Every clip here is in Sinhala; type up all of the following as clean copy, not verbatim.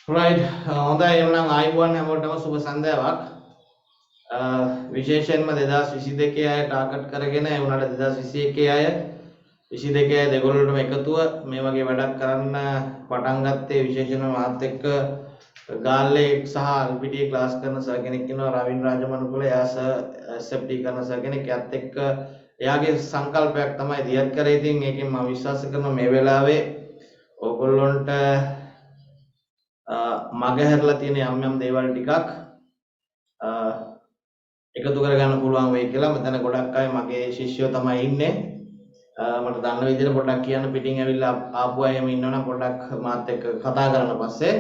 right හොඳයි එවනම් ආයිබෝන් හැමෝටම සුබ සන්ධ්‍යාවක් විශේෂයෙන්ම 2022 අය ටාගට් කරගෙන ඒ උනාට 2021 අය 22 අය දෙගොල්ලටම එකතුව මේ වගේ වැඩක් කරන්න පටන් ගත්තේ විශේෂයෙන්ම මාත් එක්ක ගාල්ලේ සහ අල්පිටියේ ක්ලාස් කරන සර් කෙනෙක් ඉන්නවා රවින් රාජමනුකුල එයා SFT කරන සර් කෙනෙක් එයාත් එක්ක එයාගේ සංකල්පයක් තමයි දියත් කරේ ඉතින් ඒකෙන් මම විශ්වාස කරනවා මේ වෙලාවේ ඕගොල්ලොන්ට මගහැරලා තියෙන යම් යම් දේවල් ටිකක් එකතු කරගන්න පුළුවන් වෙයි කියලා මෙතන ගොඩක් අය මගේ ශිෂ්‍යයෝ තමයි ඉන්නේ මට දන්න විදිහට පොඩ්ඩක් කියන්න පිටින් ඇවිල්ලා ආපු අය එහෙම ඉන්නවනම් පොඩ්ඩක් මාත් එක්ක කතා කරන පස්සේ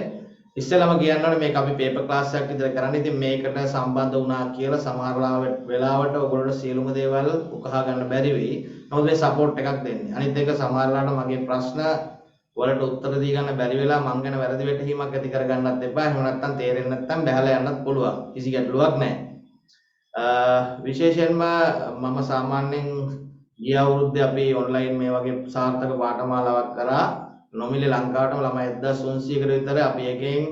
ඉස්සෙල්ලාම කියන්න ඕනේ මේක අපි පේපර් ක්ලාස් එකක් විතර කරන්නේ ඉතින් මේකට සම්බන්ධ වුණා කියලා සමහර වෙලාවට ඔයගොල්ලෝ සියලුම දේවල් උකහා ගන්න බැරි වෙයි නමුත් මේ සපෝට් එකක් දෙන්නේ අනිත් එක සමහර වෙලාවට මගේ ප්‍රශ්න වලට උත්තර දී ගන්න බැරි වෙලා මං ගැන වැරදි වැටහීමක් ඇති කර ගන්නත් එපා. එහෙම නැත්නම් තේරෙන්නේ නැත්නම් බහැලා යන්නත් පුළුවන්. කිසි ගැටලුවක් නැහැ. විශේෂයෙන්ම මම සාමාන්‍යයෙන් ගිය අවුරුද්දේ අපි ඔන්ලයින් මේ වගේ සාර්ථක පාඨමාලාවක් කරා. නොමිලේ ලංකාවටම ළමයි 1300කට විතර අපි එකෙන්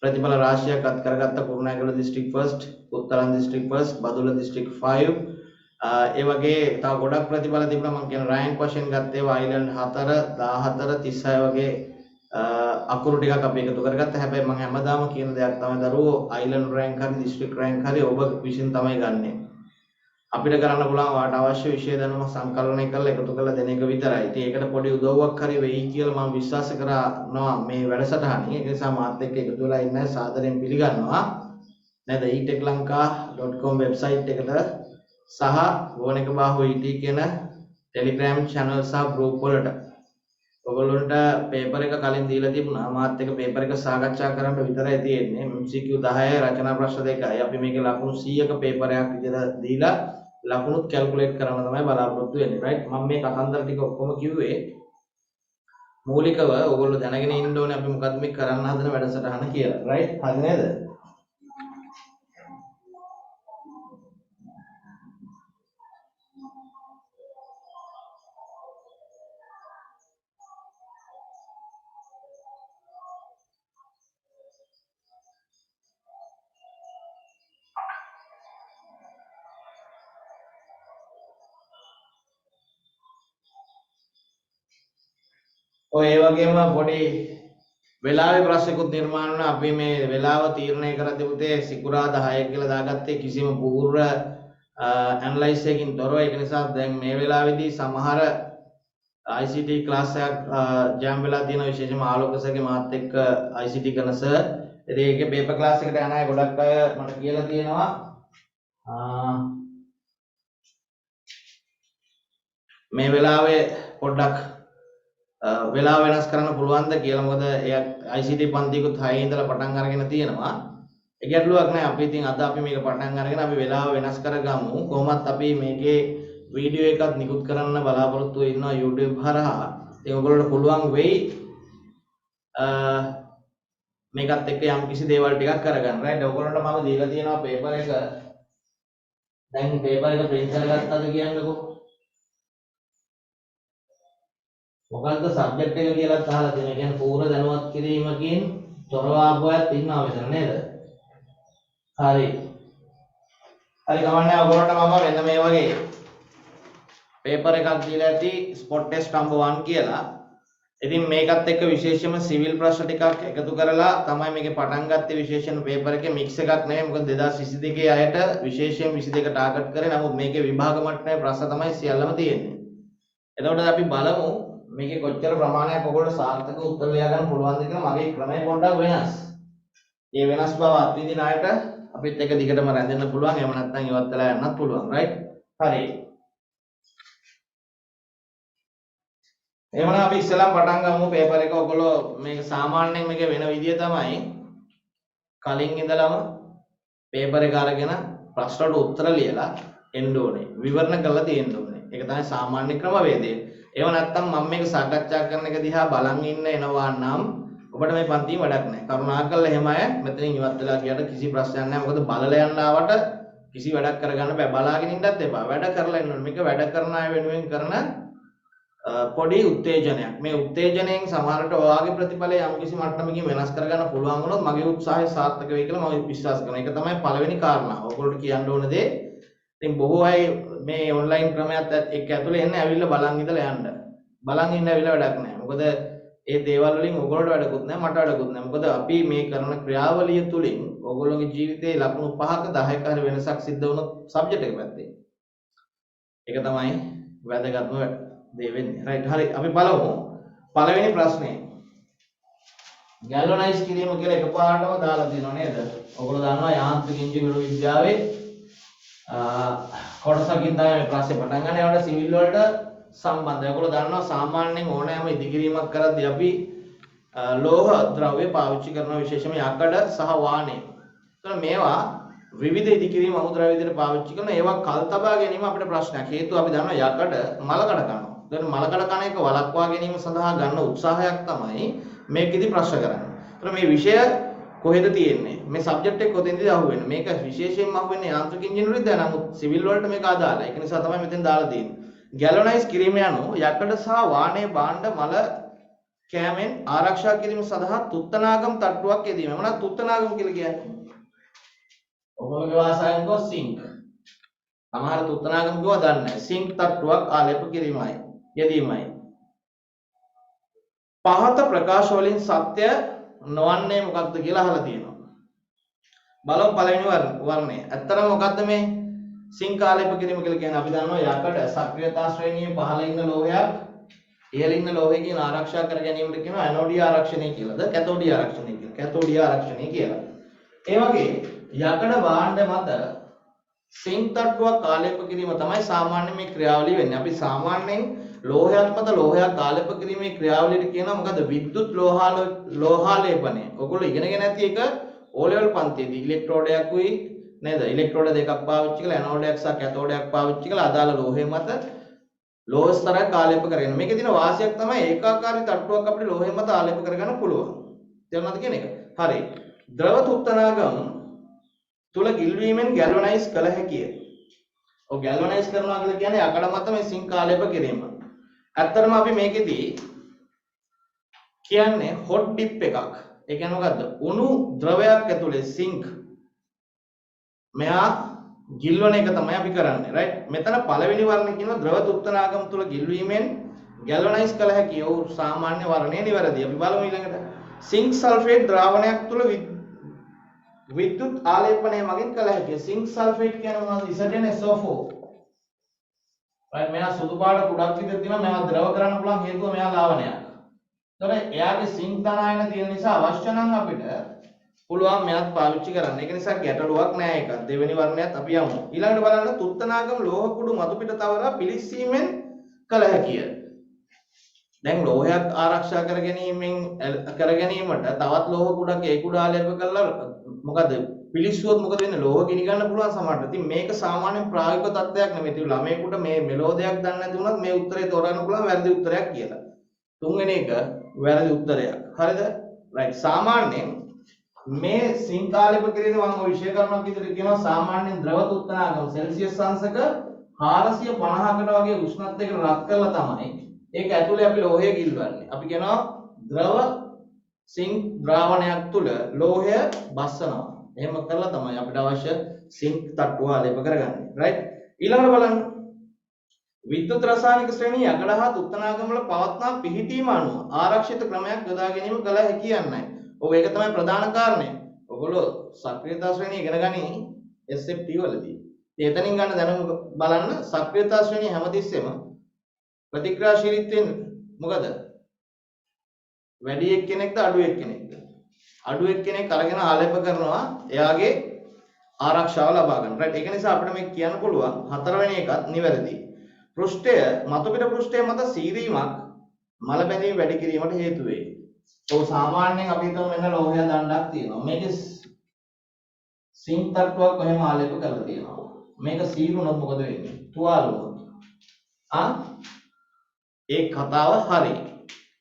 ප්‍රතිඵල රාශියක් අත් කරගත්ත කුරුණෑගල දිස්ත්‍රික් ෆස්ට්, උත්තරාන්ත දිස්ත්‍රික් ෆස්ට්, බදුල්ල දිස්ත්‍රික් 5 ඒ වගේ තව ගොඩක් ප්‍රතිඵල තිබුණා මම කියන රෑන්ක් වශයෙන් ගත්තේ අයිලන්ඩ් 4 14 36 වගේ අකුරු ටිකක් අපි එකතු කරගත්තා. හැබැයි මම හැමදාම කියන දෙයක් තමයි දරුවෝ අයිලන්ඩ් රෑන්ක් හරි දිස්ත්‍රික් රෑන්ක් හරි ඔබ විසින් තමයි ගන්නෙ. අපිට කරන්න පුළුවන් වාට අවශ්‍ය විෂය දැනුම සංකලනය කරලා එකතු කරලා දෙන එක විතරයි. ඉතින් ඒකට පොඩි උදව්වක් හරි වෙයි කියලා මම විශ්වාස කරනවා මේ වැඩසටහනේ. ඒ නිසා මාත් එක්ක එකතු වෙලා ඉන්න සාදරයෙන් පිළිගන්නවා. නේද? etechlanka.com වෙබ්සයිට් එකට සහ ගෝනික බාහුව ET කියන ටෙලිග්‍රෑම් channel සහ group වලට ඔයගොල්ලන්ට පේපර් එක කලින් දීලා තිබුණා මාත් එක්ක පේපර් එක සාකච්ඡා කරන්න විතරයි තියෙන්නේ MCQ 10 රචනා ප්‍රශ්න 2යි අපි මේකේ ලකුණු 100ක පේපරයක් විදිහට දීලා ලකුණුත් කැල්කියුලේට් කරන්න තමයි බලාපොරොත්තු වෙන්නේ රයිට් මම මේ කතන්දර ටික ඔක්කොම කිව්වේ මූලිකව ඔයගොල්ලෝ දැනගෙන ඉන්න ඕනේ අපි මොකද්ද මේ කරන්න හදන වැඩසටහන කියලා රයිට් හරි නේද ඔය ඒ වගේම පොඩි වෙලාවේ ප්‍රශ්නකුත් නිර්මාණය වුණා අපි මේ වෙලාව තීරණය කරද්දී පුතේ සිකුරාදා 6 කියලා දාගත්තේ කිසිම පූර්ව ඇනලයිස් එකකින් තොරව ඒක නිසා දැන් මේ වෙලාවේදී සමහර ICT ක්ලාස් එකක් ජෑම් වෙලා තියෙන විශේෂයෙන්ම ආලෝක සර්ගේ මාත් එක්ක ICT කරන සර් ඉතින් ඒකේ පේපර් ක්ලාස් එකට යන අය ගොඩක් අය මට කියලා තියෙනවා මේ වෙලාවේ පොඩ්ඩක් වෙලාව වෙනස් කරන්න පුළුවන්ද කියලා මොකද එයා ICT පන්තියකුත් 6 ඉඳලා පටන් අරගෙන තියෙනවා ඒ ගැටලුවක් නැහැ අපි ඉතින් අද අපි මේක පටන් අරගෙන අපි වෙලාව වෙනස් කරගමු කොහොමත් අපි මේකේ වීඩියෝ එකක් නිකුත් කරන්න බලාපොරොත්තු වෙනවා YouTube හරහා ඉතින් ඔයගොල්ලන්ට පුළුවන් වෙයි මේකත් එක්ක යම් කිසි දේවල් ටිකක් කරගන්න රයිට් ඔයගොල්ලන්ට මම දීලා තියෙනවා පේපර් එක දැන් පේපර් එක print කරගත්තද කියන්නකෝ මොකක්ද සබ්ජෙක්ට් එක කියලා අහලා තියෙනවා. ඒ කියන්නේ පූර්ව දැනුවත් කිරීමකින් තොරව ආපුවාත් ඉන්නවා මෙතන නේද? හරි. හරි ගමන්නේ ඔයගොල්ලන්ට මම මෙන්න මේ වගේ පේපර් එකක් දීලා ඇති ස්පොට් ටෙස්ට් නම්බර් 1 කියලා. ඉතින් මේකත් එක්ක විශේෂයෙන්ම සිවිල් ප්‍රශ්න ටිකක් එකතු කරලා තමයි මේකේ පටන් ගත්තේ විශේෂයෙන් පේපර් එකේ මික්ස් එකක් නෙමෙයි. මොකද 2022 අයට විශේෂයෙන් 22 ටාගට් කරේ. නමුත් මේකේ විභාග මට්ටමේ ප්‍රශ්න තමයි සියල්ලම තියෙන්නේ. එතකොට අපි බලමු මේකේ කොච්චර ප්‍රමාණයක් ඔයගොල්ලෝ සාර්ථක උත්තර ලියා ගන්න පුළුවන්ද කියලා මගේ ක්‍රමය පොඩ්ඩක් වෙනස්. මේ වෙනස් බව අත්විඳින අයට අපිත් එක දිගටම රැඳෙන්න පුළුවන්. එහෙම නැත්නම් ඉවත් වෙලා යන්නත් පුළුවන්. රයිට්? හරි. එහෙනම් අපි ඉස්සෙල්ලා පටන් ගමු පේපර් එක. ඔයගොල්ලෝ මේක සාමාන්‍යයෙන් මේකේ වෙන විදිය තමයි කලින් ඉඳලම පේපර් එක අරගෙන ප්‍රශ්න වලට උත්තර ලියලා එන්න ඕනේ. විවරණ කරලා තියෙන්න ඕනේ. ඒක තමයි සාමාන්‍ය ක්‍රමවේදය. ඒව නැත්තම් මම මේක සාකච්ඡා කරන එක දිහා බලන් ඉන්න එනවා නම් ඔබට මේ පන්තියේ වැඩක් නැහැ. කරුණාකරලා එහෙම අය මෙතනින් ඉවත් වෙලා ගියට කිසි ප්‍රශ්නයක් නැහැ. මොකද බලලා යන්න ආවට කිසි වැඩක් කරගන්න බෑ. බලාගෙන ඉන්නත් එපා. වැඩ කරලා ඉන්න ඕනේ. මේක වැඩ කරන අය වෙනුවෙන් කරන පොඩි උත්තේජනයක්. මේ උත්තේජනයෙන් සමහරට ඔයාගේ ප්‍රතිඵලය යම් කිසි මට්ටමකින් වෙනස් කරගන්න පුළුවන් වුණොත් මගේ උත්සාහය සාර්ථක වෙයි කියලා මම විශ්වාස කරනවා. ඒක තමයි පළවෙනි කාරණාව. ඔයගොල්ලෝ කියන්න ඕන දේ. ඉතින් බොහෝ අය මේ ඔන්ලයින් ක්‍රමයක් එක්ක ඇතුලේ එන්නේ ඇවිල්ලා බලන් ඉඳලා යන්න. බලන් ඉන්න ඇවිල්ලා වැඩක් නැහැ. මොකද ඒ දේවල් වලින් ඔයගොල්ලෝට වැඩකුත් නැහැ මට වැඩකුත් නැහැ. මොකද අපි මේ කරන ක්‍රියාවලිය තුලින් ඔයගොල්ලෝගේ ජීවිතේ ලකුණු 5ක 10ක හරි වෙනසක් සිද්ධ වුණොත් සබ්ජෙක්ට් එක පැත්තේ. ඒක තමයි වැදගත්ම දේ වෙන්නේ. රයිට් හරි අපි බලමු පළවෙනි ප්‍රශ්නේ. ගැලවනයිස් කිරීම කියලා එකපාරටම දාලා තියෙනව නේද? ඔයගොල්ලෝ දන්නවා යාන්ත්‍රික ඉංජිනේරු විද්‍යාවේ කොටසකින් තමයි මේ ප්‍රශ්නේ පටන් ගන්න. ඒවට සිවිල් වලට සම්බන්ධයි. ඔයගොල්ලෝ දන්නවා සාමාන්‍යයෙන් ඕනෑම ඉදිකිරීමක් කරද්දී අපි ලෝහ ද්‍රව්‍ය පාවිච්චි කරන විශේෂම යකඩ සහ වාණය. එතන මේවා විවිධ ඉදිකිරීම් අමුද්‍රව්‍ය විදිහට පාවිච්චි කරන ඒවා කල් තබා ගැනීම අපිට ප්‍රශ්නයක්. හේතුව අපි දන්නවා යකඩ මලකඩ කනවා. එතන මලකඩ කන එක වළක්වා ගැනීම සඳහා ගන්න උත්සාහයක් තමයි මේකෙදි ප්‍රශ්න කරන්නේ. එතන මේ විෂය කොහෙද තියෙන්නේ? මේ සබ්ජෙක්ට් එක කොතෙන්ද අහුවෙන්නේ? මේක විශේෂයෙන්ම අහුවෙන්නේ යාන්ත්‍රික ඉංජිනේරු විද්‍යාව. නමුත් සිවිල් වලට මේක අදාළයි. ඒක නිසා තමයි මෙතෙන් දාලා තියෙන්නේ. ගැලවනයිස් කිරීම යනු යකඩ සහ වාණය භාණ්ඩ මල කෑමෙන් ආරක්ෂා කිරීම සඳහා තුත්තනාගම් තට්ටුවක් යෙදීම. මොනවාද තුත්තනාගම් කියලා කියන්නේ? ඔයගොල්ලෝගේ භාෂාවෙන් කෝ සිංක්. සමහර තුත්තනාගම් කිව්වා දන්නේ නැහැ. සිංක් තට්ටුවක් ආලේප කිරීමයි යෙදීමයි. පහත ප්‍රකාශ වලින් සත්‍ය නොවන්නේ මොකක්ද කියලා අහලා තියෙනවා. බලමු පළවෙනි වර්ණය. ඇත්තටම මොකද්ද මේ සිංක් ආලේප කිරීම කියලා කියන්නේ? අපි දන්නවා යකඩ සක්‍රියතා ශ්‍රේණියේ පහළ ඉන්න ලෝහයක් ඉහළ ඉන්න ලෝහයකින් ආරක්ෂා කර ගැනීමට කියනවා ඇනෝඩීය ආරක්ෂණය කියලාද කැතෝඩීය ආරක්ෂණය කියලා. කැතෝඩීය ආරක්ෂණය කියලා. ඒ වගේ යකඩ භාණ්ඩ මත සිංක් තට්ටුවක් ආලේප කිරීම තමයි සාමාන්‍ය මේ ක්‍රියාවලිය වෙන්නේ. අපි සාමාන්‍යයෙන් ලෝහයක් මත ලෝහයක් ආලේප කිරීමේ ක්‍රියාවලියට කියනවා මොකද්ද? විද්‍යුත් ලෝහාලේපනය. ඔයගොල්ලෝ ඉගෙනගෙන නැති එක O level පන්තියේදී ඉලෙක්ට්‍රෝඩයක් උයි නේද? ඉලෙක්ට්‍රෝඩ දෙකක් පාවිච්චි කරලා ඇනෝඩයක් සහ කැතෝඩයක් පාවිච්චි කරලා අදාළ ලෝහය මත ලෝහ ස්තරයක් ආලේප කරගෙන. මේකේ තියෙන වාසියක් තමයි ඒකාකාරී තට්ටුවක් අපිට ලෝහය මත ආලේප කරගන්න පුළුවන්. තේරුණාද කියන එක? හරි. ද්‍රව තුත්තනාගම් තුල ගිල්වීමෙන් ගැලවනයිස් කළ හැකිය. ඔය ගැලවනයිස් කරනවා කියලා කියන්නේ යකඩ මත මේ සිංක් ආලේප කිරීම. ඇත්තටම අපි මේකෙදී කියන්නේ හොට් ඩිප් එකක්. ඒ කියන්නේ මොකද්ද? උණු ද්‍රවයක් ඇතුලේ සිංක් මෙහා ගිල්වන එක තමයි අපි කරන්නේ. රයිට්? මෙතන පළවෙනි වර්ණය කියනවා ද්‍රව තුත්තනාගම් තුල ගිල්වීමෙන් ගැලවනයිස් කළ හැකිය. ඔව් සාමාන්‍ය වර්ණය නිවැරදි. අපි බලමු ඊළඟට. සිංක් සල්ෆේට් ද්‍රාවණයක් තුල විද්‍යුත් ආලේපනය මගින් කළ හැකිය. සිංක් සල්ෆේට් කියන්නේ මොනවද? SO4. right මෙයා සුදු පාට කුඩක් විතර තියෙනවා. මෙයා ද්‍රව කරන්න පුළුවන් හේතුව මෙයා ලාවණයක්. ඒතකොට එයාගේ සිංක් ධනායන තියෙන නිසා අවශ්‍ය නම් අපිට පුළුවන් මෙයාත් පාවිච්චි කරන්න. ඒක නිසා ගැටලුවක් නෑ ඒක. දෙවෙනි වර්ණයත් අපි යමු. ඊළඟට බලන්න තුත්තනාගම් ලෝහ කුඩු මතු පිට තවරා පිලිස්සීමෙන් කළ හැකිය. දැන් ලෝහයක් ආරක්ෂා කර ගැනීමට තවත් ලෝහ කුඩක් ඒ කුඩ ආලේප කරලා මොකද පිලිස්සුවොත් මොකද වෙන්නේ? ලෝහ ගිනි ගන්න පුළුවන් සමහරට. ඉතින් මේක සාමාන්‍ය ප්‍රායෝගික තත්ත්වයක් නෙමෙයි. ඉතින් ළමයෙකුට මේ මෙලෝඩියක් දන්නේ නැති වුණත් මේ උත්තරේ තෝරන්න පුළුවන් වැරදි උත්තරයක් කියලා. තුන්වෙනි එක වැරදි උත්තරයක්. හරිද? right. සාමාන්‍යයෙන් මේ සිංක් ආලේප කිරීම මම ඔය විශේෂ කරුණක් විදිහට කියනවා සාමාන්‍යයෙන් ද්‍රව තුත්තනාගම සෙල්සියස් අංශක 450කට වගේ උෂ්ණත්වයකට රත් කරලා තමයි ඒක ඇතුලේ අපි ලෝහය ගිල්වන්නේ. අපි කියනවා ද්‍රව සිංක් ද්‍රාවණයක් තුල ලෝහය බස්සනවා. එහෙම කරලා තමයි අපිට අවශ්‍ය සිංක් තට්ටුව ආලේප කරගන්නේ. right? ඊළඟට බලන්න. විද්‍යුත් රසායනික ශ්‍රේණිය යකඩ හා තුත්තනාගම වල පවත්නා පිහිටීම අනුව ආරක්ෂිත ක්‍රමයක් යොදා ගැනීම කළ හැකි යන්නයි. ඔව් ඒක තමයි ප්‍රධාන කාරණය. ඔයගොල්ලෝ සක්‍රියතා ශ්‍රේණිය ඉගෙන ගනි SFT වලදී. ඉතින් එතනින් ගන්න දැනුම බලන්න සක්‍රියතා ශ්‍රේණිය හැමතිස්සෙම ප්‍රතික්‍රියාශීලීත්වයෙන් මොකද? වැඩි එක්කෙනෙක්ද අඩු එක්කෙනෙක්ද? අඩු එක්කෙනෙක් අරගෙන ආලේප කරනවා එයාගේ ආරක්ෂාව ලබා ගන්න. right? ඒක නිසා අපිට මේක කියන්න පුළුවන් හතරවෙනි එකත් නිවැරදි. පෘෂ්ඨය මතු පිට පෘෂ්ඨය මත සීරීමක් මල බැඳීම වැඩි කිරීමට හේතු වේ. ඔව් සාමාන්‍යයෙන් අපි හිතමු මෙන්න ලෝහය දණ්ඩක් තියෙනවා. මේකේ සිංක් තට්ටුවක් කොහෙම ආලේප කරලා තියෙනවා. මේක සීරුනොත් මොකද වෙන්නේ? තුවාල වුණොත්. ඒ කතාව හරි.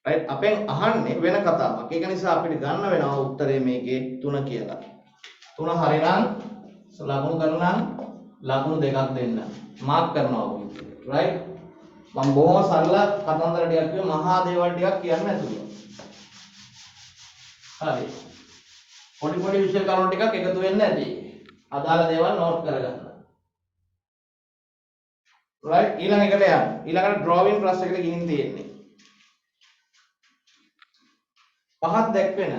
right? අපෙන් අහන්නේ වෙන කතාවක්. ඒක නිසා අපිට ගන්න වෙනවා උත්තරේ මේකේ 3 කියලා. 3 හරිනම් ලකුණු කරනවා ලකුණු දෙකක් දෙන්න. මාක් කරනවා right? මම බොහොම සරල කතන්දර ටිකක් කිව්ව මහා දේවල් ටිකක් කියන්න ඇතුළු. හරි. පොඩි පොඩි විෂය කරුණු ටිකක් එකතු වෙන්න ඇති. අදාළ දේවල් නෝට් කරගන්න. right ඊළඟ එකට යන්න. ඊළඟට drawing class එකට ගිහින් තියෙන්නේ. පහත් දැක්වෙන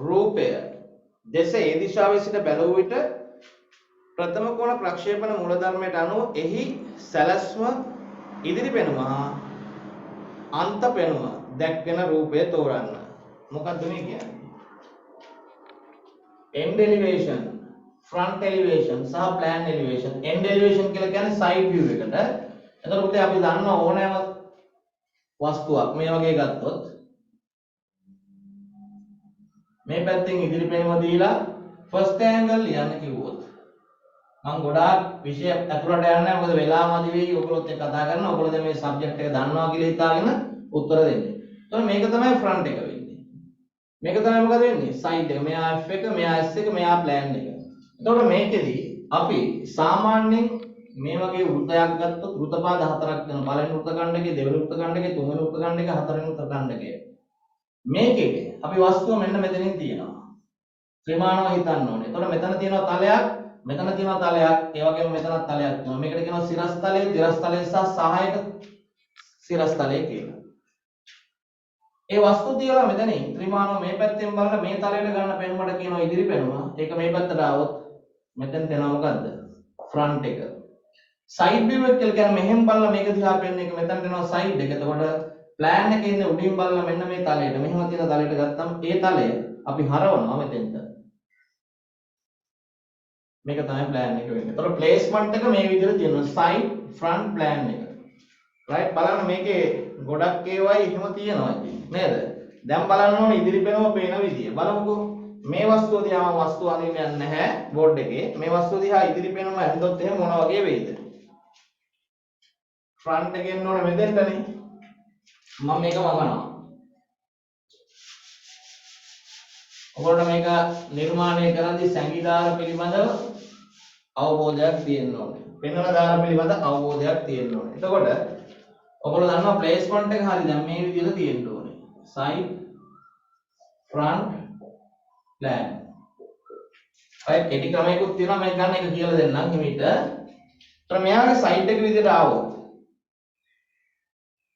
රූපය දෙස ඒ දිශාවේ සිට බැලුව විට ප්‍රථම කෝණ ප්‍රක්ෂේපණ මූලධර්මයට අනුව එහි සැලැස්ම ඉදිරි පෙනුම අන්ත පෙනුම දැක්වෙන රූපය තෝරන්න. මොකක්ද මේ කියන්නේ? end elevation, front elevation සහ plan elevation. end elevation කියලා කියන්නේ side view එකට. එතකොට පුතේ අපි දන්නවා ඕනෑම වස්තුවක් මේ වගේ ගත්තොත් මේ පැත්තෙන් ඉදිරි පෙනුම දීලා first angle ලියන්න කිව්වොත් මම ගොඩාක් විෂය ඇතුළට යන්නේ නැහැ. මොකද වෙලාව මදි වෙයි. ඔයගොල්ලොත් එක්ක කතා කරනවා. ඔයගොල්ලෝ දැන් මේ සබ්ජෙක්ට් එක දන්නවා කියලා හිතාගෙන උත්තර දෙන්නේ. එතකොට මේක තමයි front එක වෙන්නේ. මේක තමයි මොකද වෙන්නේ? side එක. මෙයා F එක, මෙයා S එක, මෙයා plan එක. එතකොට මේකෙදි අපි සාමාන්‍යයෙන් මේ වගේ වෘතයක් ගත්තොත් වෘතපාද හතරක් වෙන පළවෙනි වෘත ඛණ්ඩකයේ, දෙවෙනි වෘත ඛණ්ඩකයේ, තුන්වෙනි වෘත ඛණ්ඩකයේ, හතරවෙනි වෘත ඛණ්ඩකයේ. මේකෙදි අපි වස්තුව මෙන්න මෙතනින් තියෙනවා. ත්‍රිමාණව හිතන්න ඕනේ. එතකොට මෙතන තියෙනවා තලයක්, මෙතන තියෙනවා තලයක්, ඒ වගේම මෙතනත් තලයක් තියෙනවා. මේකට කියනවා සිරස් තලය, තිරස් තලය සහ සහායක සිරස් තලය කියලා. ඒ වස්තු තියලා මෙතනින් ත්‍රිමාණව මේ පැත්තෙන් බලලා මේ තලයට ගන්න පෙනුමට කියනවා ඉදිරි පෙනුම. ඒක මේ පැත්තට ආවොත් මෙතෙන් දෙනවා මොකද්ද? front එක. side view එක කියලා කියන්නේ මෙහෙන් බලලා මේක දිහා පෙන්න එක මෙතන දෙනවා side එක. එතකොට plan එකේ ඉන්නේ උඩින් බලලා මෙන්න මේ තලයට මෙහෙම තියෙන තලයට ගත්තම ඒ තලය අපි හරවනවා මෙතෙන්ට. මේක තමයි plan එක වෙන්නේ. එතකොට placement එක මේ විදිහට තියෙනවා side front plan එක. right බලන්න මේකේ ගොඩක් ඒවායි එහෙම තියෙනවා නේද? දැන් බලන්න ඕනේ ඉදිරි පෙනුම පේන විදිය. බලමුකෝ මේ වස්තුව දිහා වස්තුව අඳින්න යන්නේ නැහැ බෝඩ් එකේ. මේ වස්තුව දිහා ඉදිරි පෙනුම ඇඳොත් එහෙම මොන වගේ වෙයිද? front එකෙන් ඕනේ මෙතෙන්ටනේ. මම මේක වමනවා. ඔයගොල්ලෝ මේක නිර්මාණය කරද්දී සංගීතාර පිළිබඳව අවබෝධයක් තියෙන්න ඕනේ. පෙන්වන දාර පිළිබඳ අවබෝධයක් තියෙන්න ඕනේ. එතකොට ඔයගොල්ලෝ දන්නවා ප්ලේස්මන්ට් එක හරිය දැන් මේ විදිහට තියෙන්න ඕනේ. side front plan. right ඒටි ක්‍රමයකුත් තියෙනවා මේක ගන්න එක කියලා දෙන්නම් හිමිට. ඒතර මෙයාගේ side එක විදිහට ආවොත්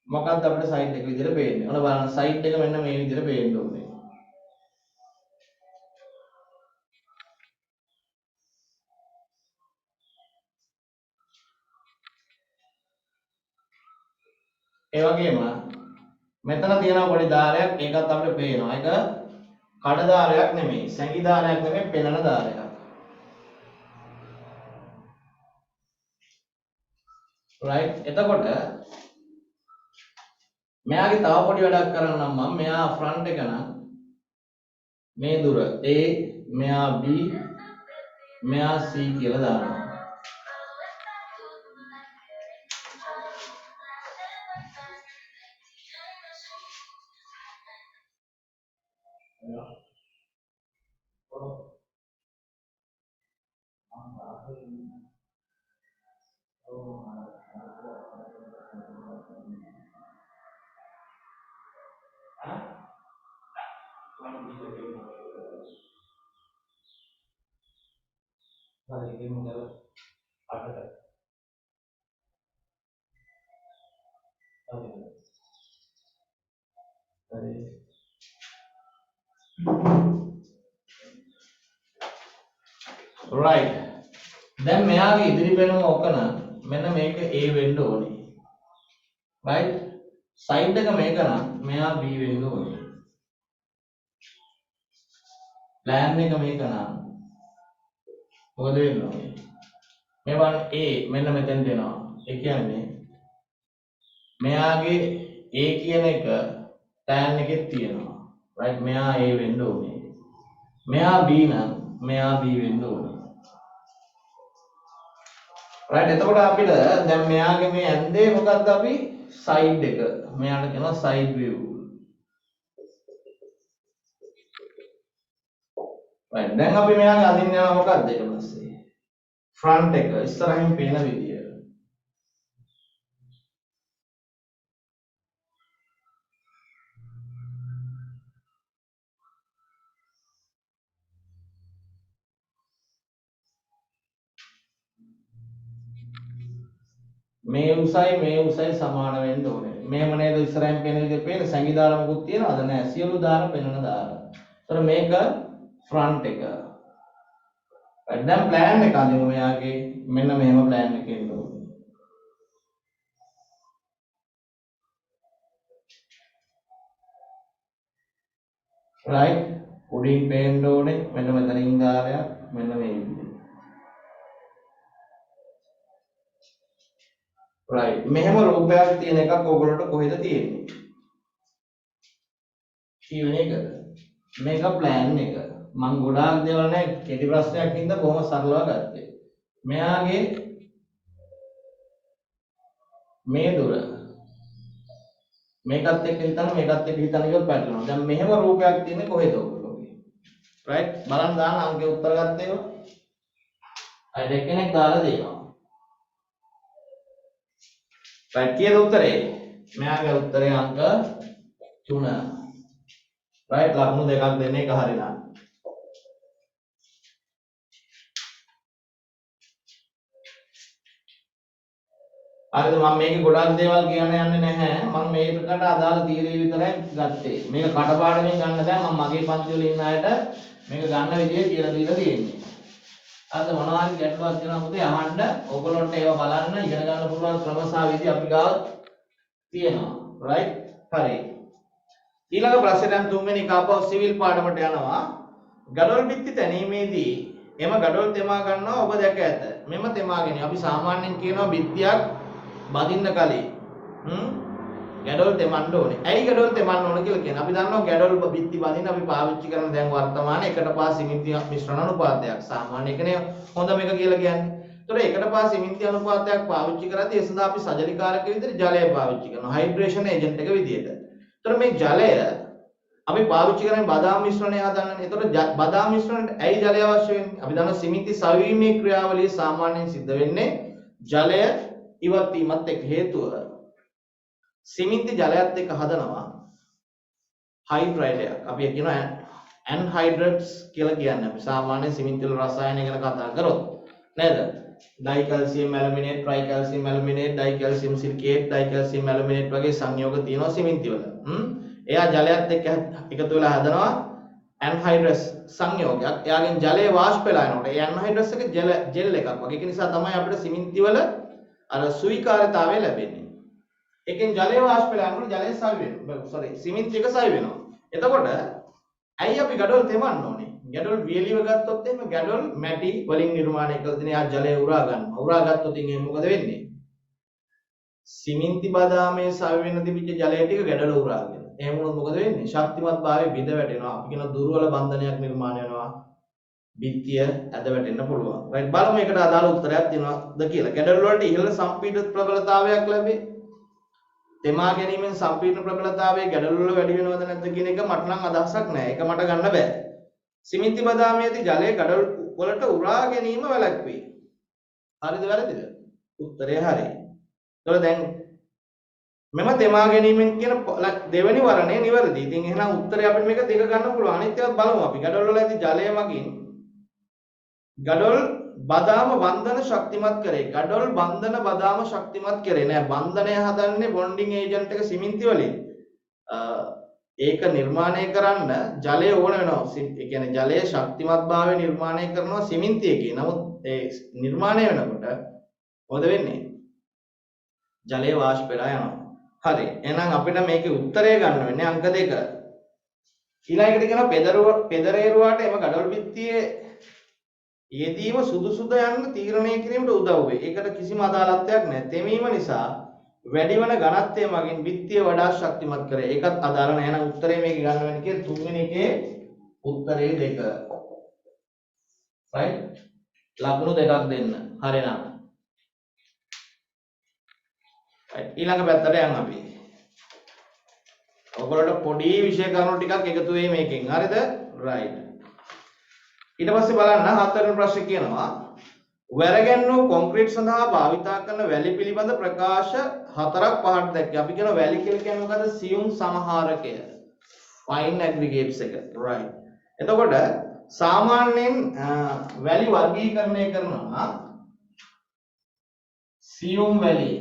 මොකක්ද අපිට side එක විදිහට පේන්නේ? ඔන්න බලන්න side එක මෙන්න මේ විදිහට පේන්න ඕනේ. ඒ වගේම මෙතන තියෙන පොඩි දාරයක් ඒකත් අපිට පේනවා. ඒක කඩ දාරයක් නෙමෙයි, සැඟි දාරයක් නෙමෙයි, පෙනෙන දාරයක්. right එතකොට මෙයාගේ තව පොඩි වැඩක් කරන්නම් මම. මෙයා front එක නම් මේ දුර A, මෙයා B, මෙයා C කියලා දානවා. right දැන් මෙයාගේ ඉදිරි පෙනුම ඔකන මෙන්න මේක A වෙන්න ඕනේ. right side එක මේක නම් මෙයා B වෙන්න ඕනේ. plan එක මේක නම් මොකද වෙන්න ඕනේ? මේවන් A මෙන්න මෙතෙන් දෙනවා. ඒ කියන්නේ මෙයාගේ A කියන එක tan එකෙත් තියෙනවා. right මෙයා A වෙන්න ඕනේ. මෙයා B නම් මෙයා B වෙන්න ඕනේ. right එතකොට අපිට දැන් මෙයාගේ මේ ඇන්දේ මොකක්ද අපි side එක මෙයාට කියනවා side view. right දැන් අපි මෙයාගේ අදින්න යනවා මොකක්ද ඊට පස්සේ front එක ඉස්සරහින් පේන විදිය. මේ උසයි සමාන වෙන්න ඕනේ. මේව නේද ඉස්සරහින් පේන විදිහට පේන සංගීතාර මොකුත් තියනවද නැහැ. සියලු දාර පෙන්වන දාර. ඒතර මේක ෆ්‍රන්ට් එක. දැන් ප්ලෑන් එක අදිමු මෙයාගේ මෙන්න මෙහෙම ප්ලෑන් එකක් එන්න ඕනේ. right උඩින් පේන්න ඕනේ මෙන්න මෙතනින් දාරයක් මෙන්න මේ විදිහට. right මෙහෙම රූපයක් තියෙන එකක් ඔයගොල්ලන්ට කොහෙද තියෙන්නේ? කියවෙන එකද? මේක ප්ලෑන් එක. මම ගොඩාක් දේවල් නැහැ කෙටි ප්‍රශ්නයක් හින්දා බොහොම සරලව ගත්තේ. මෙයාගේ මේ දුර මේකත් එක්ක හිතන්න මේකත් එක්ක හිතන්න කියොත් පැටලෙනවා. දැන් මෙහෙම රූපයක් තියෙන්නේ කොහෙද ඔයගොල්ලෝගේ? right බලන්න දාන්න අංකේ උත්තර ගත්තේම. අය දෙකෙනෙක් දාලා දෙනවා. right කීයද උත්තරේ? මෙයාගේ උත්තරේ අංක 3. right ලකුණු දෙකක් දෙන්න එක හරියනවා. හරිද මම මේකේ ගොඩක් දේවල් කියන්න යන්නේ නැහැ. මම මේකට අදාළ තීරය විතරයි ගත්තේ. මේක කටපාඩමින් ගන්න දැන් මම මගේ පන්ති වල ඉන්න අයට මේක ගන්න විදිය කියලා දීලා තියෙන්නේ. අද මොනවා හරි ගැටලුවක් තියෙනවා මොකද අහන්න ඕගොල්ලන්ට ඒවා බලන්න ඉගෙන ගන්න පුළුවන් ක්‍රම සහ විදි අපි ගාව තියෙනවා. right හරි. ඊළඟ ප්‍රශ්නෙට තුන්වෙනි එක අපව සිවිල් පාඩමට යනවා. ගඩොල් බිත්ති තැනීමේදී එම ගඩොල් තෙමා ගන්නවා ඔබ දැක ඇත. මෙම තෙමාගෙන අපි සාමාන්‍යයෙන් කියනවා බිත්තියක් බදින්න කලින් ගැඩොල් තෙමන්න ඕනේ. ඇයි ගැඩොල් තෙමන්න ඕන කියලා කියන්නේ? අපි දන්නවා ගැඩොල් බිත්ති බදින්න අපි පාවිච්චි කරන දැන් වර්තමානයේ එකට පහ සිමෙන්ති මිශ්‍රණ අනුපාතයක්. සාමාන්‍ය එකනේ හොඳ මේක කියලා කියන්නේ. ඒතකොට එකට පහ සිමෙන්ති අනුපාතයක් පාවිච්චි කරද්දී ඒ සඳහා අපි සජලිකාරක විදිහට ජලය පාවිච්චි කරනවා. හයිඩ්‍රේෂන් ඒජන්ට් එක විදිහට. ඒතකොට මේ ජලය අපි පාවිච්චි කරන්නේ බදාම් මිශ්‍රණය හදන්නනේ. ඒතකොට බදාම් මිශ්‍රණයට ඇයි ජලය අවශ්‍ය වෙන්නේ? අපි දන්නවා සිමෙන්ති සවිවීමේ ක්‍රියාවලිය සාමාන්‍යයෙන් සිද්ධ වෙන්නේ ජලය ඉවත් වීමත් එක්ක හේතුව සිමෙන්ති ජලයත් එක්ක හදනවා හයිඩ්‍රයිඩයක්. අපි කියනවා ඇන්හයිඩ්‍රේට්ස් කියලා කියන්නේ. අපි සාමාන්‍යයෙන් සිමෙන්ති වල රසායනය ගැන කතා කරොත් නේද? ඩයිකැල්සියම් ඇලුමිනේට්, ට්‍රයිකැල්සියම් ඇලුමිනේට්, ඩයිකැල්සියම් සිලිකේට්, ඩයිකැල්සියම් ඇලුමිනේට් වගේ සංයෝග තියෙනවා සිමෙන්ති වල. එයා ජලයත් එක්ක එකතු වෙලා හදනවා ඇන්හයිඩ්‍රස් සංයෝගයක්. එයාගෙන් ජලය වාෂ්ප වෙලා යනකොට ඒ ඇන්හයිඩ්‍රස් එක ජෙල් එකක් වගේ. ඒක නිසා තමයි අපිට සිමෙන්ති වල අර සුවිකාරතාවය ලැබෙන්නේ. එකෙන් ජලය වාෂ්ප වෙලා යනකොට ජලය සවි වෙනවා. සිමෙන්ති එක සවි වෙනවා. එතකොට ඇයි අපි ගඩොල් තෙමන්න ඕනේ? ගඩොල් වියලිව ගත්තොත් එහෙම ගඩොල් මැටි වලින් නිර්මාණය කළ දෙන යා ජලය උරා ගන්නවා. උරා ගත්තොත් එහෙනම් මොකද වෙන්නේ? සිමෙන්ති බදාමේ සවි වෙන තිබිච්ච ජලය ටික ගඩොල් උරාගෙන. එහෙම වුණොත් මොකද වෙන්නේ? ශක්තිමත් භාවයේ බිඳ වැටෙනවා. අපි කියන දුර්වල බන්ධනයක් නිර්මාණය වෙනවා. බිත්තිය ඇද වැටෙන්න පුළුවන්. right බලමු මේකට අදාළ උත්තරයක් තියෙනවද කියලා. ගැඩොල් වලට ඉහළ සම්පීඩන ප්‍රබලතාවයක් ලැබේ. තෙමා ගැනීමෙන් සම්පීඩන ප්‍රබලතාවය ගැඩොල් වල වැඩි වෙනවද නැද්ද කියන එක මට නම් අදහසක් නැහැ. ඒක මට ගන්න බෑ. සිමෙන්ති බදාමේදී ජලය ගැඩොල් වලට උරා ගැනීම වැළැක්වේ. හරිද වැරදිද? උත්තරය හරි. ඒතකොට දැන් මෙම තෙමා ගැනීමෙන් කියන දෙවෙනි වරණය නිවැරදි. ඉතින් එහෙනම් උත්තරය අපිට මේක දෙක ගන්න පුළුවන්. අනිත් ඒවාත් බලමු අපි. ගැඩොල් වල ඇති ජලය මගින් ගඩොල් බදාම බන්ධන ශක්තිමත් කරේ. ගඩොල් බන්ධන බදාම ශක්තිමත් කරේ නෑ. බන්ධනය හදන්නේ බොන්ඩින් ඒජන්ට් එක සිමෙන්ති වලින්. ඒක නිර්මාණය කරන්න ජලය ඕන වෙනවා. ඒ කියන්නේ ජලයේ ශක්තිමත්භාවය නිර්මාණය කරනවා සිමෙන්ති එකේ. නමුත් ඒ නිර්මාණය වෙනකොට මොකද වෙන්නේ? ජලය වාෂ්ප වෙලා යනවා. හරි. එහෙනම් අපිට මේකේ උත්තරය ගන්න වෙන්නේ අංක 2. ඊළඟට කියනවා පෙදරේරුවාට එම ගඩොල් බිත්තියේ යෙදීම සුදුසුද යන්න තීරණය කිරීමට උදව් වේ. ඒකට කිසිම අදාළත්වයක් නැහැ. තෙමීම නිසා වැඩිවන ඝනත්වය මගින් බිත්තිය වඩා ශක්තිමත් කරේ. ඒකත් අදාළ නැහැ. එහෙනම් උත්තරේ මේක ගන්න වෙන්නේ කියලා තුන්වෙනි එකේ උත්තරේ 2. right? ලකුණු දෙකක් දෙන්න. හරිනම්. right. ඊළඟ පැත්තට යන්න අපි. ඔයගොල්ලන්ට පොඩි විෂය කරුණු ටිකක් එකතු වෙයි මේකෙන්. හරිද? right. ඊට පස්සේ බලන්න හතරවෙනි ප්‍රශ්නේ කියනවා වැරගැන්වූ කොන්ක්‍රීට් සඳහා භාවිතා කරන වැලි පිළිබඳ ප්‍රකාශ 4ක් 5ක් දැක්කේ. අපි කියන වැලි කියලා කියන්නේ මොකද්ද? සියුම් සමහාරකය. fine aggregates එක. right. එතකොට සාමාන්‍යයෙන් වැලි වර්ගීකරණය කරනවා සියුම් වැලි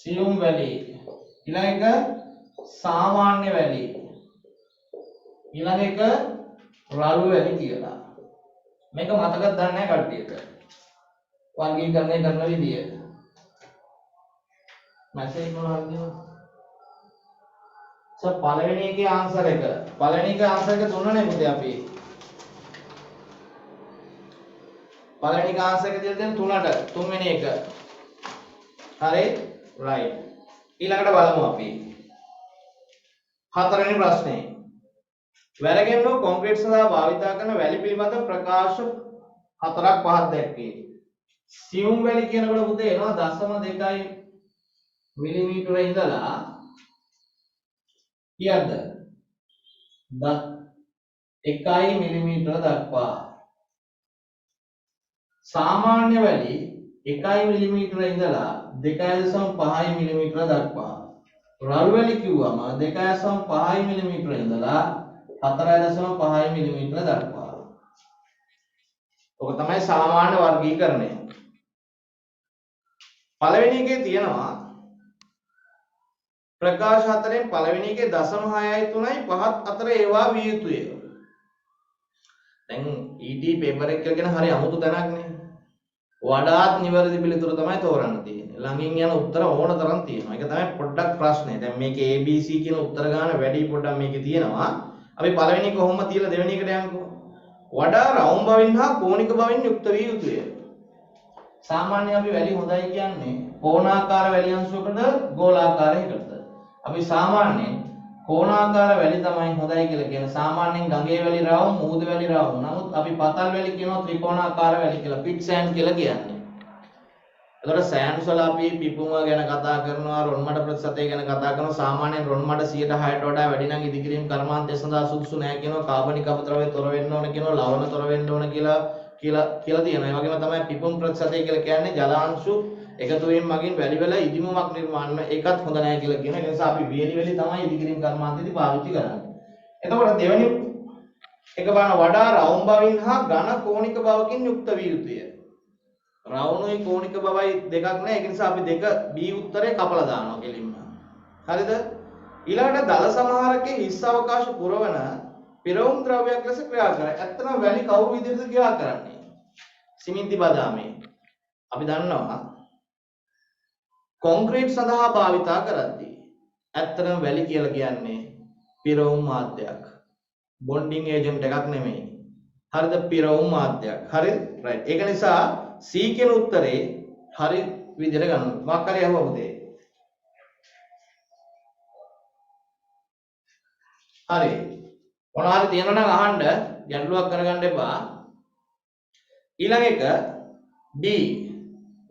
සියුම් වැලි. ඊළඟ එක සාමාන්‍ය වැලි. ඊළඟ එක රළු වැලි කියලා. මේක මතකද දන්නේ නැහැ කට්ටියට. වර්ගීකරණය කරන විදිය. මැසේජ් මොනවද දෙනවා? පළවෙනි එකේ ආන්සර් එක. පළවෙනි එකේ ආන්සර් එක දුන්නනේ පුතේ අපි. පළවෙනි එක ආන්සර් එක දෙන්න 3ට. තුන්වෙනි එක. හරි? right. ඊළඟට බලමු අපි. හතරවෙනි ප්‍රශ්නේ. වැරගෙන්නු කොන්ක්‍රීට් සඳහා භාවිත කරන වැලි පිළිබඳ ප්‍රකාශ 4ක් 5ක් දැක්වේ. සියුම් වැලි කියනකොට පුතේ එනවා 0.2 මිලිමීටර ඉඳලා කීයද? 1 මිලිමීටර දක්වා. සාමාන්‍ය වැලි 1 මිලිමීටර ඉඳලා 2.5 මිලිමීටර දක්වා. රළු වැලි කිව්වම 2.5 මිලිමීටර ඉඳලා 4.5 මිලිමීටර දක්වා. ඔක තමයි සාමාන්‍ය වර්ගීකරණය. පළවෙනි එකේ තියෙනවා ප්‍රකාශ හතරෙන් පළවෙනි එකේ 0.6යි 3යි 5ත් අතර ඒවා විය යුතුය. දැන් ET පේපර් එක ගැන හරි අමුතු තැනක් නේ. වඩාත් නිවැරදි පිළිතුර තමයි තෝරන්න තියෙන්නේ. ළඟින් යන උත්තර ඕන තරම් තියෙනවා. ඒක තමයි පොඩ්ඩක් ප්‍රශ්නේ. දැන් මේකේ ABC කියන උත්තර ගාන වැඩි පොඩ්ඩක් මේකේ තියෙනවා. අපි පළවෙනි එක කොහොමද තියලා දෙවෙනි එකට යන්නකෝ. වඩා රවුම් බවින් හා කෝණික බවින් යුක්ත විය යුතුය. සාමාන්‍ය අපි වැලි හොඳයි කියන්නේ කෝණාකාර වැලි අංශුවකට ගෝලාකාරයකට. අපි සාමාන්‍යයෙන් කෝණාකාර වැලි තමයි හොඳයි කියලා කියන. සාමාන්‍යයෙන් ගඟේ වැලි රවුම්, මුහුදු වැලි රවුම්. නමුත් අපි පතල් වැලි කියනවා ත්‍රිකෝණාකාර වැලි කියලා. පිට් සෑන්ඩ් කියලා කියන්නේ. එතකොට සෑන්ඩ්ස් වල අපි පිපුම ගැන කතා කරනවා, රොන් මඩ ප්‍රතිශතය ගැන කතා කරනවා. සාමාන්‍යයෙන් රොන් මඩ 106ට වඩා වැඩි නම් ඉදිකිරීම කර්මාන්තය සඳහා සුදුසු නැහැ කියනවා. කාබනික අපද්‍රව්‍ය තොර වෙන්න ඕන කියනවා. ලවණ තොර වෙන්න ඕන කියලා තියෙනවා. ඒ වගේම තමයි පිපුම් ප්‍රතිශතය කියලා කියන්නේ ජලාංශු එකතු වීම මගින් වැලි වල ඉදිමුමක් නිර්මාණය වෙන එකත් හොඳ නැහැ කියලා කියනවා. ඒ නිසා අපි වියලි වැලි තමයි ඉදිකිරීම කර්මාන්තයේදී පාවිච්චි කරන්නේ. එතකොට දෙවෙනි එක බලන වඩා රවුම් බවින් හා ඝන කෝණික බවකින් යුක්ත විය යුතුය. රවුණුයි කෝණික බවයි දෙකක් නැහැ. ඒක නිසා අපි දෙක B උත්තරේ කපලා දානවා කෙලින්ම. හරිද? ඊළඟට දල සමහරකේ හිස් අවකාශ පුරවන පිරවුම් ද්‍රව්‍යයක් ලෙස ක්‍රියා කරයි. ඇත්තටම වැලි කවුරු විදිහටද ක්‍රියා කරන්නේ? සිමෙන්ති බදාමේ. අපි දන්නවා කොන්ක්‍රීට් සඳහා භාවිතා කරද්දී ඇත්තටම වැලි කියලා කියන්නේ පිරවුම් මාධ්‍යයක්. බොන්ඩින් ඒජන්ට් එකක් නෙමෙයි. හරිද? පිරවුම් මාධ්‍යයක්. හරි? රයිට්. ඒක නිසා C කියන උත්තරේ හරි විදිහට ගන්න. මොකක් හරි අහුවම දෙයි. හරි. මොනවා හරි තියෙනවා නම් අහන්න ගැටලුවක් කරගන්න එපා. ඊළඟ එක D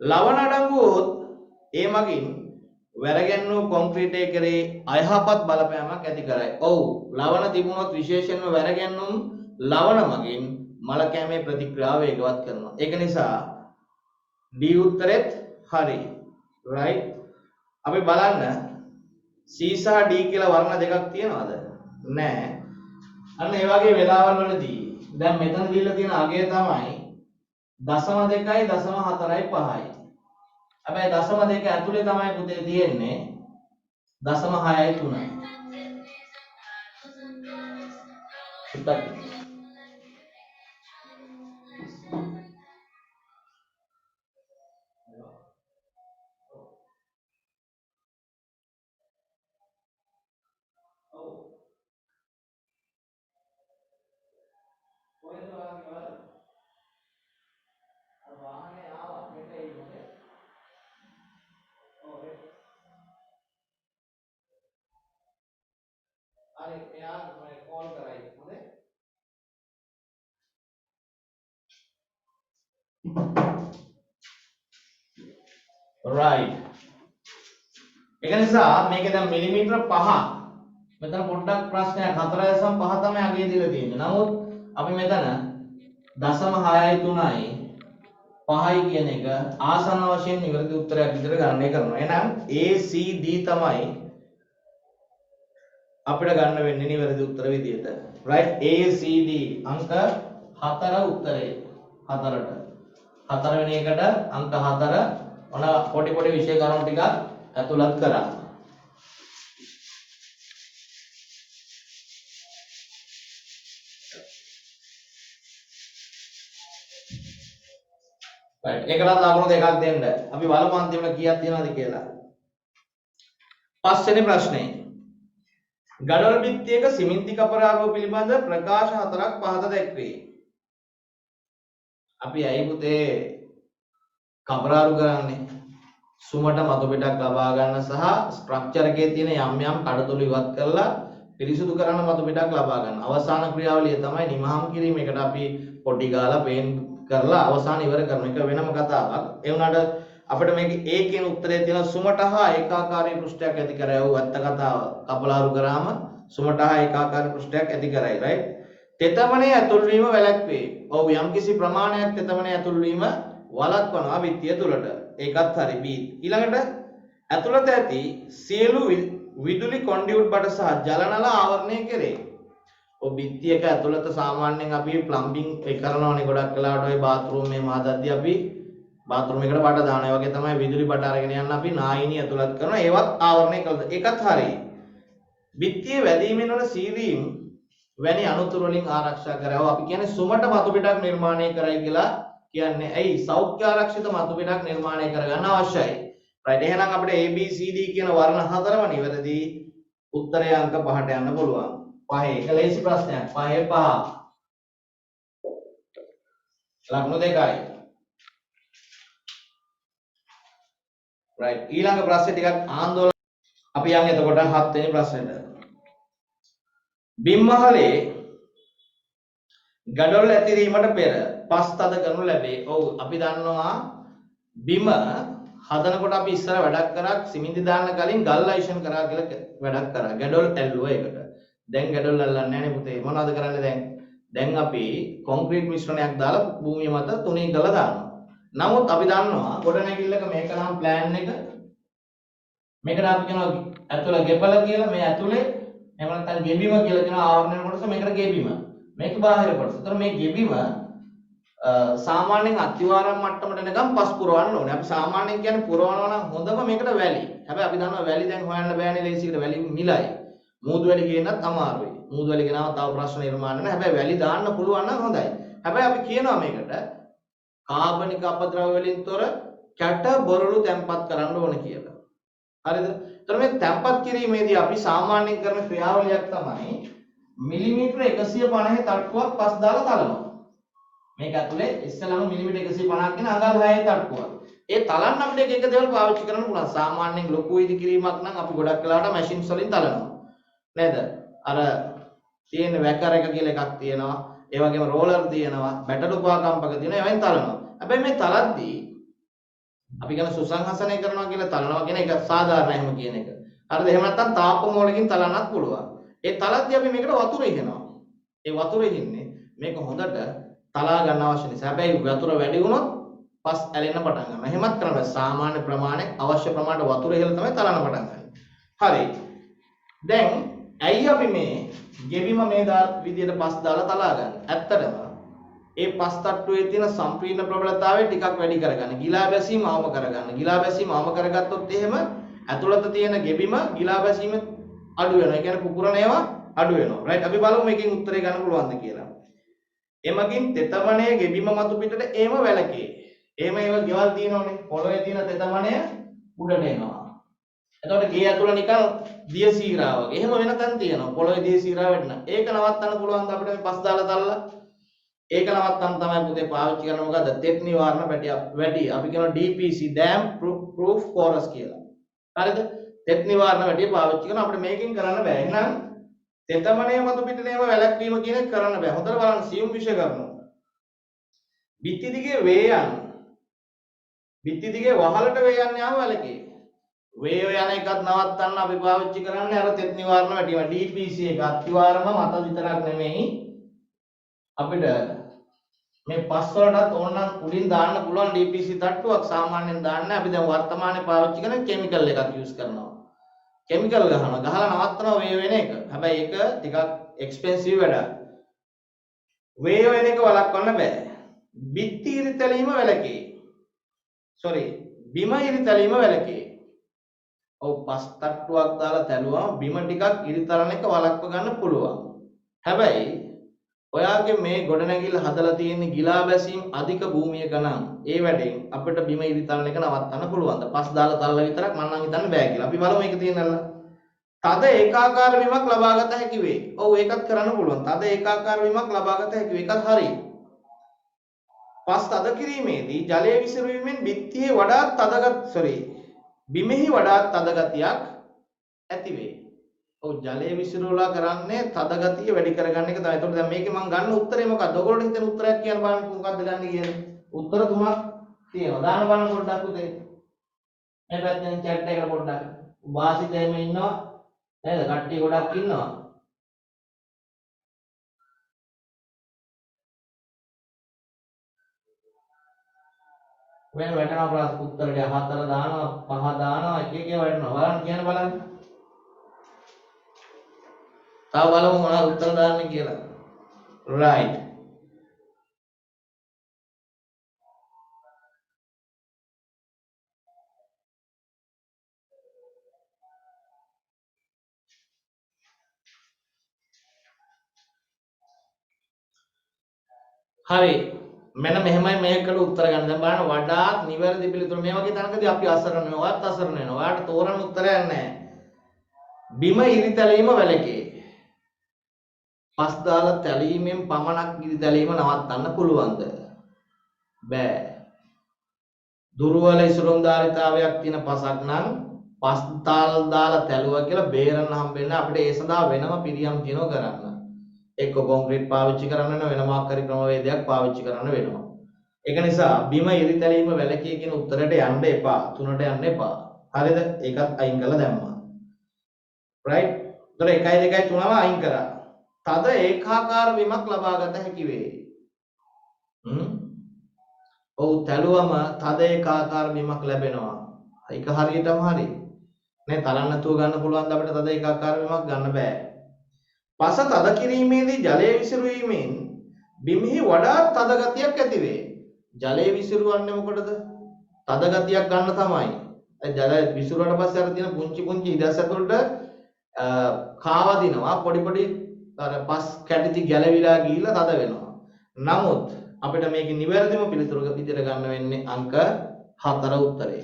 ලවණ අඩංගුවොත් ඒ මගින් වැරගැන්වූ කොන්ක්‍රීට් එක කෙරේ අයහපත් බලපෑමක් ඇති කරයි. ඔව් ලවණ තිබුණොත් විශේෂයෙන්ම වැරගැන්වුම් ලවණ මගින් මල කැමේ ප්‍රතික්‍රියාව වේගවත් කරනවා. ඒක නිසා D උත්තරෙත් හරි. right. අපි බලන්න C සහ D කියලා වර්ණ දෙකක් තියනවද? නැහැ. අන්න ඒ වගේ වෙලාවල් වලදී දැන් මෙතන දීලා තියෙන අගය තමයි 0.2යි 0.4යි 5යි. හැබැයි 0.2 ඇතුලේ තමයි පුතේ තියෙන්නේ 0.6යි 3යි. अरे यार मैं कॉल कराई मुझे right ඒක නිසා මේකේ දැන් මිලිමීටර 5 මෙතන පොඩ්ඩක් ප්‍රශ්නයක් 4.5 තමයි අගේ දීලා තියෙන්නේ. නමුත් අපි මෙතන 0.6යි 3යි 5යි කියන එක ආසන්න වශයෙන් නිවැරදි උත්තරයක් විදිහට ගණනය කරනවා. එහෙනම් ACD තමයි අපිට ගන්න වෙන්නේ නිවැරදි උත්තර විදියට. right ACD අංක 4 උත්තරේ 4ට. 4 වෙනි එකට අංක 4 ඔන පොඩි පොඩි විෂය කරුණු ටිකක් ඇතුළත් කරා. right ඒකට ලකුණු දෙකක් දෙන්න. අපි බලමු අන්තිමට කීයක් තියෙනවද කියලා. පස්වෙනි ප්‍රශ්නේ. ගඩොල් බිත්තියක සිමෙන්ති කපරාරුව පිළිබඳ ප්‍රකාශ හතරක් පහත දැක්වේ. අපි ඇයි පුතේ කපරාරු කරන්නේ? සුමට මතු පිටක් ලබා ගන්න සහ ස්ට්‍රක්චර් එකේ තියෙන යම් යම් කඩතුළු ඉවත් කරලා පිරිසුදු කරන මතු පිටක් ලබා ගන්න. අවසාන ක්‍රියාවලිය තමයි නිමහම් කිරීම. ඒකට අපි පොඩි ගාලා පේන් කරලා අවසාන ඉවර කරන එක වෙනම කතාවක්. ඒ වුණාට අපිට මේක A කියන උත්තරේ තියෙන සුමට හා ඒකාකාරී පෘෂ්ඨයක් ඇති කරයි. ඔව් ඇත්ත කතාව. කපලාරු කරාම සුමට හා ඒකාකාරී පෘෂ්ඨයක් ඇති කරයි. right? තෙතමනේ ඇතුල් වීම වැළැක්වේ. ඔව් යම්කිසි ප්‍රමාණයක් තෙතමනේ ඇතුල් වීම වළක්වනවා බිත්තිය තුලට. ඒකත් හරි B. ඊළඟට ඇතුළත ඇති සියලු විදුලි කොන්ඩියුට් බඩ සහ ජල නල ආවරණය කෙරේ. ඔය බිත්තියක ඇතුළත සාමාන්‍යයෙන් අපි ප්ලම්බින් ඒ කරනවානේ ගොඩක් වෙලාවට ඔය බාත්රූම් එකේ මහදද්දී අපි බාත්රූම් එකට බඩ දානවා. ඒ වගේ තමයි විදුලි බඩ අරගෙන යන්න අපි නායිනී ඇතුළත් කරනවා. ඒවත් ආවරණය කළා. ඒකත් හරි. බිත්තියේ වැදීමෙන් වන සීරීම් වැනි අනුතුරු වලින් ආරක්ෂා කරව. අපි කියන්නේ සුමට මතු පිටක් නිර්මාණය කරයි කියලා කියන්නේ. ඇයි සෞඛ්‍ය ආරක්ෂිත මතු පිටක් නිර්මාණය කරගන්න අවශ්‍යයි. right එහෙනම් අපිට A B C D කියන වර්ණ හතරම නිවැරදි. උත්තරය අංක 5ට යන්න පුළුවන්. 5 එක ලේසි ප්‍රශ්නයක්. 5 ලකුණු 2යි. right ඊළඟ ප්‍රශ්නේ ටිකක් ආందోලන. අපි යන් එතකොට 7 වෙනි ප්‍රශ්නෙට. බිම්මහලේ ගඩොල් ඇතිරීමට පෙර පස් තද කරනු ලැබේ. ඔව් අපි දන්නවා බිම හදනකොට අපි ඉස්සර වැඩක් කරා සිමෙන්ති දාන්න කලින් ගල් ලයිෂන් කරා කියලා වැඩක් කරා. ගඩොල් ඇල්ලුවා ඒකට. දැන් ගඩොල් ඇල්ලන්නේ නැහැ නේ පුතේ. මොනවද කරන්නේ දැන්? දැන් අපි කොන්ක්‍රීට් මිශ්‍රණයක් දාලා භූමිය මත තුනී කරලා දානවා. නමුත් අපි දන්නවා ගොඩනැගිල්ලක මේක නම් ප්ලෑන් එක. මේකට අපි කියනවා ඇතුළ ගෙපල කියලා. මේ ඇතුලේ එහෙම නැත්නම් ගෙබිම කියලා කියන ආවරණය කොටස මේකට ගෙබිම. මේක බාහිර කොටස. ඒතර මේ ගෙබිම සාමාන්‍යයෙන් අතිවාරම් මට්ටමට එනකම් පස් පුරවන්න ඕනේ. අපි සාමාන්‍යයෙන් කියන්නේ පුරවනවා නම් හොඳම මේකට වැලි. හැබැයි අපි දන්නවා වැලි දැන් හොයන්න බෑනේ ලේසියට. වැලි මිලයි. මූදු වැලි ගේන්නත් අමාරුයි. මූදු වැලි ගෙනාව තව ප්‍රශ්න නිර්මාණය නැහැ. හැබැයි වැලි දාන්න පුළුවන් නම් හොඳයි. හැබැයි අපි කියනවා මේකට කාබනික අපද්‍රව්‍ය වලින් තොර කැට බොරළු තැම්පත් කරන්න ඕනේ කියලා. හරිද? එතකොට මේ තැම්පත් කිරීමේදී අපි සාමාන්‍යයෙන් කරන ක්‍රියාවලියක් තමයි මිලිමීටර 150 තට්ටුවක් පස් දාලා තලනවා. මේක ඇතුලේ ඉස්සලම මිලිමීටර 150ක් කියන අඟල් 6 තට්ටුවක්. ඒ තලන්න අපිට එක දේවල් පාවිච්චි කරන්න පුළුවන්. සාමාන්‍යයෙන් ලොකු ඉදි කිරීමක් නම් අපි ගොඩක් වෙලාවට මැෂින්ස් වලින් තලනවා. නේද? අර තියෙන වැකර් එක කියලා එකක් තියෙනවා. ඒ වගේම රෝලර් තියෙනවා. බැටළු පාකම්පක තියෙනවා. ඒවෙන් තලනවා. හැබැයි මේ තලද්දී අපි කියන සුසංහසනය කරනවා කියලා තලනවා කියන එක සාධාරණ එහෙම කියන එක. හරිද? එහෙම නැත්නම් තාප මෝලකින් තලන්නත් පුළුවන්. ඒ තලද්දී අපි මේකට වතුර ඉගෙනවා. ඒ වතුර ඉන්නේ මේක හොඳට තලා ගන්න අවශ්‍ය නිසා. හැබැයි වතුර වැඩි වුණොත් පස් ඇලෙන්න පටන් ගන්නවා. එහෙමත් කරන්න බෑ. සාමාන්‍ය ප්‍රමාණය අවශ්‍ය ප්‍රමාණයට වතුර ඉහළ තමයි තලන්න පටන් ගන්නේ. හරි. දැන් ඇයි අපි මේ ගෙබිම මේ විදියට පස් දාලා තලා ගන්න? ඇත්තටම ඒ පස් තට්ටුවේ තියෙන සම්පීර්ණ ප්‍රබලතාවය ටිකක් වැඩි කරගන්න. ගිලා බැසීම අවම කරගන්න. ගිලා බැසීම අවම කරගත්තොත් එහෙම ඇතුළත තියෙන ගෙබිම ගිලා බැසීම අඩු වෙනවා. ඒ කියන්නේ පුපුරන ඒවා අඩු වෙනවා. රයිට් අපි බලමු මේකෙන් උත්තරේ ගන්න පුළුවන්ද කියලා. එමගින් තෙතමනය ගෙබිම මතු පිටට එම වැලකේ. එහෙම ඒවා ගෙවල් තියෙනවනේ. පොළොවේ තියෙන තෙතමනය උඩට එනවා. එතකොට ගේ ඇතුළ නිකන් දිය සීරා වගේ. එහෙම වෙන තැන් තියෙනවා. පොළොවේ දිය සීරා වෙන්න. ඒක නවත්තන්න පුළුවන් ද අපිට මේ පස් දාලා තල්ලා? ඒක නවත්තන්න තමයි පුතේ පාවිච්චි කරන මොකද්ද? තෙත් නිවාරණ වැඩි. අපි කියනවා DPC dam proof chorus කියලා. හරිද? තෙත් නිවාරණ වැඩි පාවිච්චි කරන අපිට මේකෙන් කරන්න බෑ. එහෙනම් තෙතමනය මතු පිටේම වැළැක්වීම කියන එක කරන්න බෑ. හොඳට බලන්න සියුම් විෂය කරනවා. බිත්ති දිගේ වේයන්. බිත්ති දිගේ වහලට වේයන් යාම වැළකේ. වේය යන එකත් නවත්තන්න අපි පාවිච්චි කරන්නේ අර තෙත් නිවාරණ වැටීම DPC එක. අතිවාරම මත විතරක් නෙමෙයි අපිට මේ පස් වලටත් ඕනනම් උඩින් දාන්න පුළුවන් DPC තට්ටුවක්. සාමාන්‍යයෙන් දාන්නේ අපි දැන් වර්තමානයේ පාවිච්චි කරන කිමිකල් එකක් යූස් කරනවා. කෙමිකල් ගහනවා. ගහලා නවත්තනවා වේ වෙන එක. හැබැයි ඒක ටිකක් එක්ස්පෙන්සිව් වැඩක්. වේ වෙන එක වළක්වන්න බෑ. බිත්ති ඉරිතැලීම වැළකේ. බිම ඉරිතැලීම වැළකේ. ඔව් පස් තට්ටුවක් දාලා තැළුවම බිම ටිකක් ඉරිතරණ එක වළක්ව ගන්න පුළුවන්. හැබැයි ඔයාගේ මේ ගොඩනැගිල්ල හදලා තියෙන ගිලා බැසීම් අධික භූමියක නම් ඒ වැඩෙන් අපිට බිම ඉරිතරණ එක නවත්තන්න පුළුවන්ද? පස් දාලා තල්ලා විතරක් මම නම් හිතන්නේ බෑ කියලා. අපි බලමු මේක තියෙනවද? තද ඒකාකාර වීමක් ලබාගත හැකි වේ. ඔව් ඒකත් කරන්න පුළුවන්. තද ඒකාකාර වීමක් ලබාගත හැකි වේ. ඒකත් හරියි. පස් තද කිරීමේදී ජලයේ විසිරීමෙන් බිත්තියේ වඩාත් බිමෙහි වඩාත් තද ගතියක් ඇති වේ. ඔව් ජලයේ විසිරුවලා කරන්නේ තද ගතිය වැඩි කරගන්න එක තමයි. එතකොට දැන් මේකේ මම ගන්න උත්තරේ මොකක්ද? ඔයගොල්ලෝ හිතන උත්තරයක් කියන්න බලන්න මොකක්ද ගන්න කියලා. උත්තර තුනක් තියෙනවා. දාන්න බලන්න පොඩ්ඩක් උදේ. මේ පැත්තෙන් chat එකට පොඩ්ඩක්. වාසිත එහෙම ඉන්නවා. නේද? කට්ටිය ගොඩක් ඉන්නවා. වෙන වැටෙනවා ප්‍රශ්න උත්තරේ 4 දානවා 5 දානවා එක එක වැටෙනවා බලන්න කියන්න බලන්න. තව බලමු මොනවද උත්තර දාන්නේ කියලා. right. හරි. මෙන්න මෙහෙමයි මේකට උත්තර ගන්න. දැන් බලන්න වඩාත් නිවැරදි පිළිතුර මේ වගේ තැනකදී අපි අසරණ වෙනවා. ඔයත් අසරණ වෙනවා. ඔයාලට තෝරන්න උත්තරයක් නැහැ. බිම ඉරිතැලීම වැළකේ. පස් දාලා තැලීමෙන් පමණක් ඉරිතැලීම නවත්තන්න පුළුවන්ද? බෑ. දුර්වල ඉසුරුම්ධාරිතාවයක් තියෙන පසක් නම් පස් දාලා තැලුවා කියලා බේරන්න හම්බෙන්නේ අපිට ඒ සඳහා වෙනම පිළියම් දිනව කරන්න. එක්ක කොන්ක්‍රීට් පාවිච්චි කරන්න වෙනවා වෙන මාකරි ක්‍රමවේදයක් පාවිච්චි කරන්න වෙනවා. ඒක නිසා බිම ඉරිතැලීම වැළකී කියන උත්තරයට යන්න එපා. තුනට යන්න එපා. හරිද? ඒකත් අයින් කරලා දැම්මා. right? ඒතර 1 2 3ම අයින් කරා. තද ඒකාකාර වීමක් ලබාගත හැකි වේ. ඔව් තැළුවම තද ඒකාකාර වීමක් ලැබෙනවා. ඒක හරියටම හරි. නේ තරන්න නැතුව ගන්න පුළුවන් අපිට තද ඒකාකාර වීමක් ගන්න බෑ. පස තද කිරීමේදී ජලයේ විසිරුවීමෙන් බිමෙහි වඩාත් තද ගතියක් ඇති වේ. ජලයේ විසිරුවන්නේ මොකටද? තද ගතියක් ගන්න තමයි. ඒ ජලය විසිරුවට පස්සේ අර තියෙන පුංචි පුංචි ඉදස් ඇතුළට කාවදිනවා පොඩි අර පස් කැටිති ගැලවිලා ගිහිල්ලා තද වෙනවා. නමුත් අපිට මේකේ නිවැරදිම පිළිතුර විදිහට ගන්න වෙන්නේ අංක 4 උත්තරේ.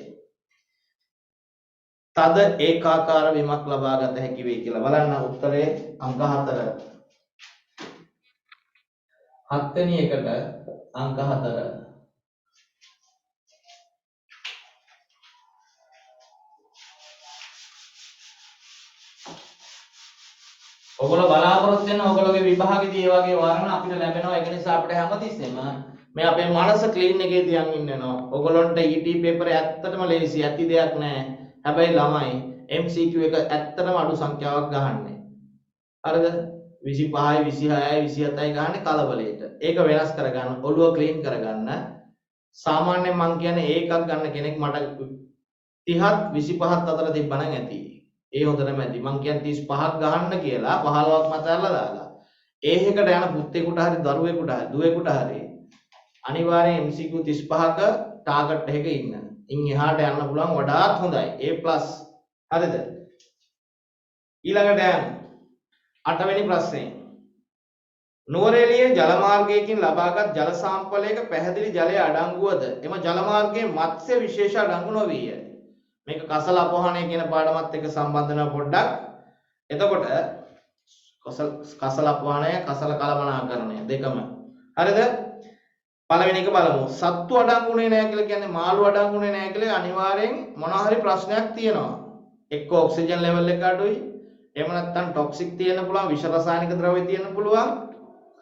තද ඒකාකාර වීමක් ලබාගත හැකි වේ කියලා බලන්න උත්තරේ අංක 4. 7 වෙනි එකට අංක 4. ඔයගොල්ලෝ බලාපොරොත්තු වෙන ඔයගොල්ලෝගේ විභාගෙදී මේ වගේ වර්ණ අපිට ලැබෙනවා. ඒක නිසා අපිට හැමතිස්සෙම මේ අපේ මනස ක්ලීන් එකේ තියන් ඉන්න වෙනවා. ඔයගොල්ලන්ට ET පේපරේ ඇත්තටම ලේසි ඇති දෙයක් නැහැ. හැබැයි ළමයි MCQ එක ඇත්තටම අඩු සංඛ්‍යාවක් ගහන්නේ. හරිද? 25යි 26යි 27යි ගහන්නේ කලබලයට. ඒක වෙනස් කරගන්න, ඔළුව ක්ලීන් කරගන්න. සාමාන්‍යයෙන් මම කියන්නේ ඒකක් ගන්න කෙනෙක් මට 30ත් 25ත් අතර තිබ්බනම් ඇති. ඒ හොඳටම ඇති. මම කියන්නේ 35ක් ගහන්න කියලා 15ක් මතල්ලා දාලා. ඒහෙකට යන පුත්තේකට හරි දරුවෙකුට හරි දුවෙකුට හරි අනිවාර්යෙන් MCQ 35ක ටාගට් එකක ඉන්න. ඉන් එහාට යන්න පුළුවන් වඩාත් හොඳයි. A+. හරිද? ඊළඟට යන්න 8 වෙනි ප්‍රශ්නේ. නුවරඑළියේ ජල මාර්ගයකින් ලබාගත් ජල සාම්පලයක පැහැදිලි ජලය අඩංගුවද එම ජල මාර්ගයේ මත්ස්‍ය විශේෂ අඩංගු නොවිය. මේක කසල අපහානය කියන පාඩමත් එක්ක සම්බන්ධ වෙනවා පොඩ්ඩක්. එතකොට කසල අපහානය කසල කලමනාකරණය දෙකම. හරිද? පළවෙනි එක බලමු. සත්තු අඩංගුනේ නැහැ කියලා කියන්නේ මාළු අඩංගුනේ නැහැ කියලා අනිවාර්යෙන් මොනවා හරි ප්‍රශ්නයක් තියෙනවා. එක්ක ඔක්සිජන් ලෙවල් එක අඩුයි. එහෙම නැත්නම් ටොක්සික් තියෙන්න පුළුවන්, විෂ රසායනික ද්‍රව්‍ය තියෙන්න පුළුවන්.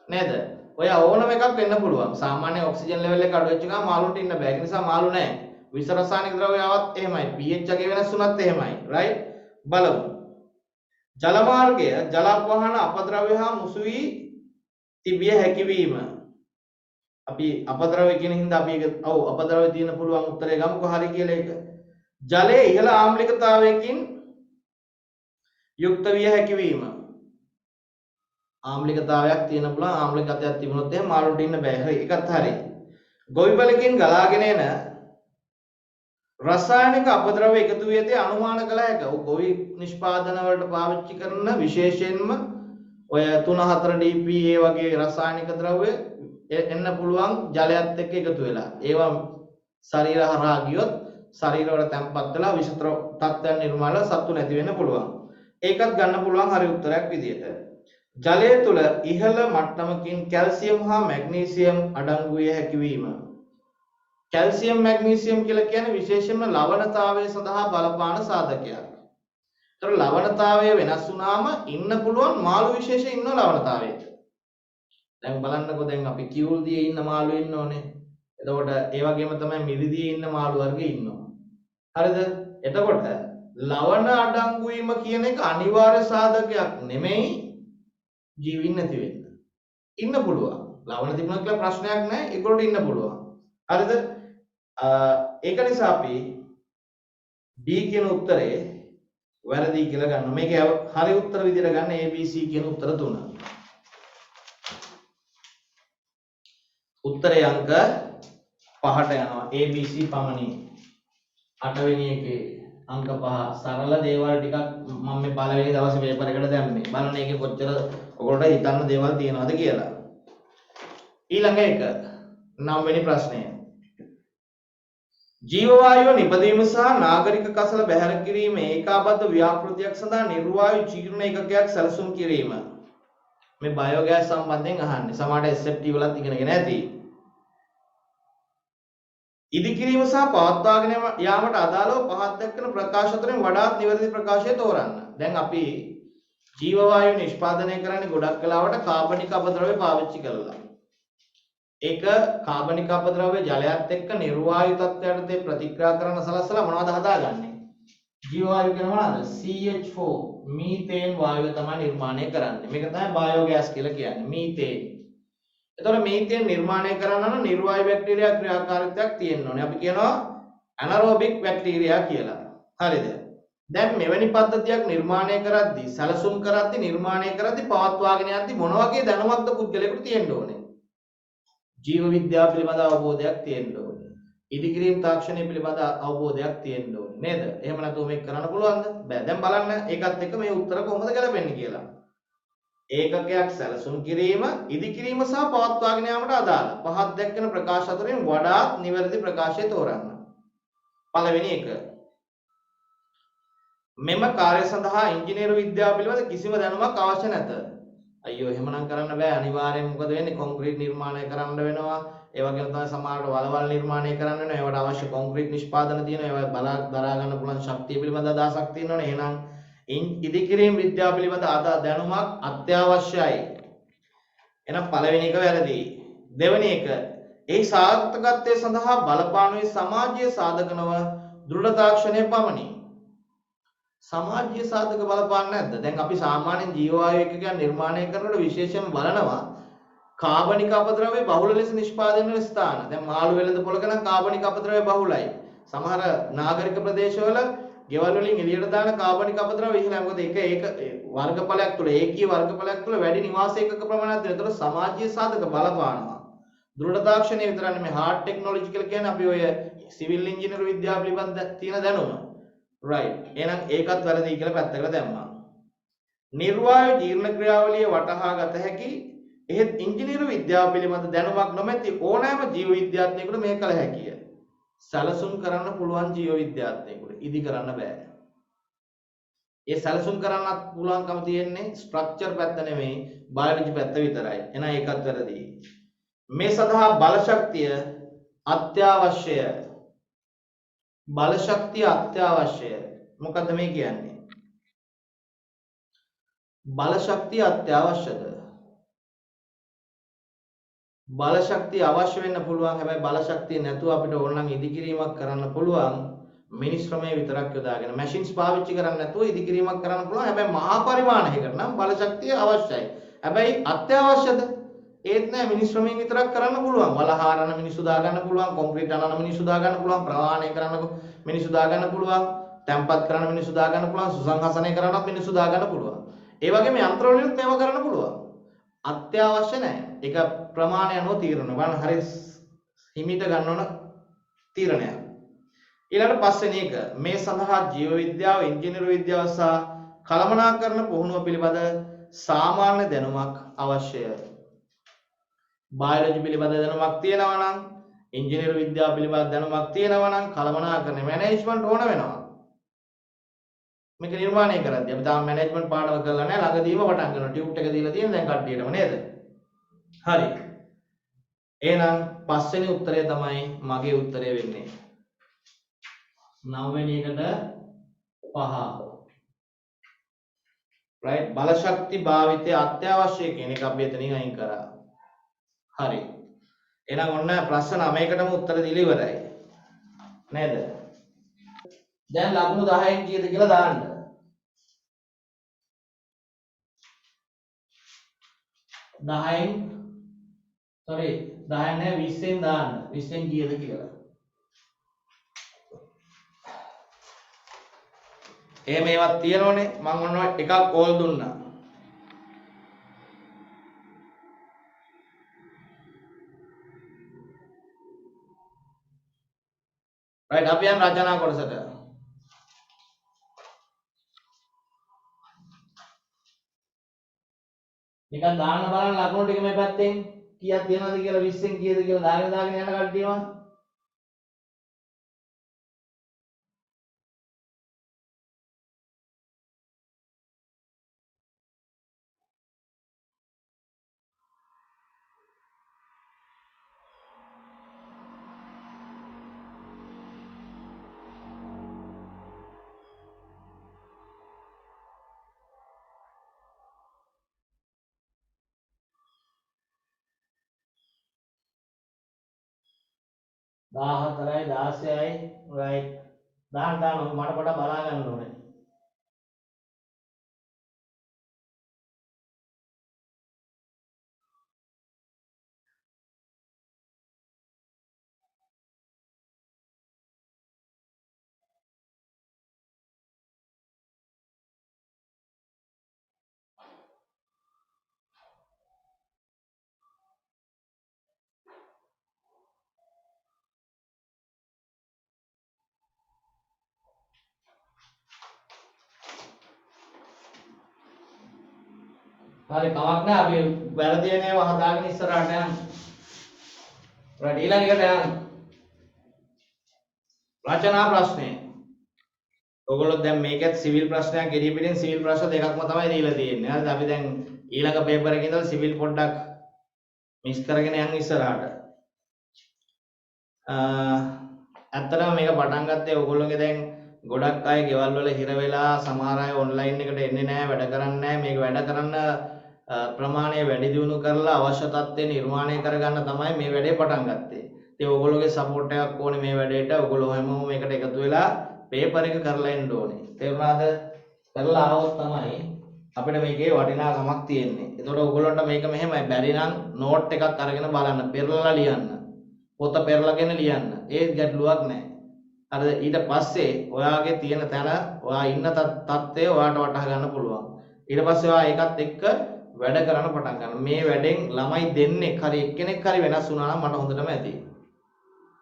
නේද? ඔය ඕනම එකක් වෙන්න පුළුවන්. සාමාන්‍ය ඔක්සිජන් ලෙවල් එක අඩු වෙච්ච ගමන් මාළුන්ට ඉන්න බෑ. ඒ නිසා මාළු නැහැ. විෂ රසායනික ද්‍රව්‍ය ආවත් එහෙමයි. pH එකේ වෙනස් වුණත් එහෙමයි. right? බලමු. ජල මාර්ගය ජල අපවහන අපද්‍රව්‍ය හා මුසු වී තිබිය හැකි වීම. අපි අපද්‍රව්‍ය කියන හින්දා අපි ඒක අපද්‍රව්‍ය තියෙන පුළුවන් උත්තරේ ගමුකෝ හරි කියලා ඒක. ජලයේ ඉහළ ආම්ලිකතාවයකින් යුක්ත විය හැකි වීම. ආම්ලිකතාවයක් තියෙන පුළුවන් ආම්ලිකත්වයක් තිබුණොත් එහෙනම් මාළුන්ට ඉන්න බෑ. හරි ඒකත් හරි. ගොවිපලකින් ගලාගෙන එන රසායනික අපද්‍රව්‍ය එකතු වේදී අනුමාන කළ හැක. ගොවි නිෂ්පාදන වලට පාවිච්චි කරන විශේෂයෙන්ම ඔය 3-4 DPA වගේ රසායනික ද්‍රව්‍ය එන්න පුළුවන් ජලයත් එක්ක එකතු වෙලා. ඒවා ශරීර හරහා ගියොත් ශරීරවල තැම්පත් වෙලා විෂ තත්ත්වයන් නිර්මාණය සත්තු නැති වෙන්න පුළුවන්. ඒකත් ගන්න පුළුවන් හරි උත්තරයක් විදියට. ජලය තුල ඉහළ මට්ටමකින් කැල්සියම් හා මැග්නීසියම් අඩංගු විය හැකි වීම. කැල්සියම් මැග්නීසියම් කියලා කියන්නේ විශේෂයෙන්ම ලවණතාවය සඳහා බලපාන සාධකයක්. ඒතර ලවණතාවය වෙනස් වුණාම ඉන්න පුළුවන් මාළු විශේෂ ඉන්න ලවණතාවයට. දැන් බලන්නකෝ දැන් අපි කියුල් දියේ ඉන්න මාළු ඉන්න ඕනේ. එතකොට ඒ වගේම තමයි මිරිදියේ ඉන්න මාළු වර්ගෙ ඉන්නවා. හරිද? එතකොට ලවණ අඩංගු වීම කියන එක අනිවාර්ය සාධකයක් නෙමෙයි ජීවින් නැති වෙන්න. ඉන්න පුළුවන්. ලවණ තිබුණා කියලා ප්‍රශ්නයක් නැහැ. ඒගොල්ලෝ ඉන්න පුළුවන්. හරිද? ඒක නිසා අපි D කියන උත්තරේ වැරදි කියලා ගන්නවා. මේක හරි උත්තර විදිහට ගන්න ABC කියන උත්තර තුන. උත්තරේ අංක 5ට යනවා. ABC පමණි. 8 වෙනි එකේ අංක 5 සරල දේවල් ටිකක් මම මේ පළවෙනි දවසේ පේපර් එකට දැම්මේ. බලන්න ඒකේ කොච්චර ඔයගොල්ලෝ හිතන්න දේවල් තියෙනවද කියලා. ඊළඟ එක 9 වෙනි ප්‍රශ්නය. ජීව වායුව නිපදවීම සහ නාගරික කසල බැහැර කිරීම ඒකාබද්ධ ව්‍යාපෘතියක් සඳහා නිර්වායු ජීර්ණ ඒකකයක් සැලසුම් කිරීම. මේ බයෝගෑස් සම්බන්ධයෙන් අහන්නේ. සමහරට SFT වලත් ඉගෙනගෙන ඇති. ඉදිකිරීම සහ පවත්වාගෙන යාමට අදාළව පහත් දක්වන ප්‍රකාශ අතරින් වඩාත් නිවැරදි ප්‍රකාශය තෝරන්න. දැන් අපි ජීව වායුව නිෂ්පාදනය කරන්නේ ගොඩක් වෙලාවට කාබනික අපද්‍රව්‍ය පාවිච්චි කරලා. ඒක කාබනික අපද්‍රව්‍ය ජලයත් එක්ක නිර්වායු තත්ත්වයට ප්‍රතික්‍රියා කරන සලස්සලා මොනවද හදාගන්නේ? ජීව වායුව කියන මොනවාද? CH4 මීතේන් වායුව තමයි නිර්මාණය කරන්නේ. මේක තමයි බයෝගෑස් කියලා කියන්නේ. මීතේන්. එතකොට මීතේන් නිර්මාණය කරන්න නම් නිර්වායු බැක්ටීරියා ක්‍රියාකාරීත්වයක් තියෙන්න ඕනේ. අපි කියනවා ඇනරෝබික් බැක්ටීරියා කියලා. හරිද? දැන් මෙවැනි පද්ධතියක් නිර්මාණය කරද්දී සැලසුම් කරද්දී නිර්මාණය කරද්දී පවත්වාගෙන යද්දී මොන වගේ දැනුමක්ද පුද්ගලයාට තියෙන්න ඕනේ? ජීව විද්‍යාව පිළිබඳ අවබෝධයක් තියෙන්න ඕනේ. ඉදිකිරීම තාක්ෂණය පිළිබඳ අවබෝධයක් තියෙන්න ඕනේ නේද? එහෙම නැතුව මේක කරන්න පුළුවන්ද? බෑ. දැන් බලන්න ඒකත් එක්ක මේ උත්තර කොහොමද ගැලපෙන්නේ කියලා. ඒකකයක් සැලසුම් කිරීම, ඉදිකිරීම සහ පවත්වාගෙන යාමට අදාළ පහත් දැක්වෙන ප්‍රකාශ අතරින් වඩාත් නිවැරදි ප්‍රකාශය තෝරන්න. පළවෙනි එක. මෙම කාර්ය සඳහා ඉංජිනේරු විද්‍යාව පිළිබඳ කිසිම දැනුමක් අවශ්‍ය නැත. අයියෝ එහෙමනම් කරන්න බෑ. අනිවාර්යයෙන් මොකද වෙන්නේ? කොන්ක්‍රීට් නිර්මාණය කරන්න වෙනවා. ඒ වගේම තමයි සමහරවිට වලවල් නිර්මාණය කරන්න වෙනවා. ඒවට අවශ්‍ය කොන්ක්‍රීට් නිෂ්පාදන තියෙනවා. ඒවා දරා ගන්න පුළුවන් ශක්තිය පිළිබඳ අදහසක් තියෙනවනේ. එහෙනම් ඉදිකිරීම විද්‍යාව පිළිබඳ දැනුමක් අත්‍යවශ්‍යයි. එහෙනම් පළවෙනි එක වැරදි. දෙවෙනි එක ඒ සාර්ථකත්වයේ සඳහා බලපානුවේ සමාජීය සාධක නොව දෘඪ තාක්ෂණය පමණි. සමාජීය සාධක බලපාන්නේ නැද්ද? දැන් අපි සාමාන්‍යයෙන් ජීව වායු එකක නිර්මාණය කරනකොට විශේෂයෙන් බලනවා කාබනික අපද්‍රව්‍ය බහුල ලෙස නිෂ්පාදනය වෙන ස්ථාන. දැන් මාළු වෙළඳ පොලක නම් කාබනික අපද්‍රව්‍ය බහුලයි. සමහර නාගරික ප්‍රදේශවල ගෙවල් වලින් එළියට දාන කාබනික අපද්‍රව්‍ය ඉහළයි. මොකද ඒක වර්ගඵලයක් තුළ ඒකීය වර්ගඵලයක් තුළ වැඩි නිවාස ඒකක ප්‍රමාණයක් තියෙනවා. ඒතර සමාජීය සාධක බලපානවා. දෘඪ තාක්ෂණය විතරක් නෙමෙයි හાર્ඩ් ටෙක්නොලොජි කියලා කියන්නේ අපි ඔය සිවිල් ඉංජිනේරු විද්‍යාව පිළිබඳ තියෙන දැනුම. right. එහෙනම් ඒකත් වැරදි කියලා පැත්තකට දැම්මා. නිර්වායු ජීර්ණ ක්‍රියාවලිය වටහා ගත හැකි එහෙත් ඉංජිනේරු විද්‍යාව පිළිබඳ දැනුමක් නොමැති ඕනෑම ජීව විද්‍යාඥයෙකුට මේක කළ හැකිය. සැලසුම් කරන්න පුළුවන් ජීව විද්‍යාඥයෙකුට ඉදි කරන්න බෑ. ඒ සැලසුම් කරන්නත් පුළුවන්කම තියෙන්නේ ස්ට්‍රක්චර් පැත්ත නෙමෙයි බයොලොජි පැත්ත විතරයි. එහෙනම් ඒකත් වැරදි. මේ සඳහා බල ශක්තිය අත්‍යවශ්‍යය. බල ශක්තිය අත්‍යවශ්‍යය. මොකද්ද මේ කියන්නේ? බල ශක්තිය අත්‍යවශ්‍යද? බල ශක්තිය අවශ්‍ය වෙන්න පුළුවන්. හැබැයි බල ශක්තිය නැතුව අපිට ඕනනම් ඉදිකිරීමක් කරන්න පුළුවන්. මිනිස් ශ්‍රමය විතරක් යොදාගෙන මැෂින්ස් පාවිච්චි කරන්නේ නැතුව ඉදිකිරීමක් කරන්න පුළුවන්. හැබැයි මහා පරිමාණයකට නම් බල ශක්තිය අවශ්‍යයි. හැබැයි අත්‍යවශ්‍යද? ඒත් නෑ මිනිස් ශ්‍රමයෙන් විතරක් කරන්න පුළුවන්. වල හාරන මිනිස්සු දා ගන්න පුළුවන්. කොන්ක්‍රීට් අනන මිනිස්සු දා ගන්න පුළුවන්. ප්‍රවාහනය කරන මිනිස්සු දා ගන්න පුළුවන්. තැම්පත් කරන මිනිස්සු දා ගන්න පුළුවන්. සුසංහසනය කරනත් මිනිස්සු දා ගන්න පුළුවන්. ඒ වගේම යන්ත්‍ර වලිනුත් මේව කරන්න පුළුවන්. අත්‍යවශ්‍ය නැහැ. ඒක ප්‍රමාණය අනුව තීරණය. වань හරි හිමිට ගන්න ඕන තීරණයක්. ඊළඟට පස්වෙනි එක මේ සඳහා ජීව විද්‍යාව, ඉංජිනේරු විද්‍යාව සහ කළමනාකරණ පුහුණුව පිළිබඳ සාමාන්‍ය දැනුමක් අවශ්‍යයි. බයොලොජි පිළිබඳ දැනුමක් තියෙනවා නම්, ඉංජිනේරු විද්‍යාව පිළිබඳ දැනුමක් තියෙනවා නම්, කළමනාකරණ මැනේජ්මන්ට් ඕන වෙනවා. මේක නිර්මාණය කරද්දී අපි තාම මැනේජ්මන්ට් පාඩම කරලා නැහැ. ළඟදීම පටන් ගන්නවා. ටියුට් එක දීලා තියෙන දැන් කට්ටියටම නේද? හරි. එහෙනම් පස්වෙනි උත්තරය තමයි මගේ උත්තරය වෙන්නේ. 9 වෙනි එකට 5. right බල ශක්ති භාවිතය අත්‍යවශ්‍ය කියන එක අපි එතනින් අයින් කරා. හරි. එහෙනම් ඔන්න ප්‍රශ්න 9කටම උත්තර දීලා ඉවරයි. නේද? දැන් ලකුණු 10න් කීයද කියලා දාන්න. 10න් sorry 10 නෑ 20න් දාන්න. 20න් කීයද කියලා. එහෙම ඒවත් තියෙනවනේ. මම ඔන්න එකක් කෝල් දුන්නා. right අපි යන් රචනා කොටසට. නිකන් දාන්න බලන්න ලකුණු ටික මේ පැත්තෙන් කීයක් තියෙනවද කියලා 20න් කීයද කියලා දාගෙන යන කට්ටියම. දාහතරයි 16යි right දාන්න මට පොඩ්ඩක් බලා ගන්න ඕනේ. හරි කමක් නැහැ අපි වැරදි වෙන ඒවා හදාගෙන ඉස්සරහට යන්න. right ඊළඟට යන්න. රචනා ප්‍රශ්නේ. ඔයගොල්ලෝ දැන් මේකත් සිවිල් ප්‍රශ්නයක් ගෙඩිය පිටින් සිවිල් ප්‍රශ්න දෙකක්ම තමයි දීලා තියෙන්නේ. හරිද? අපි දැන් ඊළඟ පේපර් එකේ ඉඳලා සිවිල් පොඩ්ඩක් මිස් කරගෙන යන්න ඉස්සරහට. ඇත්තටම මේක පටන් ගත්තේ ඔයගොල්ලෝගේ දැන් ගොඩක් අය ගෙවල් වල හිර වෙලා සමහර අය ඔන්ලයින් එකට එන්නේ නැහැ, වැඩ කරන්නේ නැහැ. මේක වැඩ කරන්න ප්‍රමාණය වැඩි දියුණු කරලා අවශ්‍ය තත්ත්වය නිර්මාණය කරගන්න තමයි මේ වැඩේ පටන් ගත්තේ. ඉතින් ඔයගොල්ලෝගේ සපෝට් එකක් ඕනේ මේ වැඩේට. ඔයගොල්ලෝ හැමෝම මේකට එකතු වෙලා පේපර් එක කරලා එන්න ඕනේ. තේරුණාද? කරලා ආවොත් තමයි අපිට මේකේ වටිනාකමක් තියෙන්නේ. ඒතකොට ඔයගොල්ලන්ට මේක මෙහෙමයි බැරි නම් නෝට් එකක් අරගෙන බලන්න, පෙරලලා ලියන්න. පොත පෙරලගෙන ලියන්න. ඒ ගැටලුවක් නැහැ. හරිද? ඊට පස්සේ ඔයාගේ තියෙන තැන, ඔයා ඉන්න තත්ත්වය ඔයාට වටහා ගන්න පුළුවන්. ඊට පස්සේ ඔයා ඒකත් එක්ක වැඩ කරන්න පටන් ගන්න. මේ වැඩෙන් ළමයි දෙන්නෙක් හරි එක්කෙනෙක් හරි වෙනස් වුණා නම් මට හොඳටම ඇති.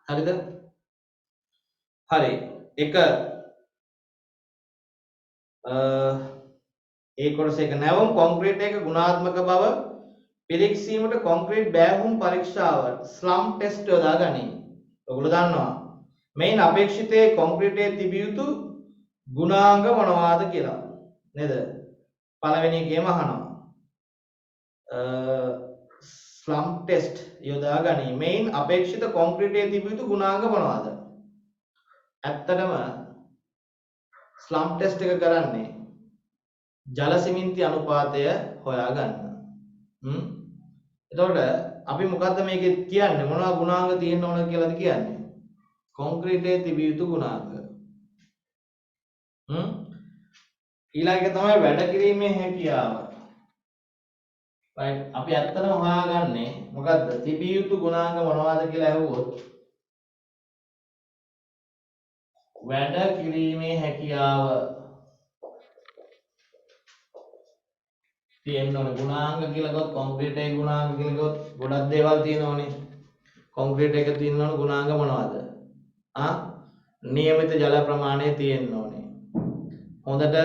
හරිද? හරි. එක ඒ කොටස එක නැවුම් කොන්ක්‍රීට් එක ගුණාත්මක බව පිරික්සීමට කොන්ක්‍රීට් බෑහුම් පරීක්ෂාව ස්ලම් ටෙස්ට් යොදා ගනී. ඔයගොල්ලෝ දන්නවා. මේන් අපේක්ෂිතයේ කොන්ක්‍රීටයේ තිබිය යුතු ගුණාංග මොනවාද කියලා. නේද? පළවෙනි එකේම අහනවා. ස්ලම් ටෙස්ට් යොදා ගනී. මේන් අපේක්ෂිත කොන්ක්‍රීටයේ තිබිය යුතු ගුණාංග මොනවාද? ඇත්තටම ස්ලම් ටෙස්ට් එක කරන්නේ ජල සිමෙන්ති අනුපාතය හොයාගන්න. එතකොට අපි මොකද්ද මේකේ කියන්නේ? මොනවා ගුණාංග තියෙන්න ඕන කියලාද කියන්නේ? කොන්ක්‍රීටයේ තිබිය යුතු ගුණාංග. ඊළඟ එක තමයි වැඩ කිරීමේ හැකියාව. right අපි ඇත්තටම හොයාගන්නේ මොකද්ද? තිබිය යුතු ගුණාංග මොනවද කියලා අහුවොත් වැඩ කිරීමේ හැකියාව තියෙන්න ඕන. ගුණාංග කියලා ගොත් කොන්ක්‍රීට් එකේ ගුණාංග කියලා ගොත් ගොඩක් දේවල් තියෙනවනේ. කොන්ක්‍රීට් එකේ තියෙන ගුණාංග මොනවද? නියමිත ජල ප්‍රමාණය තියෙන්න ඕනේ. හොඳට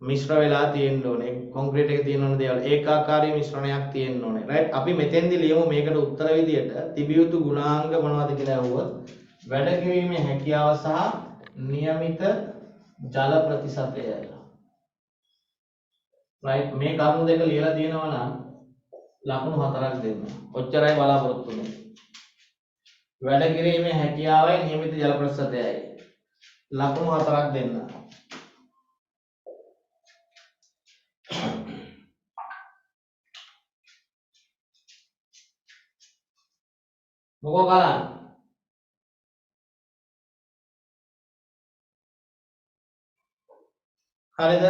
මිශ්‍ර වෙලා තියෙන්න ඕනේ. කොන්ක්‍රීට් එකේ තියෙන ඕන දේවල් ඒකාකාරී මිශ්‍රණයක් තියෙන්න ඕනේ. රයිට්. අපි මෙතෙන්දි ලියමු මේකට උත්තර විදියට තිබිය යුතු ගුණාංග මොනවද කියලා අහුවොත් වැඩ කිරීමේ හැකියාව සහ નિયમિત ජල ප්‍රතිශතය. රයිට්. මේ කරුණු දෙක ලියලා තියෙනවා නම් ලකුණු 4ක් දෙන්න. ඔච්චරයි බලාපොරොත්තු වෙන්නේ. වැඩ කිරීමේ හැකියාවයි નિયમિત ජල ප්‍රතිශතයයි. ලකුණු 4ක් දෙන්න. මොකෝ කරන්නේ? හරිද?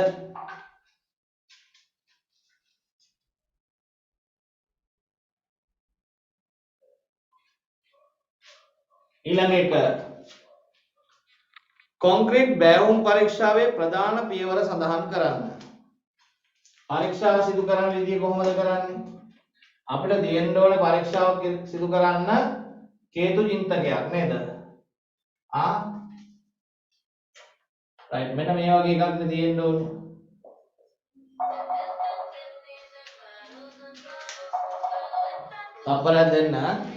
ඊළඟ එක කොන්ක්‍රීට් බෑවුම් පරීක්ෂාවේ ප්‍රධාන පියවර සඳහන් කරන්න. පරීක්ෂාව සිදු කරන විදිය කොහොමද කරන්නේ? අපිට දෙන්න ඕනේ පරීක්ෂාව සිදු කරන්න හේතු චින්තකයක් නේද? රයිට්. මෙන්න මේ වගේ එකක් දෙන්න ඕනේ. තප්පරයක් දෙන්න.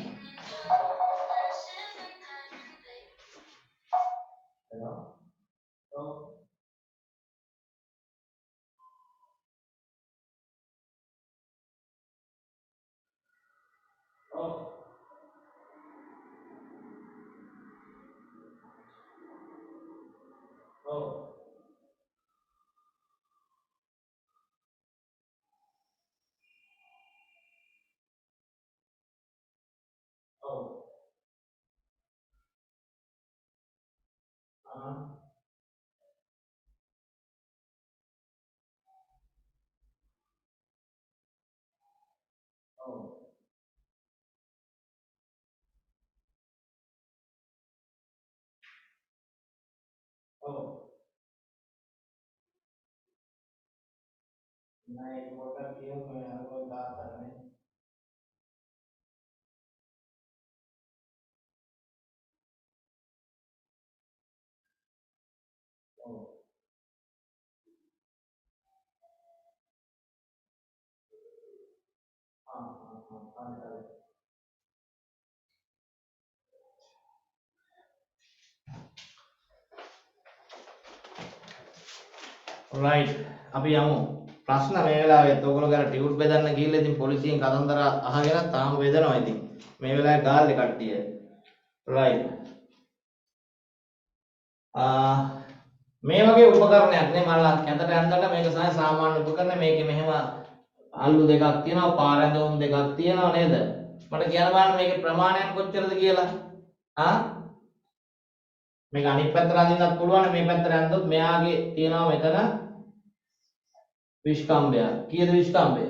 नहीं वोटर किया मैं हर कोई बात करने right අපි යමු ප්‍රශ්න මේ වෙලාවෙත් ඔයගොල්ලෝ ගාන ටියුට් බෙදන්න ගිහිල්ලා ඉතින් පොලිසියෙන් කතන්දර අහගෙන තාම බෙදනවා ඉතින් මේ වෙලාවේ ගාල්ලේ කට්ටිය right මේ වගේ උපකරණයක් නේ මල්ලා කැඳට ඇඳලා මේක සාමාන්‍ය උපකරණ මේකේ මෙහෙම අල්ලු දෙකක් තියෙනවා පාර ඇඳුම් දෙකක් තියෙනවා නේද මට කියන්න බලන්න මේකේ ප්‍රමාණයක් කොච්චරද කියලා මේක අනිත් පැත්තට අඳින්නත් පුළුවන් මේ පැත්තට ඇඳුත් මෙයාගේ තියෙනවා මෙතන විස්කම්බය කීයද විස්කම්බය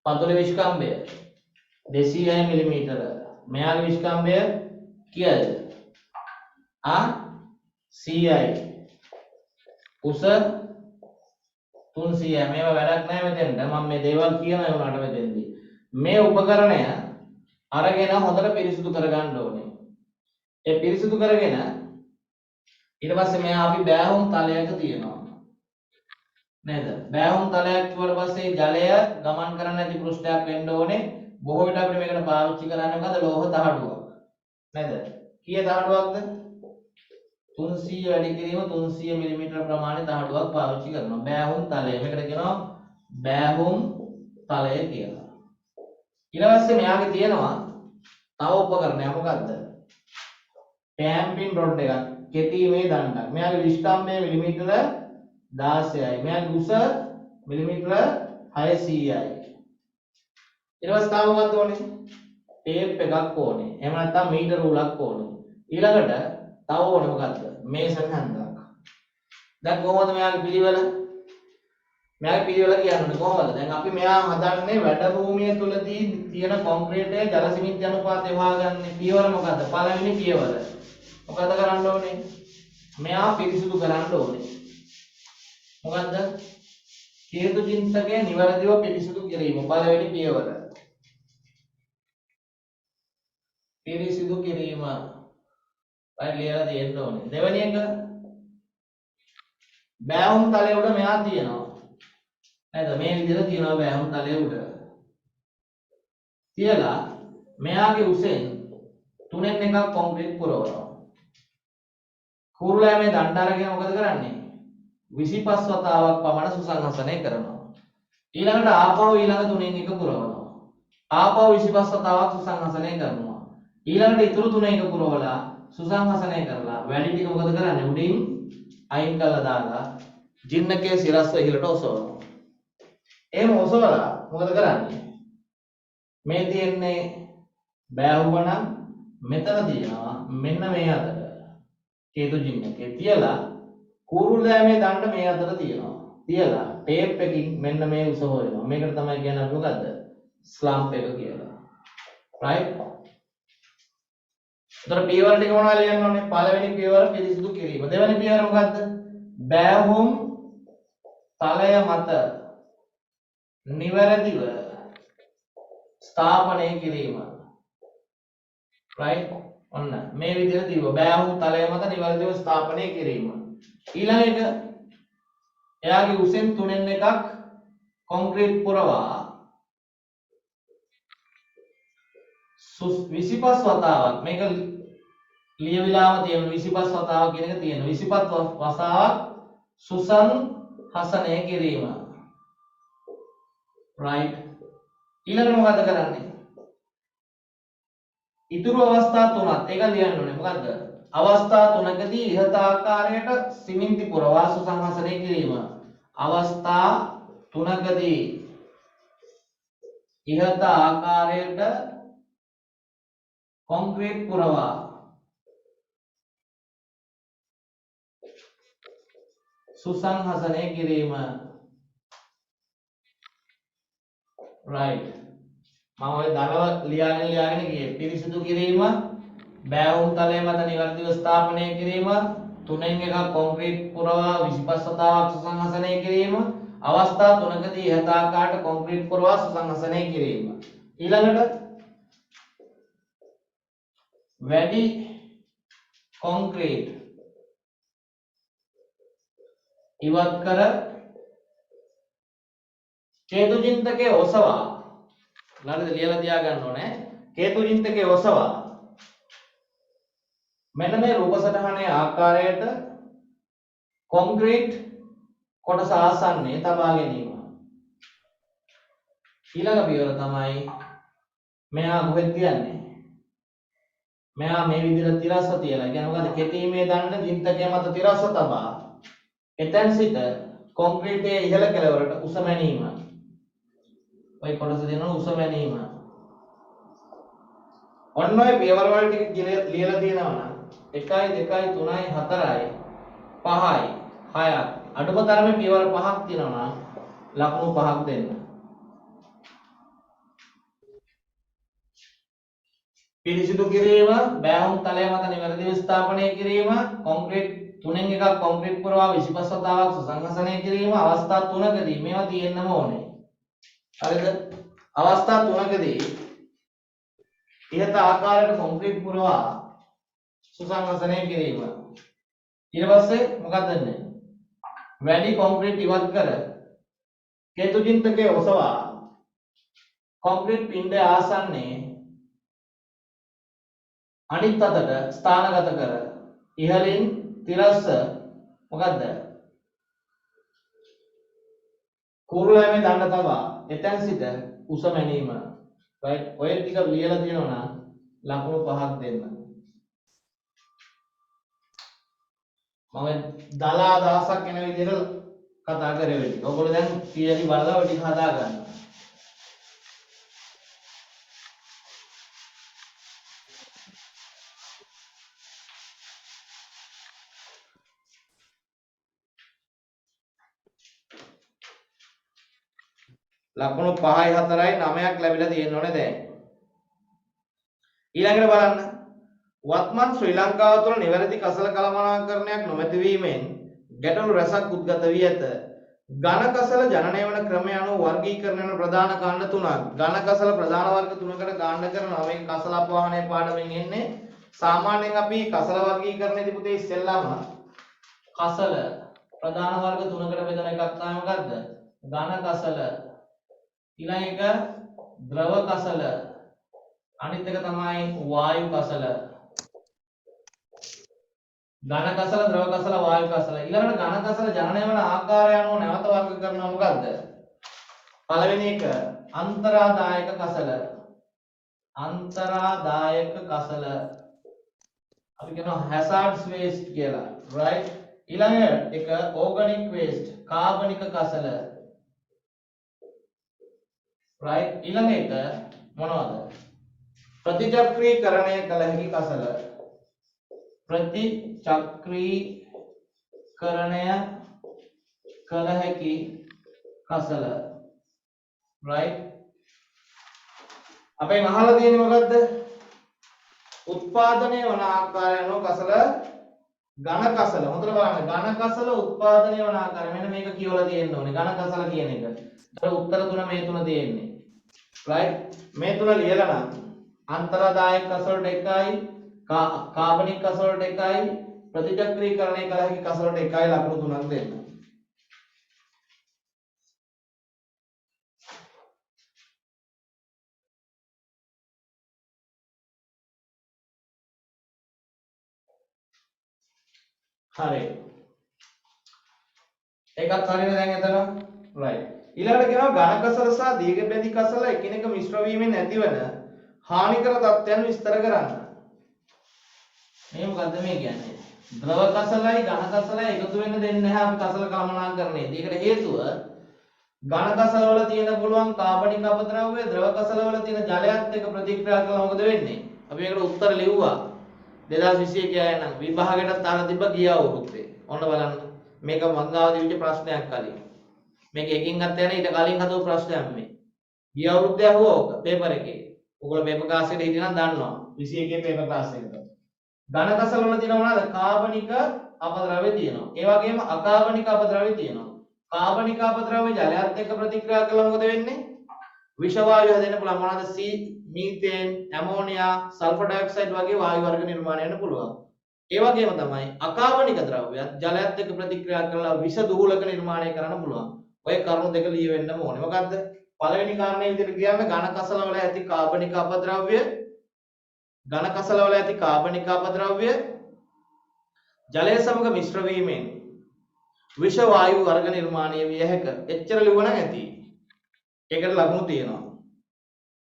පතුලේ විස්කම්බය 200 මිලිමීටර මෙයාගේ විස්කම්බය කීයද 100යි උස 300යි මේවා වැඩක් නැහැ මෙතෙන්ට මම මේ දේවල් කියනවා උනාට මෙතෙන්දී මේ උපකරණය අරගෙන හොඳට පිරිසිදු කරගන්න ඕනේ ඒ පිරිසිදු කරගෙන ඊට පස්සේ මෙයා අපි බෑහුම් තලයක තියෙනවා නේද බෑහුම් තලයක් ඊට පස්සේ ජලය ගමන් කරන්න නැති පෘෂ්ඨයක් වෙන්න ඕනේ බොහෝ විට අපිට මේකට පාවිච්චි කරන්නේ මොකද ලෝහ දහඩුවක් නේද කීය දහඩුවක්ද 300 වැඩි කිරීම 300 මිලිමීටර ප්‍රමාණය දහඩුවක් පාවිච්චි කරනවා බෑහුම් තලය මේකට කියනවා බෑහුම් තලය කියලා ඊට පස්සේ මෙයාගේ තියෙනවා තව උපකරණයක් මොකද්ද ටැම්පින් රොඩ් එකක් කෙටීමේ දණ්ඩක් මෙයාගේ විස්කම්භය මිලිමීටර 16යි මෙයාගේ උස මිලිමීටර 600යි ඊට පස්සේ තව මොකක්ද ඕනේ ටේප් එකක් ඕනේ එහෙම නැත්නම් මීටර රූලක් ඕනේ ඊළඟට තව ඕනේ මොකද්ද මේසන් හන්දක් දැන් කොහොමද මෙයාගේ පිළිවෙල කියන්නේ කොහොමද දැන් අපි මෙයා හදන්නේ වැඩ භූමිය තුලදී තියෙන කොන්ක්‍රීට් එකේ ජල සිමෙන්ති අනුපාතය හොයාගන්නේ පියවර මොකද්ද පළවෙනි පියවර මොකද කරන්න ඕනේ මෙයා පිරිසිදු කරන්න ඕනේ මොකද්ද හේතු චින්තකය නිවැරදිව පිරිසිදු කිරීම පළවෙනි පියවර පිරිසිදු කිරීම right ලියලා තියෙන්න ඕනේ. දෙවෙනි එක බෑවුම් තලයේ උඩ මෙයා තියෙනවා. නේද? මේ විදිහට තියෙනවා බෑවුම් තලයේ උඩ. තියලා මෙයාගේ උසෙන් තුනෙන් එකක් කොන්ක්‍රීට් පුරවනවා. කුරුලෑ මේ දණ්ඩ අරගෙන මොකද කරන්නේ? 25 වතාවක් පමණ සුසංහසනය කරනවා. ඊළඟට ආපහු ඊළඟ තුනෙන් එක පුරවනවා. ආපහු 25 වතාවක් සුසංහසනය කරනවා. ඊළඟට ඉතුරු තුන එක පුරවලා සුසංහසනය කරලා වැඩි ටික මොකද කරන්නේ? උඩින් අයින් කරලා දාලා ජින්නකයේ සිරස්ව ඉහළට ඔසවනවා. එහෙම ඔසවලා මොකද කරන්නේ? මේ තියෙන්නේ බෑහුව නම් මෙතන තියෙනවා මෙන්න මේ අතට කේතු ජින්නකේ තියලා කුරුල්ලෑමේ දණ්ඩ මේ අතට තියෙනවා. තියලා ටේප් එකකින් මෙන්න මේ උස හොයනවා. මේකට තමයි කියන්නේ අපි මොකද්ද? ස්ලම්ප් එක කියලා. right? උතර පියවර ටික මොනවද ලියන්න ඕනේ? පළවෙනි පියවර පිරිසිදු කිරීම. දෙවෙනි පියවර මොකද්ද? බෑහුම් තලය මත නිවැරදිව ස්ථාපනය කිරීම. right? ඔන්න මේ විදිහට දීව බෑහුම් තලය මත නිවැරදිව ස්ථාපනය කිරීම. ඊළඟ එක එයාගේ උසෙන් තුනෙන් එකක් කොන්ක්‍රීට් පුරවා 25 වතාවක් මේක ලියවිලාම තියෙන 25 වතාවක් කියන එක තියෙන 25 වතාවක් සුසංහසනය කිරීම. right? ඊළඟට මොකද කරන්නේ? ඉතුරු අවස්ථා තුනක් ඒක ලියන්න ඕනේ. මොකද්ද? අවස්ථා තුනකදී ඉහත ආකාරයට සිමෙන්ති පුරවා සුසංහසනය කිරීම. අවස්ථා තුනකදී ඉහත ආකාරයට කොන්ක්‍රීට් පුරවා සුසංහසනය කිරීම. right? මම ඔය දනව ලියාගෙන ගියේ පිරිසිදු කිරීම, බෑවුම් තලය මත නිවැරදිව ස්ථාපනය කිරීම, තුනෙන් එකක් කොන්ක්‍රීට් පුරවා 25 වතාවක් සුසංහසනය කිරීම, අවස්ථා තුනකදී ඉහත ආකාරයට කොන්ක්‍රීට් පුරවා සුසංහසනය කිරීම. ඊළඟට වැඩි කොන්ක්‍රීට් ඉවත් කර කේතු චින්තකයේ ඔසවා ළඟට ලියලා තියා ගන්න ඕනේ. කේතු චින්තකයේ ඔසවා මෙන්න මේ රූප සටහනේ ආකාරයට කොන්ක්‍රීට් කොටස ආසන්නයේ තබා ගැනීම. ඊළඟ පියවර තමයි මෙයා කොහෙද තියන්නේ? මෙයා මේ විදිහට තිරස්ව තියලා. කියන්නේ මොකද? කෙටීමේ දණ්ඩ චින්තකයේ මත තිරස්ව තබා එතෙන් සිට කොන්ක්‍රීටයේ ඉහළ කෙළවරට උස මැනීම. ඔය කොටස දෙනවා උස මැනීම. ඔන්න ඔය පියවර වල ටික ලියලා තියෙනවා නම් 1 2 3 4 5යි 6යි අඩුම තරමේ පියවර 5ක් තියෙනවා නම් ලකුණු 5ක් දෙන්න. පිරිසිදු කිරීම, බෑහුම් තලය මත නිවැරදිව ස්ථාපනය කිරීම, කොන්ක්‍රීට් තුනෙන් එකක් කොන්ක්‍රීට් පුරවා 25 වතාවක් සුසංහසනය කිරීම. අවස්ථා තුනකදී මේවා තියෙන්නම ඕනේ. හරිද? අවස්ථා තුනකදී ඉහත ආකාරයට කොන්ක්‍රීට් පුරවා සුසංහසනය කිරීම. ඊට පස්සේ මොකක්ද වෙන්නේ? වැඩි කොන්ක්‍රීට් ඉවත් කර කේතු චින්තකයේ ඔසවා කොන්ක්‍රීට් පින්ඩය ආසන්නයේ අනිත් අතට ස්ථානගත කර ඉහළින් තිරස්ස මොකද්ද? කුරුලෑමේ දණ්ඩ තබා එතෙන් සිට උස මැනීම. right? ඔය ටික ලියලා තියෙනවා නම් ලකුණු 5ක් දෙන්න. මම දලා දවසක් වෙන විදිහට කතා කරේ වෙයි. ඔයගොල්ලෝ දැන් තියරි බලලා ඔය ටික හදා ගන්න. ලකුණු 5යි 4යි 9ක් ලැබිලා තියෙනෝනේ දැන්. ඊළඟට බලන්න. වත්මන් ශ්‍රී ලංකාව තුළ නිවැරදි කසල කළමනාකරණයක් නොමැති වීමෙන් ගැටලු රැසක් උද්ගත වී ඇත. ඝන කසල ජනනය වන ක්‍රමය අනුව වර්ගීකරණය වන ප්‍රධාන කාණ්ඩ තුනක්. ඝන කසල ප්‍රධාන වර්ග තුනකට කාණ්ඩ කරනවා. මේක කසල අපවාහනයේ පාඩමෙන් එන්නේ. සාමාන්‍යයෙන් අපි කසල වර්ගීකරණයේදී පුතේ ඉස්සෙල්ලාම කසල ප්‍රධාන වර්ග තුනකට බෙදන එකක් තමයි මොකද්ද? ඝන කසල. ඊළඟ එක ද්‍රව කසල. අනිත් එක තමයි වායු කසල. ඝන කසල, ද්‍රව කසල, වායු කසල. ඊළඟට ඝන කසල ජනනය වන ආකාරය අනුව නැවත වර්ග කරනවා මොකද්ද? පළවෙනි එක අන්තරාදායක කසල. අන්තරාදායක කසල. අපි කියනවා hazardous waste කියලා. right? ඊළඟ එක organic waste, කාබනික කසල. right? ඊළඟ එක මොනවද? ප්‍රතිචක්‍රීකරණය කළ හැකි කසල. ප්‍රතිචක්‍රීකරණය කළ හැකි කසල. right? අපෙන් අහලා තියෙන්නේ මොකද්ද? උත්පාදනය වන ආකාරය අනුව කසල ඝන කසල. හොඳට බලන්න. ඝන කසල උත්පාදනය වන ආකාරය මෙන්න මේක කියවලා තියෙන්න ඕනේ. ඝන කසල කියන එක. ඒතර උත්තර තුන මේ තුන තියෙන්නේ. right? මේ තුන ලියලා නම් අන්තරාදායක කසල වලට එකයි, කාබනික කසල වලට එකයි, ප්‍රතිචක්‍රීකරණය කළ හැකි කසල වලට එකයි ලකුණු තුනක් දෙන්න. හරි. ඒකත් හරියනේ දැන් එතන. right. ඊළඟට කියනවා ඝන කසල සහ දීර්ඝබැඳි කසල එකිනෙක මිශ්‍ර වීමෙන් ඇතිවන හානිකර තත්ත්වයන් විස්තර කරන්න. මේ මොකද්ද මේ කියන්නේ? ද්‍රව කසලයි ඝන කසලයි එකතු වෙන්න දෙන්නේ නැහැ අපි කසල කළමනාකරණයේදී. ඒකට හේතුව ඝන කසල වල තියෙන පුළුවන් කාබනික අපද්‍රව්‍ය ද්‍රව කසල වල තියෙන ජලයත් එක්ක ප්‍රතික්‍රියා කළා මොකද වෙන්නේ? අපි ඒකට උත්තර ලිව්වා. 2021 ගියා නම් විභාගයටත් අහලා තිබ්බ ගිය අවුරුද්දේ. ඔන්න බලන්න. මේක මංගාව දිවිච්ච ප්‍රශ්නයක් කලින්. මේක එකින් අත් යන ඊට කලින් හදපු ප්‍රශ්නයක් මේ. ගිය අවුරුද්දේ අහුවා ඕක පේපර් එකේ. ඔයගොල්ලෝ පේපර් ක්ලාස් එකට හිටියනම් දන්නවා. 21 පේපර් ක්ලාස් එකට. ඝන කසල වල තියෙනවා මොනවාද? කාබනික අපද්‍රව්‍ය තියෙනවා. ඒ වගේම අකාබනික අපද්‍රව්‍ය තියෙනවා. කාබනික අපද්‍රව්‍ය ජලයත් එක්ක ප්‍රතික්‍රියා කළා මොකද වෙන්නේ? විෂ වායු හැදෙන්න පුළුවන්. මොනවාද? මීතේන්, ඇමෝනියා, සල්ෆර් ඩයොක්සයිඩ් වගේ වායු වර්ග නිර්මාණය වෙන්න පුළුවන්. ඒ වගේම තමයි අකාබනික ද්‍රව්‍යත් ජලයත් එක්ක ප්‍රතික්‍රියා කරලා විෂ දුහුලක නිර්මාණය කරන්න පුළුවන්. ඔය කරුණු දෙක ලියවෙන්නම ඕනේ. මොකද්ද? පළවෙනි කාරණේ විදිහට කියන්නේ ඝන කසල වල ඇති කාබනික අපද්‍රව්‍ය, ඝන කසල වල ඇති කාබනික අපද්‍රව්‍ය ජලය සමග මිශ්‍ර වීමෙන් විෂ වායු වර්ග නිර්මාණය විය හැක. එච්චර ලිව්වනම් ඇති. ඒකට ලකුණු තියෙනවා.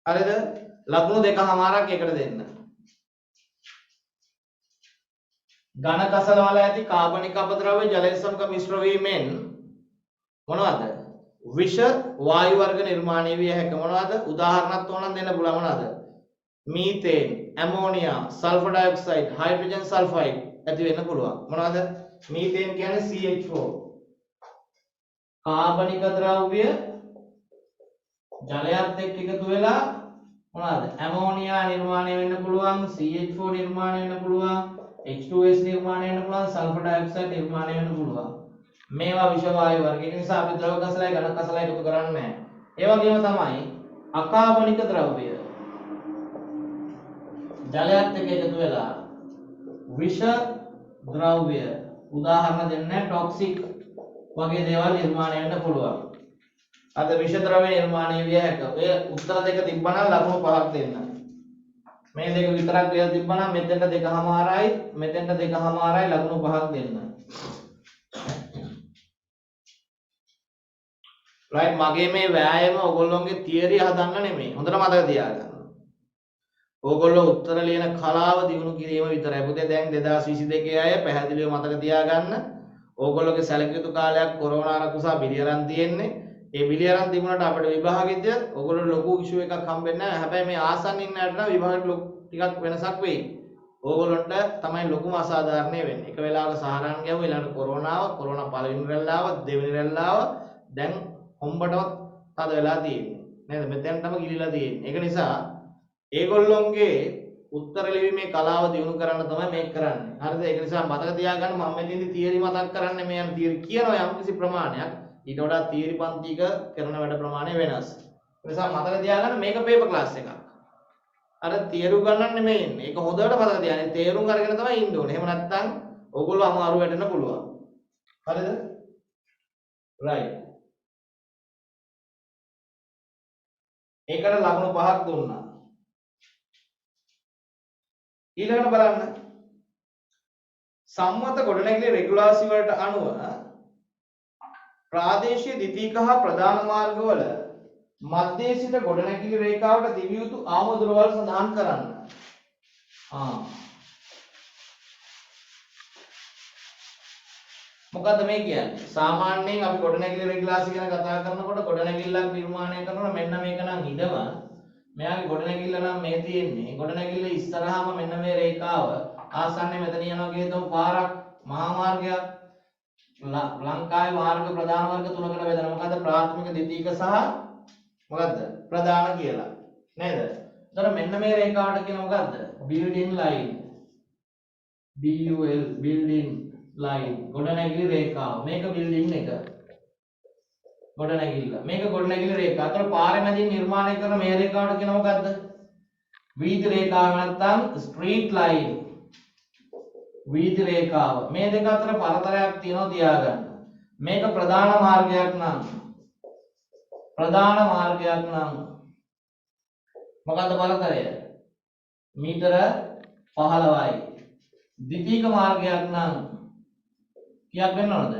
හරිද? ලකුණු දෙකමාරක් එකට දෙන්න. ඝන කසල වල ඇති කාබනික අපද්‍රව්‍ය ජලය සමග මිශ්‍ර වීමෙන් මොනවද? විෂ වායු වර්ග නිර්මාණය විය හැක. මොනවද? උදාහරණයක් ඕනනම් දෙන්න පුළුවන්. මොනවද? Methane, ammonia, sulphur dioxide, hydrogen sulphide ඇති වෙන්න පුළුවන්. මොනවද? මීතේන් කියන්නේ CH4. කාබනික ද්‍රව්‍ය ජලයත් එක්ක එකතු වෙලා මොනවද? ඇමෝනියා නිර්මාණය වෙන්න පුළුවන්, CH4 නිර්මාණය වෙන්න පුළුවන්, H2S නිර්මාණය වෙන්න පුළුවන්, සල්ෆර් ඩයොක්සයිඩ් නිර්මාණය වෙන්න පුළුවන්. මේවා විෂ වායු වර්ග. ඒ නිසා අපි ද්‍රව කසලයි ඝන කසලයි එකතු කරන්නේ නැහැ. ඒ වගේම තමයි අකාබනික ද්‍රව්‍ය ජලයත් එක්ක එකතු වෙලා විෂ ද්‍රව්‍ය උදාහරණ දෙන්න ටොක්සික් වගේ දේවල් නිර්මාණය වෙන්න පුළුවන්. අද විෂ ද්‍රව්‍ය නිර්මාණය විය හැක. ඔය උත්තර දෙක තිබ්බනම් ලකුණු 5ක් දෙන්න. මේ දෙක විතරක් කියලා තිබ්බනම් මෙතෙන්ට 2.5යි මෙතෙන්ට 2.5යි ලකුණු 5ක් දෙන්න. right මගේ මේ වෑයම ඔයගොල්ලෝගේ තියරි හදන්න නෙමෙයි. හොඳට මතක තියාගන්න. ඕගොල්ලෝ උත්තර ලියන කලාව දිනු කිරීම විතරයි. පුතේ දැන් 2022 අය පැහැදිලිව මතක තියාගන්න. ඕගොල්ලෝගේ සැලකිය යුතු කාලයක් කොරෝනා රකුසා බිලියරන් තියෙන්නේ. ඒ බිලියරන් තිබුණාට අපිට විභාගෙද්ද ඕගොල්ලෝ ලොකු ඉෂුව එකක් හම්බෙන්නේ නැහැ. හැබැයි මේ ආසන්න ඉන්න අයට නම් විභාගෙට ටිකක් වෙනසක් වෙයි. ඕගොල්ලන්ට තමයි ලොකුම අසාධාරණේ වෙන්නේ. එක වෙලාවක සහරාන් ගැහුවා ඊළඟට කොරෝනා පළවෙනි රැල්ලාව දෙවෙනි රැල්ලාව දැන් හොම්බටවත් තද වෙලා තියෙන්නේ. නේද? මෙතෙන්ටම ගිලිලා තියෙන්නේ. ඒක නිසා ඒගොල්ලොන්ගේ උත්තර ලිවීමේ කලාව දියුණු කරන්න තමයි මේක කරන්නේ. හරිද? ඒක නිසා මතක තියාගන්න මම මෙතෙන්දි තියරි මතක් කරන්නේ මේ යන තියරි කියනවා යම්කිසි ප්‍රමාණයක්. ඊට වඩා තියරි පන්තික කරන වැඩ ප්‍රමාණය වෙනස්. ඒ නිසා මතක තියාගන්න මේක පේපර් ක්ලාස් එකක්. අර තේරුම් ගන්න නෙමෙයි ඉන්නේ. ඒක හොඳට මතක තියාගන්න. තේරුම් අරගෙන තමයි ඉන්න ඕනේ. එහෙම නැත්නම් ඕගොල්ලෝ අමාරු වැටෙන්න පුළුවන්. හරිද? right. ඒකට ලකුණු 5ක් දුන්නා. ඊළඟට බලන්න. සම්මත ගොඩනැගිලි රෙගුලාසි වලට අනුව ප්‍රාදේශීය ද්විතීයික හා ප්‍රධාන මාර්ගවල මධ්‍යයේ සිට ගොඩනැගිලි රේඛාවට දිවිය යුතු ආමදුරවල් සඳහන් කරන්න. මොකද්ද මේ කියන්නේ? සාමාන්‍යයෙන් අපි ගොඩනැගිලි රෙගුලාසි ගැන කතා කරනකොට ගොඩනැගිල්ලක් නිර්මාණය කරනකොට මෙන්න මේක නම් ඉඩම මෙයාගේ ගොඩනැගිල්ල නම් මේ තියෙන්නේ. ගොඩනැගිල්ල ඉස්සරහාම මෙන්න මේ රේඛාව ආසන්නයේ මෙතන යනවා කියතොත් පාරක් මහා මාර්ගයක් ලංකාවේ මාර්ග ප්‍රධාන වර්ග තුනකට බෙදෙනවා. මොකද්ද? ප්‍රාථමික, ද්විතීයික සහ මොකද්ද? ප්‍රධාන කියලා. නේද? එතකොට මෙන්න මේ රේඛාවට කියන මොකද්ද? building line. BUL building line. ගොඩනැගිලි රේඛාව. මේක building එක. ගොඩනැගිල්ල. මේක ගොඩනැගිලි රේඛාව. එතකොට පාරේ මැදින් නිර්මාණය කරන මේ රේඛාවට කියන මොකද්ද? වීදි රේඛාව නැත්නම් street line. වීදි රේඛාව. මේ දෙක අතර පරතරයක් තියෙනවා තියාගන්න. මේක ප්‍රධාන මාර්ගයක් නම් මොකද්ද පරතරය? මීටර 15යි. ද්විතීයික මාර්ගයක් නම් කීයක් වෙන්න ඕනද?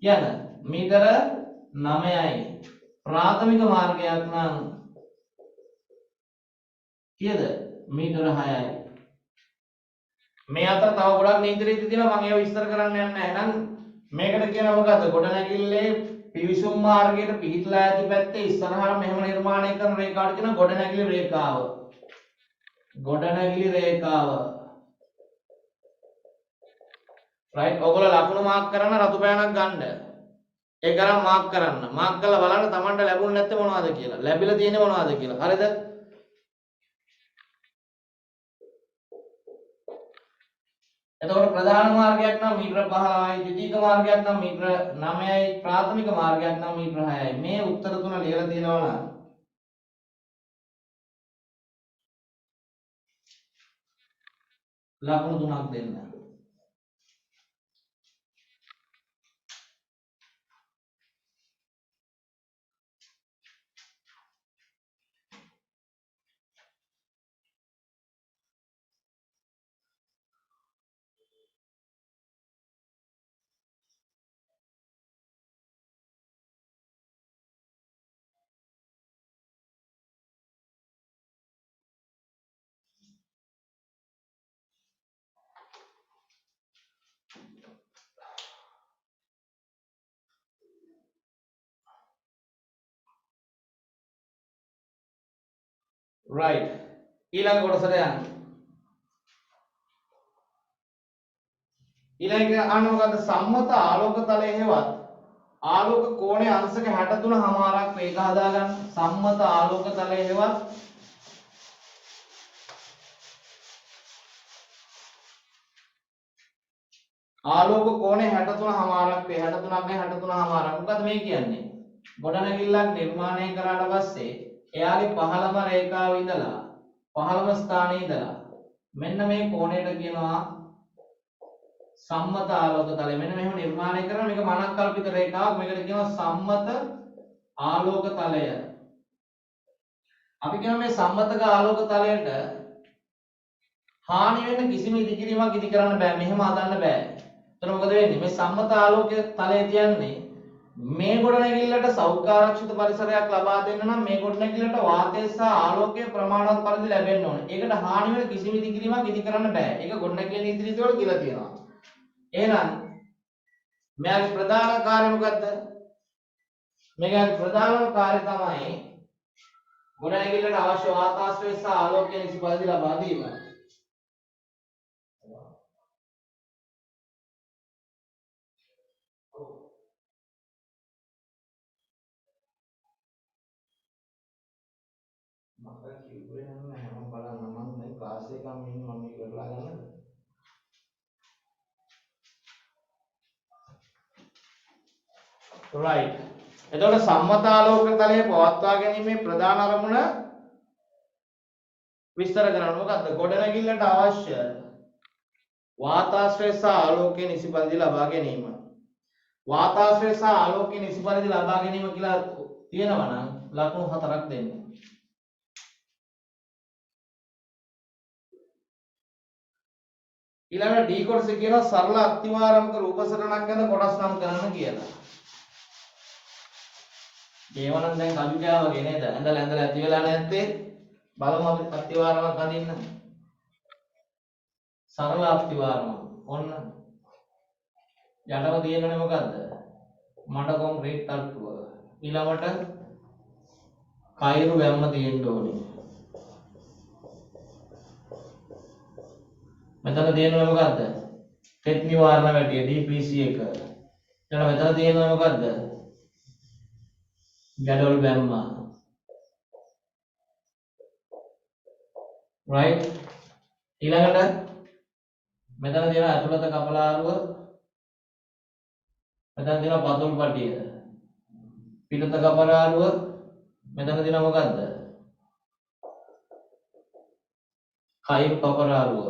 කියන්න. මීටර 9යි. ප්‍රාථමික මාර්ගයක් නම් කීයද? මීටර 6යි. මේ අතර තව ගොඩක් නීති රීති තියෙනවා මම ඒව විස්තර කරන්න යන්නේ නැහැ. එහෙනම් මේකට කියනවා මොකද්ද? ගොඩනැගිල්ලේ පිවිසුම් මාර්ගයට පිහිටලා ඇති පැත්තේ ඉස්සරහට මෙහෙම නිර්මාණය කරන රේඛාවට කියන ගොඩනැගිලි රේඛාව. ගොඩනැගිලි රේඛාව. right ඔයගොල්ලෝ ලකුණු මාක් කරන්න රතු පෑනක් ගන්න. ඒ ගරම් මාක් කරන්න. මාක් කරලා බලන්න Tamanට ලැබුණ නැත්තේ මොනවද කියලා. ලැබිලා තියෙන්නේ මොනවද කියලා. හරිද? එතකොට ප්‍රධාන මාර්ගයක් නම් මීටර 15යි, ද්විතීයික මාර්ගයක් නම් මීටර 9යි, ප්‍රාථමික මාර්ගයක් නම් මීටර 6යි. මේ උත්තර තුන ලියලා තියෙනවා නම් ලකුණු 3ක් දෙන්න. right ඊළඟ කොටසට යන්න. ඊළඟ අහන්න මොකද්ද? සම්මත ආලෝක තලයේ හෙවත් ආලෝක කෝණයේ අංශක 63.5ක් වේග හදාගන්න. සම්මත ආලෝක තලයේ හෙවත් ආලෝක කෝණය 63.5ක් වේ. 63ක් නේ 63.5ක්. මොකද මේ කියන්නේ? ගොඩනැගිල්ලක් නිර්මාණය කරාට පස්සේ එයාගේ 15ම රේඛාව ඉඳලා 15ම ස්ථානයේ ඉඳලා මෙන්න මේ කෝණයට කියනවා සම්මත ආලෝක තලය. මෙන්න මෙහෙම නිර්මාණය කරන මේක මනක්කල්පිත රේඛාවක්. මේකට කියනවා සම්මත ආලෝක තලය. අපි කියනවා මේ සම්මතක ආලෝක තලයට හානි වෙන කිසිම ඉදිකිරීමක් ඉදි කරන්න බෑ. මෙහෙම හදන්න බෑ. එතකොට මොකද වෙන්නේ? මේ සම්මත ආලෝක තලය කියන්නේ මේ ගොඩනැගිල්ලට සෞඛ්‍යාරක්ෂිත පරිසරයක් ලබා දෙන්න නම් මේ ගොඩනැගිල්ලට වාතය සහ ආලෝකය ප්‍රමාණවත් පරිදි ලැබෙන්න ඕනේ. ඒකට හානි වෙන කිසිම ඉදිකිරීමක් ඉදි කරන්න බෑ. ඒක ගොඩනැගිල්ල නීති රීති වල කියලා තියෙනවා. එහෙනම් මෙයාගේ ප්‍රධාන කාර්යය මොකද්ද? මේකේ ප්‍රධානම කාර්යය තමයි ගොඩනැගිල්ලට අවශ්‍ය වාතාශ්‍රය සහ ආලෝකය නිසි පරිදි ලබා දීම. මම කිව්වේ නැහැ මම බලන්න මම දැන් ක්ලාස් එකකම ඉන්නේ මම මේක කරලා ගන්නද? right එතකොට සම්මත ආලෝක තලයේ පවත්වා ගැනීමේ ප්‍රධාන අරමුණ විස්තර කරන්න මොකද්ද? ගොඩනැගිල්ලට අවශ්‍ය වාතාශ්‍රය සහ ආලෝකයේ නිසි පරිදි ලබා ගැනීම. වාතාශ්‍රය සහ ආලෝකයේ නිසි පරිදි ලබා ගැනීම කියලා තියෙනවා නම් ලකුණු 4ක් දෙන්න. ඊළඟ D කොටසේ කියනවා සරල අත්විවරමක රූප සටහනක් ගැන කොටස් නම් කරන්න කියලා. ඒවනම් දැන් කම්පියුටර් වගේ නේද? ඇඳලා ඇති වෙලා නැත්තේ බලමු අපි අත්විවරමක් අඳින්න. සරල අත්විවරම. ඔන්න. යටම තියෙන්නේ මොකද්ද? මඩ කොන්ක්‍රීට් තට්ටුව. ඊළඟට කයිරු වැම්ම තියෙන්න ඕනේ. මෙතන තියෙන්නේ මොකද්ද? තෙත් නිවාරණ වැටිය DPC එක. ඊළඟ මෙතන තියෙන්නේ මොකද්ද? ගැඩොල් වැම්ම. right? ඊළඟට මෙතන තියෙන ඇතුළත කපලාරුව. මෙතන තියෙන පතුල් පටිය. පිටත කපලාරුව. මෙතන තියෙන මොකද්ද? කයිරු කපලාරුව.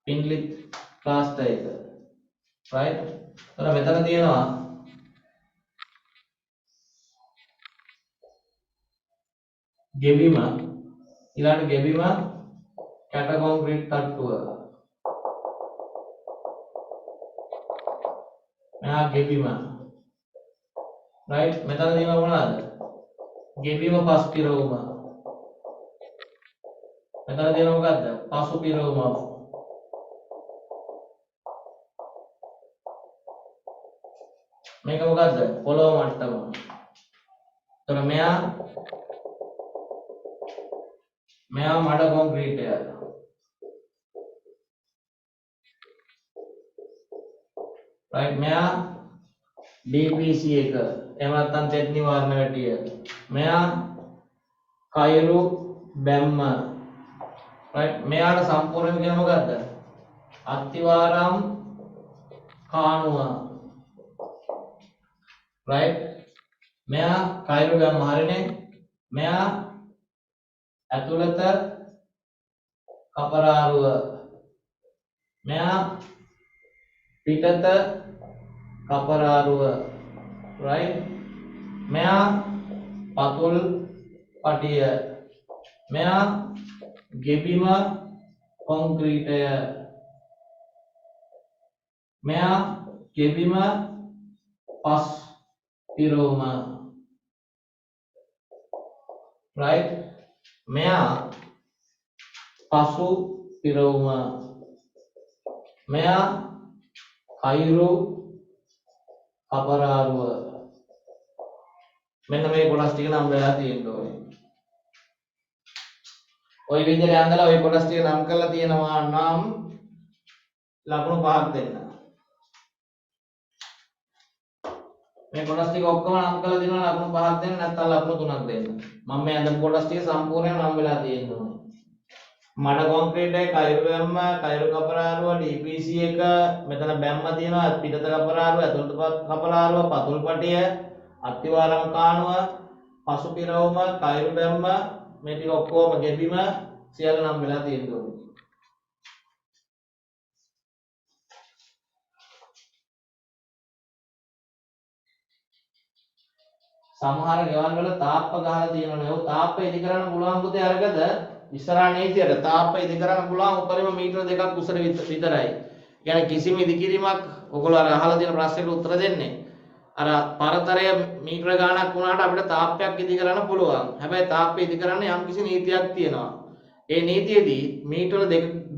පින්ලිත් ප්ලාස්ටර් එක. right? එතන මෙතන තියෙනවා ගෙබිම. ඊළඟට ගෙබිම කැට කොන්ක්‍රීට් තට්ටුව. මෙහා ගෙබිම. right? මෙතන තියෙනවා මොනවාද? ගෙබිම පස් පිරවුම. මෙතන තියෙනවා මොකද්ද? පසු පිරවුම. මේක මොකද්ද? පොළොව මට්ටම. එතන මෙයා මඩ කොන්ක්‍රීට් එක. right? මෙයා DPC එක. එහෙම නැත්නම් තෙත් නිවාරණ වැටිය. මෙයා කයිරු බැම්ම. right? මෙයාට සම්පූර්ණයෙන් කියන මොකද්ද? අත්තිවාරම් කාණුව. right? මෙයා කයිරු බැම්ම හරිනේ. මෙයා ඇතුළත කපරාරුව. මෙයා පිටත කපරාරුව. right? මෙයා පතුල් පටිය. මෙයා ගෙබිම කොන්ක්‍රීටය. මෙයා ගෙබිම පස් පිරවුම. right? මෙයා පසු පිරවුම. මෙයා කයිරු කපරාරුව. මෙන්න මේ කොටස් ටික නම් වෙලා තියෙන්න ඕනේ. ওই විදිහට ඇඳලා ওই කොටස් ටික නම් කරලා තියෙනවා නම් ලකුණු 5ක් දෙන්න. මේ කොටස් ටික ඔක්කොම නම් කරලා දෙනවා ලකුණු 5ක් දෙන්න, නැත්නම් ලකුණු 3ක් දෙන්න. මම මේ අඳපු කොටස් ටික සම්පූර්ණයෙන් නම් වෙලා තියෙන්න ඕනේ. මඩ කොන්ක්‍රීට් එක, කයිරු බැම්ම, කයිරු කපරාරුව, DPC එක, මෙතන බැම්ම තියෙනවා, පිටත කපරාරුව, ඇතුළත කපරාරුව, පතුල් පටිය, අත්තිවාරම් කාණුව, පසු පිරවුම, කයිරු බැම්ම, මේ ටික ඔක්කොම ගෙබිම සියල්ල නම් වෙලා තියෙන්න ඕනේ. සමහර ගෙවල් වල තාප්ප ගහලා තියෙනවනේ. ඔය තාප්ප ඉදි කරන්න පුළුවන් පුතේ අරගද ඉස්සරහා නීතියට තාප්ප ඉදි කරන්න පුළුවන් උඩරිම මීටර 2ක් උසට විතරයි. يعني කිසිම ඉදි කිරීමක් ඔයගොල්ලෝ අර අහලා තියෙන ප්‍රශ්නෙට උත්තර දෙන්නේ. අර පරතරය මීටර ගාණක් වුණාට අපිට තාප්පයක් ඉදි කරන්න පුළුවන්. හැබැයි තාප්ප ඉදි කරන්න යම්කිසි නීතියක් තියෙනවා. ඒ නීතියේදී මීටර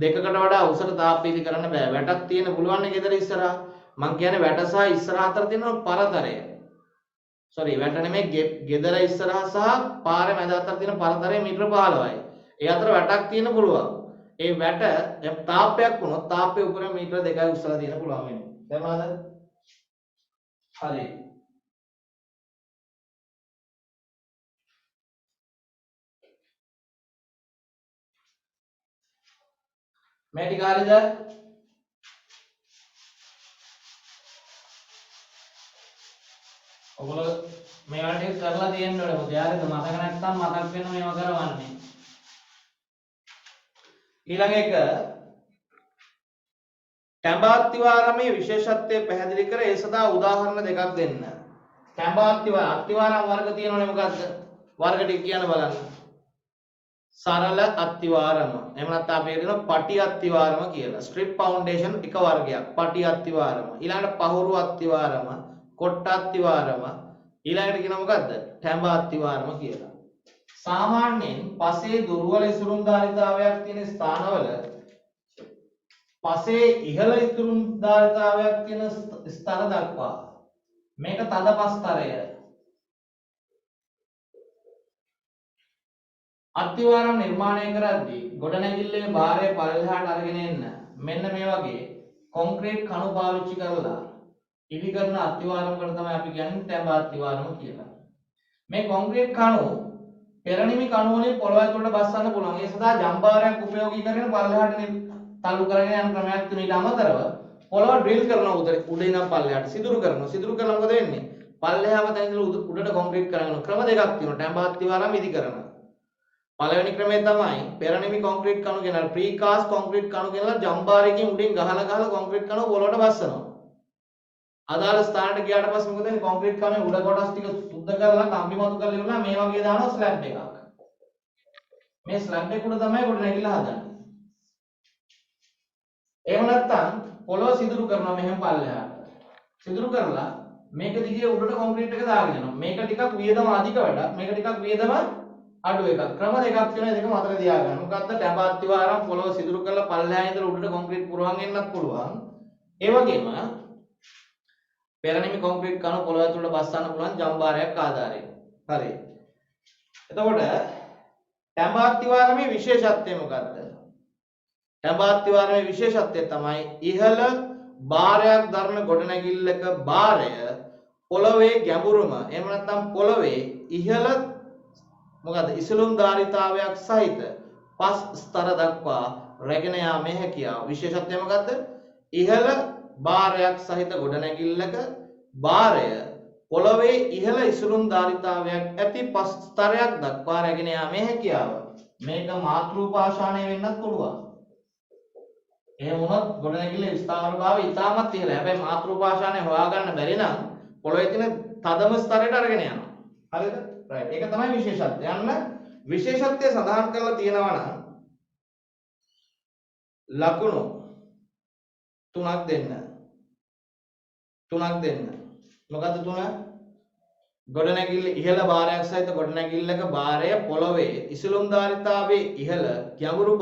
දෙකකට වඩා උසට තාප්ප ඉදි කරන්න බෑ. වැටක් තියෙන පුළුවන් නේ ගෙදර ඉස්සරහා. මං කියන්නේ වැට සහ ඉස්සරහා අතර තියෙන පරතරය. sorry වැට නෙමෙයි ගෙදර ඉස්සරහා සහ පාරේ මැද අතර තියෙන පරතරය මීටර 15යි. ඒ අතර වැටක් තියෙන පුළුවන්. ඒ වැට තාප්පයක් වුණොත් තාප්පේ උඩ මීටර 2යි උස්සලා තියෙන පුළුවන් වෙන්නේ. තේරුණාද? හරි. මේ ටික හරියද? ඔයගොල්ලෝ මේවා ටික කරලා තියෙන්න ඕනේ. මොකද යාළුවෝ මතක නැත්නම් මතක් වෙන මේවා කරවන්නේ. ඊළඟ එක ටැඹාත්තිවාරමේ විශේෂත්වය පැහැදිලි කර ඒ සඳහා උදාහරණ දෙකක් දෙන්න. අත්තිවාරම් වර්ග තියෙනවනේ මොකද්ද? වර්ග ටික කියන්න බලන්න. සරල අත්තිවාරම. එහෙම නැත්නම් අපි කියනවා පටි අත්තිවාරම කියලා. ස්ට්‍රිප් ෆවුන්ඩේෂන් එක වර්ගයක්. පටි අත්තිවාරම. ඊළඟට පහුරු අත්තිවාරම, කොට්ට අත්තිවාරම. ඊළඟට කියනවා මොකද්ද? ටැඹ අත්තිවාරම කියලා. සාමාන්‍යයෙන් පසේ දුර්වල ඉසුරුම්ධාරිතාවයක් තියෙන ස්ථානවල පසේ ඉහළ ඉසුරුම්ධාරිතාවයක් තියෙන ස්ථාන දක්වා මේක තද පස්තරය අත්තිවාරම් නිර්මාණය කරද්දී ගොඩනැගිල්ලේ භාරය පරිලහාට අරගෙන එන්න මෙන්න මේ වගේ කොන්ක්‍රීට් කණු පාවිච්චි කරලා ඉදි කරන අත්තිවාරම් වල තමයි අපි කියන්නේ ටැඹ අත්තිවාරම කියලා. මේ කොන්ක්‍රීට් කණු පෙරනිමි කණු වලින් පොළව ඇතුළට බස්සන්න පුළුවන්. ඒ සඳහා ජම්බාරයක් උපයෝගී කරගෙන පල්ලෙහාට තල්ලු කරගෙන යන ක්‍රමයක් තියෙන ඊට අමතරව පොළව ඩ්‍රිල් කරනවා උඩ ඉඳන් පල්ලෙහාට සිදුරු කරනවා. සිදුරු කරලා මොකද වෙන්නේ? පල්ලෙහාම තැන ඉඳලා උඩට කොන්ක්‍රීට් කරගෙන ක්‍රම දෙකක් තියෙනවා. ටැඹ අත්තිවාරම් ඉදි කරන. පළවෙනි ක්‍රමය තමයි පෙරනිමි කොන්ක්‍රීට් කණු ගෙනල්ලා ප්‍රීකාස්ට් කොන්ක්‍රීට් කණු ගෙනල්ලා ජම්බාරයකින් උඩින් ගහලා කොන්ක්‍රීට් කණු පොළොවට බස්සනවා. අදාළ ස්ථානට ගියාට පස්සේ මොකද වෙන්නේ? කොන්ක්‍රීට් කණුවේ උඩ කොටස් ටික සුද්ධ කරලා කම්බි මතු කරලා ඉවරලා මේ වගේ දානවා ස්ලැබ් එකක්. මේ ස්ලැබ් එක උඩ තමයි ගොඩ නැගිලා හදන්නේ. එහෙම නැත්නම් පොළොව සිදුරු කරනවා මෙහෙම පල්ලෙහාට. සිදුරු කරලා මේක දිගේ උඩට කොන්ක්‍රීට් එක දාගෙන යනවා. මේක ටිකක් වියදම අධික වැඩක්. මේක ටිකක් වියදම අඩු එකක්. ක්‍රම දෙකක් තියෙනවා. දෙකම අතර තියාගන්න. මොකද්ද? ටැඹ අත්තිවාරම් පොළොව සිදුරු කරලා පල්ලෙහා ඉඳලා උඩට කොන්ක්‍රීට් පුරවන් එන්නත් පුළුවන්. ඒ වගේම පෙරනිමි කොන්ක්‍රීට් කණු පොළොව ඇතුළට බස්සන්න පුළුවන් ජම්බාරයක් ආධාරයෙන්. හරි. එතකොට ටැඹ අත්තිවාරමේ විශේෂත්වය මොකද්ද? ටැඹ අත්තිවාරමේ විශේෂත්වය තමයි ඉහළ භාරයක් දරන ගොඩනැගිල්ලක භාරය පොළොවේ ගැඹුරම එහෙම නැත්නම් පොළොවේ ඉහළ මොකද ඉසුලුම් ධාරිතාවයක් සහිත පස් ස්තර දක්වා රැගෙන යාමේ හැකියාව. විශේෂත්වය මොකද්ද? ඉහළ භාරයක් සහිත ගොඩනැගිල්ලක භාරය පොළොවේ ඉහළ ඉසුලුම් ධාරිතාවයක් ඇති පස් ස්තරයක් දක්වා රැගෙන යාමේ හැකියාව. මේක මාතෘපාෂාණය වෙන්නත් පුළුවන්. එහෙම වුණොත් ගොඩනැගිල්ල ස්ථාවරභාවය ඉතාමත් ඉහළයි. හැබැයි මාතෘපාෂාණය හොයාගන්න බැරි නම් පොළොවේ තියෙන තදම ස්තරයට අරගෙන යනවා. හරිද? රයිට්. ඒක තමයි විශේෂත්වය. යන්න විශේෂත්වය සඳහන් කරලා තියෙනවා නම් ලකුණු තුනක් දෙන්න. මොකද්ද තුන? ගොඩනැගිල්ල ඉහළ භාරයක් සහිත ගොඩනැගිල්ලක භාරය පොළොවේ ඉසුලුම් ධාරිතාවයේ ඉහළ ගැඹුරු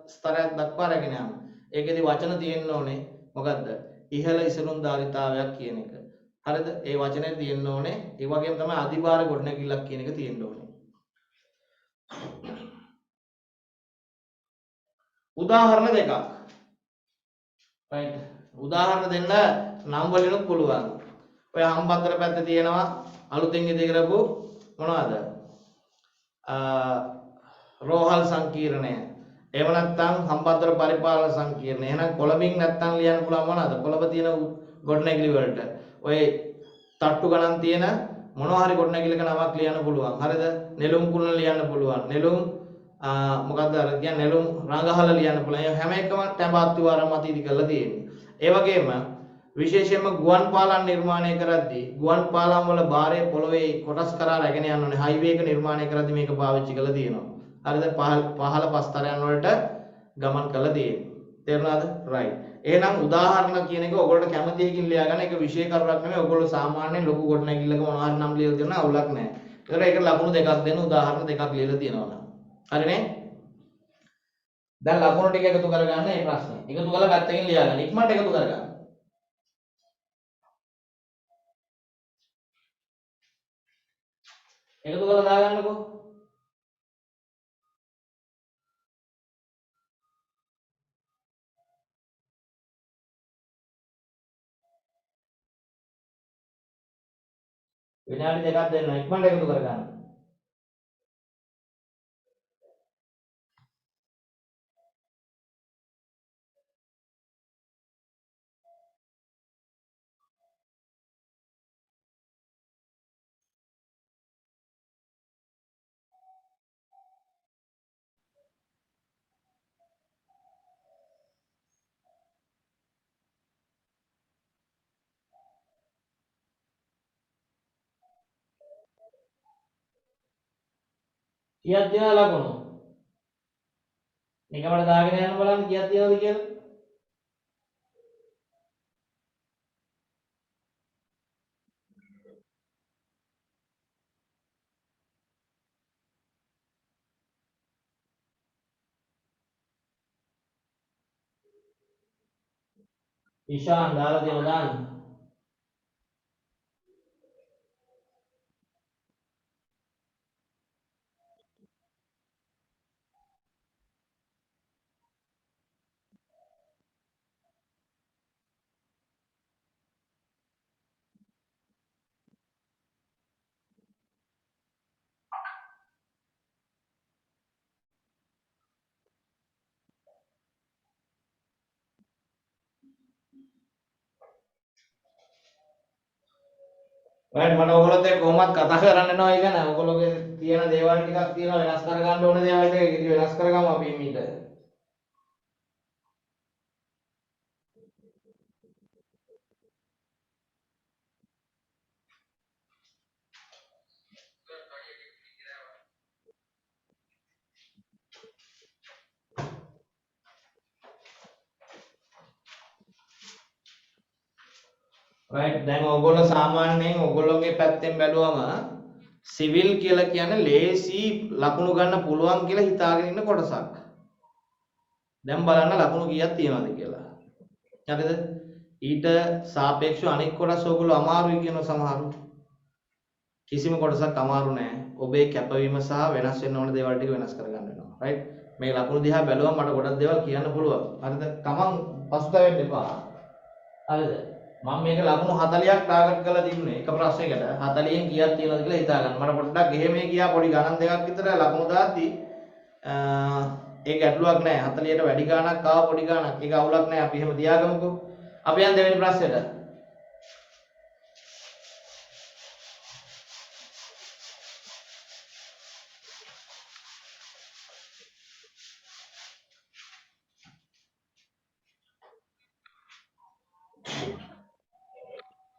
ස්තරයක් දක්වා රැගෙන යනවා. ඒකෙදි වචන තියෙන්න ඕනේ මොකද්ද? ඉහළ ඉසුලුම් ධාරිතාවයක් කියන එක. හරිද? ඒ වචනේ තියෙන්න ඕනේ. ඒ වගේම තමයි අධිභාර ගොඩනැගිල්ලක් කියන එක තියෙන්න ඕනේ. උදාහරණ දෙකක්. රයිට්. උදාහරණ දෙන්න නම් වලිනුත් පුළුවන්. ඔය හම්බන්තොට පැත්තේ තියෙනවා අලුතෙන් ඉදි කරපු මොනවද? රෝහල් සංකීර්ණය. එහෙම නැත්නම් හම්බන්තොට පරිපාලන සංකීර්ණය. එහෙනම් කොළඹින් නැත්නම් ලියන්න පුළුවන් මොනවද? කොළඹ තියෙන ගොඩනැගිලි වලට. ඔය තට්ටු ගණන් තියෙන මොනවා හරි ගොඩනැගිල්ලක නමක් ලියන්න පුළුවන්. හරිද? නෙළුම් කුළුණ ලියන්න පුළුවන්. නෙළුම් මොකද්ද අර කියන්නේ නෙළුම් රඟහල ලියන්න පුළුවන්. ඒ හැම එකම ටැඹ අත්තිවාරම් මත ඉදි කරලා තියෙන්නේ. ඒ වගේම විශේෂයෙන්ම ගුවන් පාලම් නිර්මාණය කරද්දී ගුවන් පාලම් වල භාරය පොළොවේ කොටස් කරා රැගෙන යන්න ඕනේ. හයිවේ එක නිර්මාණය කරද්දී මේක පාවිච්චි කරලා තියෙනවා. හරිද? පහළ පස්තරයන් වලට ගමන් කරලා තියෙන්නේ. තේරුණාද? රයිට්. එහෙනම් උදාහරණ කියන එක ඔයගොල්ලෝ කැමති එකකින් ලියා ගන්න. ඒක විශේෂ කරුණක් නෙමෙයි. ඔයගොල්ලෝ සාමාන්‍යයෙන් ලොකු කොටනැගිල්ලක මොනවා හරි නම් ලියලා දෙනවා අවුලක් නැහැ. ඒතර ඒක ලකුණු දෙකක් දෙන්න උදාහරණ දෙකක් ලියලා තියෙනවා නම්. හරිනේ? දැන් ලකුණු ටික එකතු කරගන්න මේ ප්‍රශ්නේ. එකතු කරලා පැත්තකින් ලියා ගන්න. ඉක්මනට එකතු කරගන්න. එකතු කරලා දාගන්නකෝ. විනාඩි දෙකක් දෙන්න. ඉක්මනට එකතු කරගන්න. කීයක් තියෙනවද ලකුණු? නිකමට දාගෙන යන්න බලන්න කීයක් තියෙනවද කියලා. ඉෂාන් දාලා දෙනවා දාන්න. right මට ඔයගොල්ලොත් එක්ක කොහොමවත් කතා කරන්න එනවා ඒ ගැන. ඔයගොල්ලෝගේ තියෙන දේවල් ටිකක් තියෙනවා වෙනස් කර ගන්න ඕන දේවල් ටික ඉතින් වෙනස් කරගමු අපි ඊට. right දැන් ඔයගොල්ලෝ සාමාන්‍යයෙන් ඔයගොල්ලෝගේ පැත්තෙන් බැලුවම සිවිල් කියලා කියන්නේ ලේසි ලකුණු ගන්න පුළුවන් කියලා හිතාගෙන ඉන්න කොටසක්. දැන් බලන්න ලකුණු කීයක් තියෙනවද කියලා. හරිද? ඊට සාපේක්ෂව අනෙක් කොටස් ඔයගොල්ලෝ අමාරුයි කියන සමහරු. කිසිම කොටසක් අමාරු නෑ. ඔබේ කැපවීම සහ වෙනස් වෙන්න ඕන දේවල් ටික වෙනස් කරගන්න වෙනවා. right? මේ ලකුණු දිහා බැලුවම මට ගොඩක් දේවල් කියන්න පුළුවන්. හරිද? තමන් පසුතැවෙන්න එපා. හරිද? මම මේක ලකුණු 40ක් ටාගට් කරලා තිබුණේ එක ප්‍රශ්නයකට 40න් කීයක් තියෙනවද කියලා හිතා ගන්න. මට පොඩ්ඩක් එහෙම ගියා පොඩි ගණන් දෙකක් විතර ලකුණු දාද්දී ඒක ගැටලුවක් නෑ. 40ට වැඩි ගාණක් ආව පොඩි ගාණක්. ඒක අවුලක් නෑ. අපි එහෙම තියාගමුකෝ. අපි යන් දෙවෙනි ප්‍රශ්නෙට.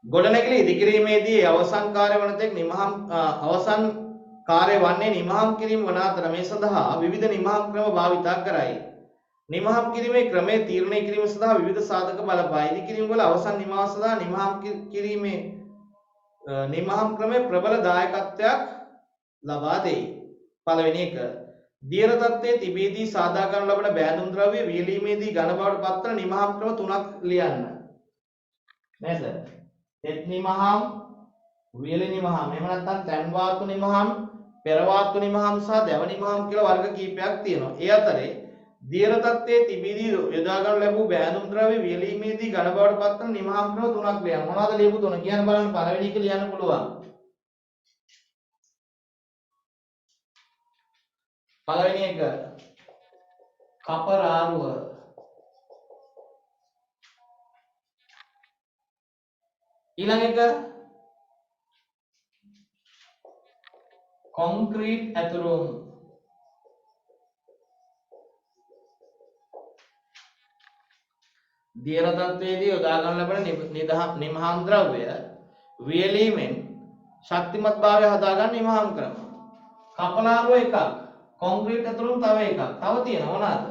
ගොඩනැගිලි ඉදිකිරීමේදී අවසන් කාර්ය වන තෙක් අවසන් කාර්ය වන්නේ නිමහම් කිරීම වන අතර මේ සඳහා විවිධ නිමහම් ක්‍රම භාවිතා කරයි. නිමහම් කිරීමේ ක්‍රමය තීරණය කිරීම සඳහා විවිධ සාධක බලපායි. ඉදිකිරීම වල අවසන් නිමාව සඳහා නිමහම් කිරීමේ නිමහම් ක්‍රමයේ ප්‍රබල දායකත්වයක් ලබා දෙයි. පළවෙනි එක දියර තත්ත්වයේ තිබීදී සාදා ගන්න ලබන බෑදුම් ද්‍රව්‍ය වියලීමේදී ඝන බවට පත්වන නිමහම් ක්‍රම තුනක් ලියන්න. නේද? තෙත් නිමහම්, වියලි නිමහම්, එහෙම නැත්නම් තැන් වාතු නිමහම්, පෙර වාතු නිමහම් සහ දැව නිමහම් කියලා වර්ග කීපයක් තියෙනවා. ඒ අතරේ දියර තත්ත්වයේ තිබීදී යොදා ගන්න ලැබූ බෑදුම් ද්‍රව්‍ය වියලීමේදී ඝන බවට පත්වන නිමහම් ක්‍රම තුනක් ලියන්න. මොනවද ලියපු තුන? කියන්න බලන්න. පළවෙනි එක ලියන්න පුළුවන්. පළවෙනි එක කපරාරුව. ඊළඟ එක කොන්ක්‍රීට් ඇතුරුම්. දියර තත්ත්වයේදී යොදා ගන්න ලැබෙන නිමහම් ද්‍රව්‍ය වියලීමෙන් ශක්තිමත්භාවය හදාගන්න නිමහම් ක්‍රම. කපලාරුව එකක්, කොන්ක්‍රීට් ඇතුරුම් තව එකක්. තව තියෙනවා මොනවාද?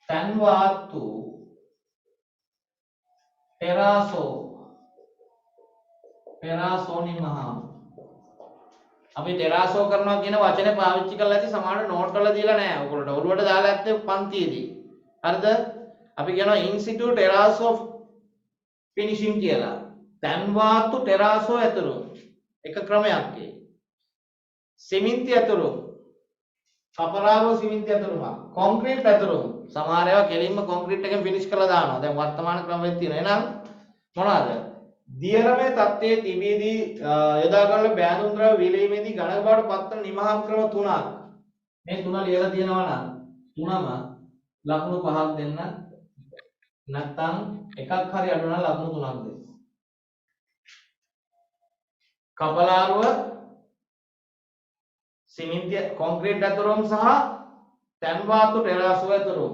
තැන් වාතු, පෙරාසෝ නිමහම්. අපි ටෙරාසෝ කරනවා කියන වචනේ පාවිච්චි කරලා ඇති සමහර නෝට් වල දීලා නැහැ. ඔයගොල්ලෝ ඔළුවට දාලා ඇත්තේ පන්තියේදී. හරිද? අපි කියනවා in situ terrace of finishing කියලා. තැන් වාතු ටෙරාසෝ ඇතුරුම්. එක ක්‍රමයක් ඒ. සිමෙන්ති ඇතුරුම්. කපරාරෝ සිමෙන්ති ඇතුරුම. කොන්ක්‍රීට් ඇතුරුම්. සමහර ඒවා කෙලින්ම කොන්ක්‍රීට් එකෙන් ෆිනිෂ් කරලා දානවා. දැන් වර්තමාන ක්‍රමවේද තියෙනවා. එහෙනම් මොනවාද? දියරමේ තත්ත්වයේ තිබීදී යොදා ගන්න බෑදුම් ද්‍රව්‍ය වියලීමේදී ඝන බවට පත්වන නිමහම් ක්‍රම තුනක්. මේ තුන ලියලා තියෙනවා නම් තුනම ලකුණු 5ක් දෙන්න. නැත්නම් එකක් හරි අඩු නම් ලකුණු 3ක් දෙන්න. කපලාරුව, සිමෙන්ති කොන්ක්‍රීට් ඇතුරුම් සහ තැන් වාතු ටෙරාසෝ ඇතුරුම්.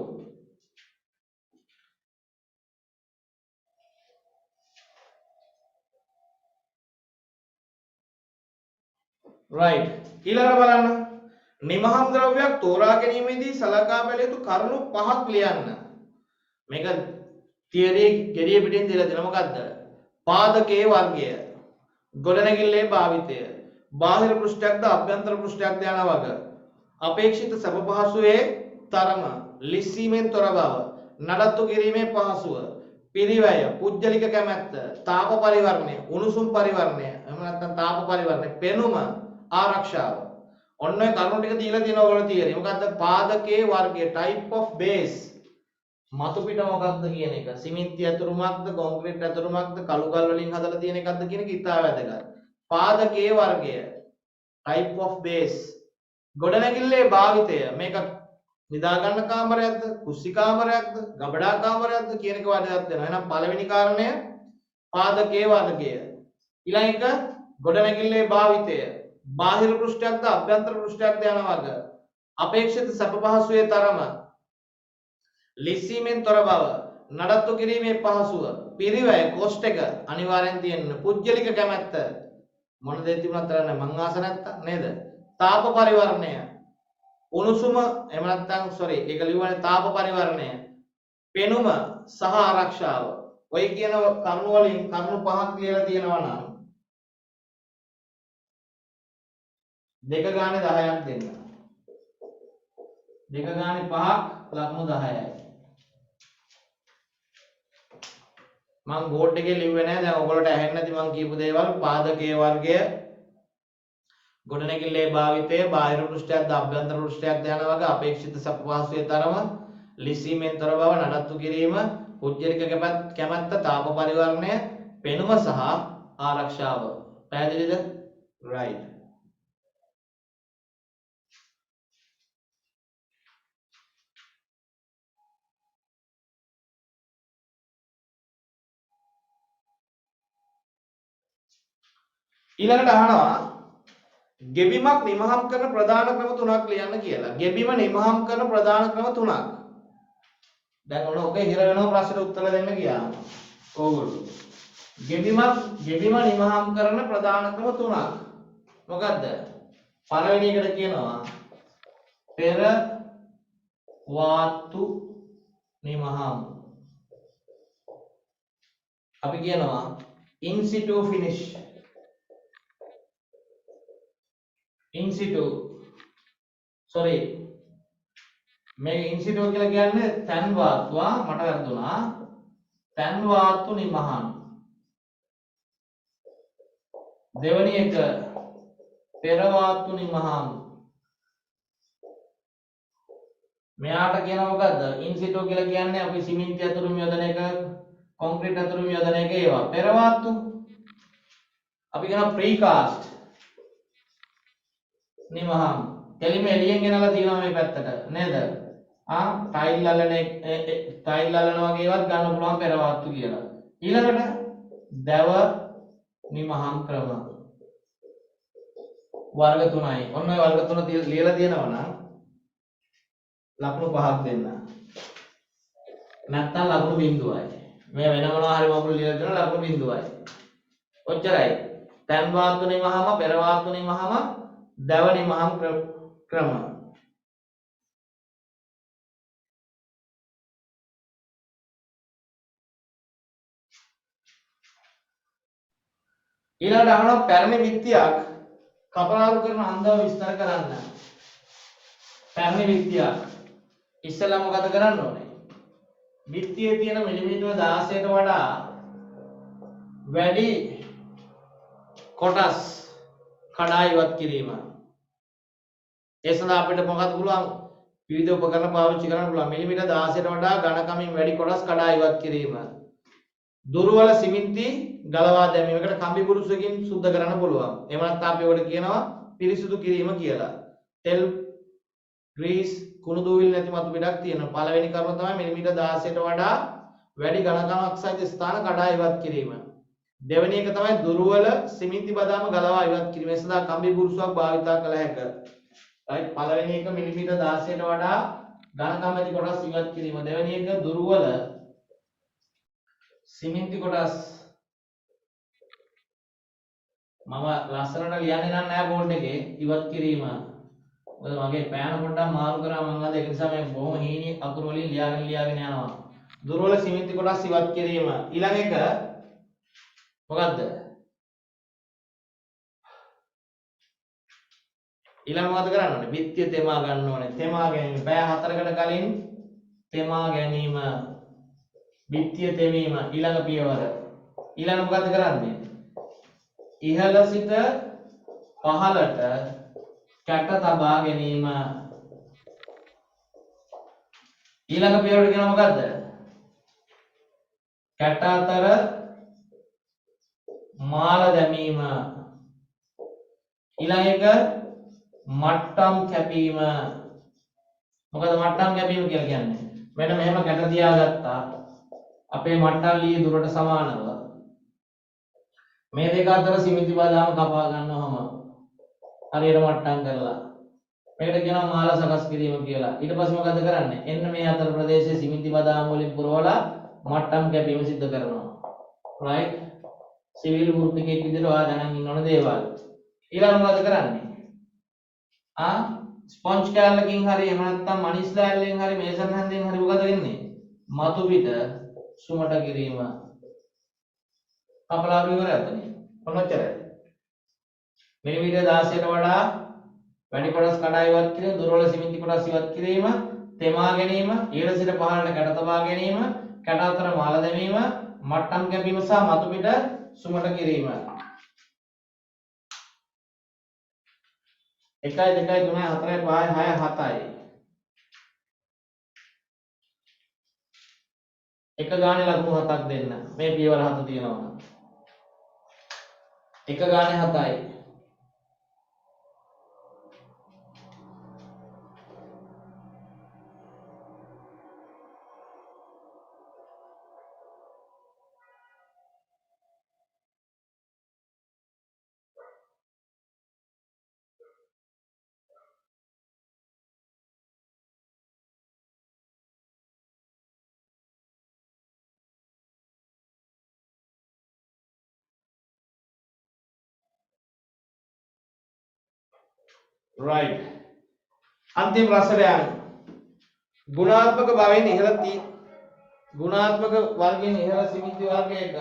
right ඊළඟට බලන්න නිමහම් ද්‍රව්‍යයක් තෝරා ගැනීමේදී සලකා බැලිය යුතු කරුණු පහක් ලියන්න. මේක තියරි ගෙඩිය පිටින් දීලා තියෙන මොකද්ද? පාදකයේ වර්ගය, ගොඩනැගිල්ලේ භාවිතය, බාහිර පෘෂ්ඨයක්ද අභ්‍යන්තර පෘෂ්ඨයක්ද යන වග, අපේක්ෂිත සැප පහසුවේ තරම, ලිස්සීමෙන් තොර බව, නඩත්තු කිරීමේ පහසුව, පිරිවැය, පුජ්‍යලික කැමැත්ත, තාප පරිවර්ණය, උණුසුම් පරිවර්ණය, එහෙම නැත්නම් තාප පරිවර්ණය, පෙනුම, ආරක්ෂාව. ඔන්න ඔය කරුණු ටික දීලා තියෙනවා ඔයගොල්ලෝ තියරි. මොකද්ද? පාදකයේ වර්ගය, type of base. මතු පිට මොකක්ද කියන එක. සිමෙන්ති ඇතුරුමක්ද, කොන්ක්‍රීට් ඇතුරුමක්ද, කළු ගල් වලින් හදලා තියෙන එකක්ද කියන එක ඉතා වැදගත්. පාදකයේ වර්ගය, type of base. ගොඩනැගිල්ලේ භාවිතය. මේක නිදා ගන්න කාමරයක්ද, කුස්සි කාමරයක්ද, ගබඩා කාමරයක්ද කියන එක වැදගත් වෙනවා. එහෙනම් පළවෙනි කාරණය පාදකයේ වර්ගය. ඊළඟ එක ගොඩනැගිල්ලේ භාවිතය. බාහිර පෘෂ්ඨයක්ද අභ්‍යන්තර පෘෂ්ඨයක්ද යන වග. අපේක්ෂිත සැප පහසුවේ තරම. ලිස්සීමෙන් තොර බව. නඩත්තු කිරීමේ පහසුව. පිරිවැය කොස්ට් එක අනිවාර්යෙන් තියෙන්න. පුජ්‍යලික කැමැත්ත. මොන දේ තිබුණත් තරන්නේ මං ආස නැත්තා නේද? තාප පරිවර්ණය. උණුසුම එහෙම නැත්නම් ඒක ලියුවනේ තාප පරිවර්ණය. පෙනුම සහ ආරක්ෂාව. ඔය කියන කරුණු වලින් කරුණු පහක් කියලා තියෙනවා නම් දෙක ගානේ 10ක් දෙන්න. දෙක ගානේ 5ක් ලකුණු 10යි. මම බෝඩ් එකේ ලිව්වේ නැහැ. දැන් ඔයගොල්ලෝට ඇහෙන්නේ නැති මම කියපු දේවල් පාදකයේ වර්ගය, ගොඩනැගිල්ලේ භාවිතය, බාහිර පෘෂ්ඨයක්ද අභ්‍යන්තර පෘෂ්ඨයක්ද යන වගේ අපේක්ෂිත සැප පහසුවේ තරම, ලිස්සීමෙන් තොර බව, නඩත්තු කිරීම, පුජ්‍යලික කැමැත්ත, තාප පරිවර්ණය, පෙනුම සහ ආරක්ෂාව. පැහැදිලිද? right. ඊළඟට අහනවා ගෙබිමක් නිමහම් කරන ප්‍රධාන ක්‍රම තුනක් ලියන්න කියලා. ගෙබිම නිමහම් කරන ප්‍රධාන ක්‍රම තුනක්. දැන් ඔන්න ඔකේ හිර වෙනව ප්‍රශ්නෙට උත්තර දෙන්න ගියාම. ඕගොල්ලෝ. ගෙබිම නිමහම් කරන ප්‍රධාන ක්‍රම තුනක්. මොකද්ද? පළවෙනි එකට කියනවා පෙර වාතු නිමහම්. අපි කියනවා in situ finish. in situ මේ in situ කියලා කියන්නේ තන් වාත්තුවා මට වැරදුනා තන් වාත්තු නිමහන්. දෙවෙනි එක පෙර වාත්තු නිමහන්. මෙයාට කියනවා මොකද්ද? in situ කියලා කියන්නේ අපි සිමෙන්ති අතුරුම යොදන එක, කොන්ක්‍රීට් අතුරුම යොදන එක ඒවා. පෙර වාත්තු අපි කියනවා precast නිමහම්. කෙලිම එළියෙන් ගෙනලා තියනවා මේ පැත්තට නේද? ටයිල් අල්ලන වගේ ඒවත් ගන්න පුළුවන් පෙර වාත්තු කියලා. ඊළඟට දැව නිමහම් ක්‍රම වර්ග තුනයි. ඔන්න ඔය වර්ග තුන ලියලා තියෙනවා නම් ලකුණු 5ක් දෙන්න. නැත්තම් ලකුණු බිඳුවයි. මේ වෙන මොනවා හරි මගුල් ලියලා දෙන ලකුණු බිඳුවයි. ඔච්චරයි. තන් වාත්තු නිමහම, පෙර වාත්තු නිමහම, දැව නිමහම් ක්‍රම. ඊළඟට අහනවා පැරණි විත්තියක් කපරාරු කරන හන්දව විස්තර කරන්න. පැරණි විත්තියක් ඉස්සෙල්ලා මොකද කරන්න ඕනේ? විත්තියේ තියෙන මිලිමීටර 16ට වඩා වැඩි කොටස් කඩා ඉවත් කිරීම. ඒ සඳහා අපිට මොකද පුළුවන්? විවිධ උපකරණ පාවිච්චි කරන්න පුළුවන්. මිලිමීටර 16ට වඩා ඝනකමින් වැඩි කොටස් කඩා ඉවත් කිරීම. දුර්වල සිමෙන්ති ගලවා දැමීමකට කම්බි බුරුසකින් සුද්ධ කරන්න පුළුවන්. එහෙම නැත්නම් අපි ඒකට කියනවා පිරිසිදු කිරීම කියලා. තෙල්, ග්‍රීස්, කුණු දූවිලි නැති මතු පිටක් තියෙනවා. පළවෙනි කරුණ තමයි මිලිමීටර 16ට වඩා වැඩි ඝනකමක් සහිත ස්ථාන කඩා ඉවත් කිරීම. දෙවෙනි එක තමයි දුර්වල සිමෙන්ති බදාම ගලවා ඉවත් කිරීම. ඒ සඳහා කම්බි බුරුසක් භාවිත කළ හැකියි. right පළවෙනි එක මිලිමීටර 16ට වඩා ඝනකම ඇති කොටස් ඉවත් කිරීම. දෙවෙනි එක දුර්වල සිමෙන්ති කොටස් මම ලස්සනට ලියන්නේ නැහැ බෝඩ් එකේ ඉවත් කිරීම. මොකද මගේ පෑන පොඩ්ඩක් මාරු කරා මම අද ඒක නිසා මේ බොහොම හීනි අකුරු වලින් ලියාගෙන යනවා. දුර්වල සිමෙන්ති කොටස් ඉවත් කිරීම. ඊළඟ එක මොකද්ද? ඊළඟ මොකද කරන්න ඕනේ? බිත්තිය තෙමා ගන්න ඕනේ. තෙමා ගැනීම. පැය 4කට කලින් තෙමා ගැනීම. බිත්තිය තෙමීම ඊළඟ පියවර. ඊළඟ මොකද කරන්නේ? ඉහළ සිට පහළට කැට තබා ගැනීම. ඊළඟ පියවර කියන මොකද්ද? කැට අතර මාල දැමීම. ඊළඟ එක මට්ටම් කැපීම. මොකද මට්ටම් කැපීම කියලා කියන්නේ? මෙන්න මෙහෙම කැට තියාගත්තා. අපේ මට්ටම් ලී දුරට සමානව මේ දෙක අතර සිමෙන්ති බදාම කපා ගන්නවම හරියට මට්ටම් කරලා මේකට කියනවා මාල සකස් කිරීම කියලා. ඊට පස්සේ මොකද කරන්නේ? එන්න මේ අතර ප්‍රදේශයේ සිමෙන්ති බදාම වලින් පුරවලා මට්ටම් කැපීම සිදු කරනවා. right? සිවිල් වෘත්තිකයෙක් විදිහට ඔයා දැනන් ඉන්න ඕන දේවල්. ඊළඟ මොකද කරන්නේ? ස්පොන්ජ් කෑල්ලකින් හරි එහෙම නැත්නම් මනිස් ලෑල්ලෙන් හරි මේසන් හැන්දෙන් හරි මොකද වෙන්නේ? මතු පිට සුමට කිරීම. අපලා විවරයක්නේ. මොනතරයි? මිලිමීටර් 16ට වඩා වැඩි කොටස් කඩා ඉවත් කිරීම, දුර්වල සිමෙන්ති කොටස් ඉවත් කිරීම, තෙමා ගැනීම, ඉහළ සිට පහළට කැට තබා ගැනීම, කැට අතර මාල දැමීම, මට්ටම් කැපීම සහ මතු පිට සුමට කිරීම. 1 2 3 4 5 6 7යි. එක ගානේ ලකුණු 7ක් දෙන්න. මේ පියවර 7 තියෙනවා. එක ගානේ 7යි. right. अंतिम प्रश्न गुणात्मक भावेन इहළ गुणात्मक वर्गेन इहළ सिमिति वर्गයක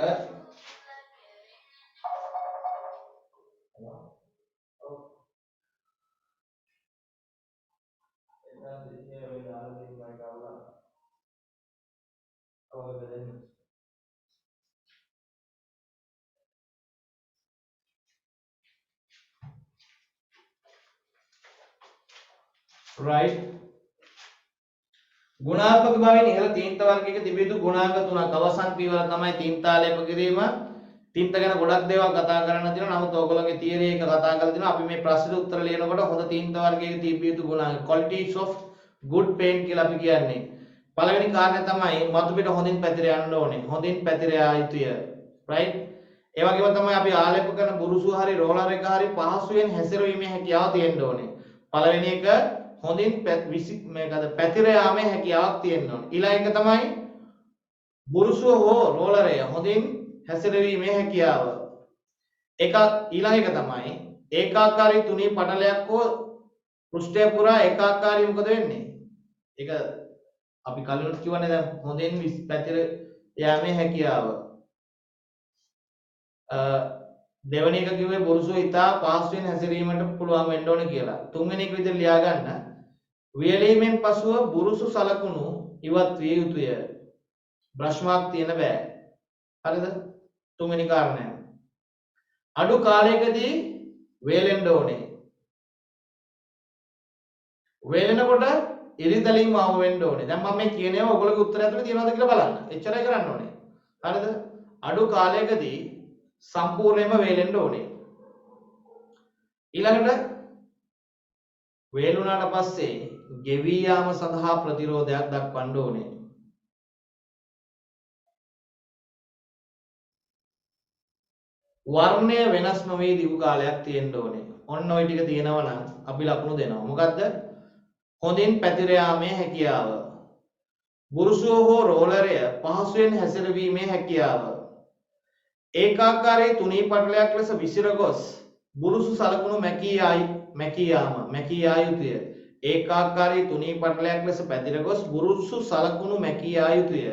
right. गुणात्मक भावेन इहළ තීන්ත වර්ගයක තිබිය යුතු ගුණාංග තුනක් අවසන් පියවර තමයි තීන්තාලේප කිරීම. තීන්ත ගැන ගොඩක් දේවල් කතා කරන්න තියෙනවා. නමුත් ඔයගොල්ලෝගේ තියරි එක කතා කරලා තියෙනවා. අපි මේ ප්‍රශ්නෙට උත්තර ලියනකොට හොඳ තීන්ත වර්ගයක තිබිය යුතු ගුණාංග qualities of good paint කියලා අපි කියන්නේ. පළවෙනි කාරණය තමයි මතු පිට හොඳින් පැතිර යන්න ඕනේ. හොඳින් පැතිර යා යුතුය. right. ඒ වගේම තමයි අපි ආලේප කරන බුරුසු හරි රෝලර් එක හරි පහසුවෙන් හැසිරවීමේ හැකියාව තියෙන්න ඕනේ. පළවෙනි එක හොඳින් මේකද පැතිර යාමේ හැකියාවක් තියෙන්න ඕනේ. ඊළඟ එක තමයි බුරුසුව හෝ රෝලරය හොඳින් හැසිරවීමේ හැකියාව. ඊළඟ එක තමයි ඒකාකාරී තුනී පටලයක් හෝ පෘෂ්ඨය පුරා ඒකාකාරී මොකද වෙන්නේ? ඒක අපි කලිනුත් කියවනේ දැන් හොඳින් පැතිර යාමේ හැකියාව. දෙවෙනි එක කිව්වේ බුරුසුව ඉතා පහසුවෙන් හැසිරීමට පුළුවන් වෙන්න ඕනේ කියලා. තුන්වෙනි එක විදිහට ලියා ගන්න. වියලීමෙන් පසුව බුරුසු සලකුණු ඉවත් විය යුතුය. බ්‍රෂ් මාර්ක් තියෙන බෑ. හරිද? තුන්වෙනි කාරණය. අඩු කාලයකදී වේලෙන්න ඕනේ. වේලෙනකොට ඉරිදලින්ම ආව වෙන්න ඕනේ. දැන් මම මේ කියන ඒවා ඔයගොල්ලෝගේ උත්තර ඇතුලේ තියෙනවද කියලා බලන්න. එච්චරයි කරන්න ඕනේ. හරිද? අඩු කාලයකදී සම්පූර්ණයෙන්ම වේලෙන්න ඕනේ. ඊළඟට වේලුණාට පස්සේ ගෙවී යාම සඳහා ප්‍රතිරෝධයක් දක්වන්න ඕනේ. වර්ණය වෙනස් නොවේ දිගු කාලයක් තියෙන්න ඕනේ. ඔන්න ඔය ටික තියෙනවා නම් අපි ලකුණු දෙනවා. මොකද්ද? හොඳින් පැතිර යාමේ හැකියාව. බුරුසුව හෝ රෝලරය පහසුවෙන් හැසිරවීමේ හැකියාව. ඒකාකාරී තුනී පටලයක් ලෙස විසිර ගොස් බුරුසු සලකුණු මැකී යා යුතුය. ඒකාකාරී තුනී පටලයක් ලෙස පැතිර ගොස් බුරුසු සලකුණු මැකී යා යුතුය.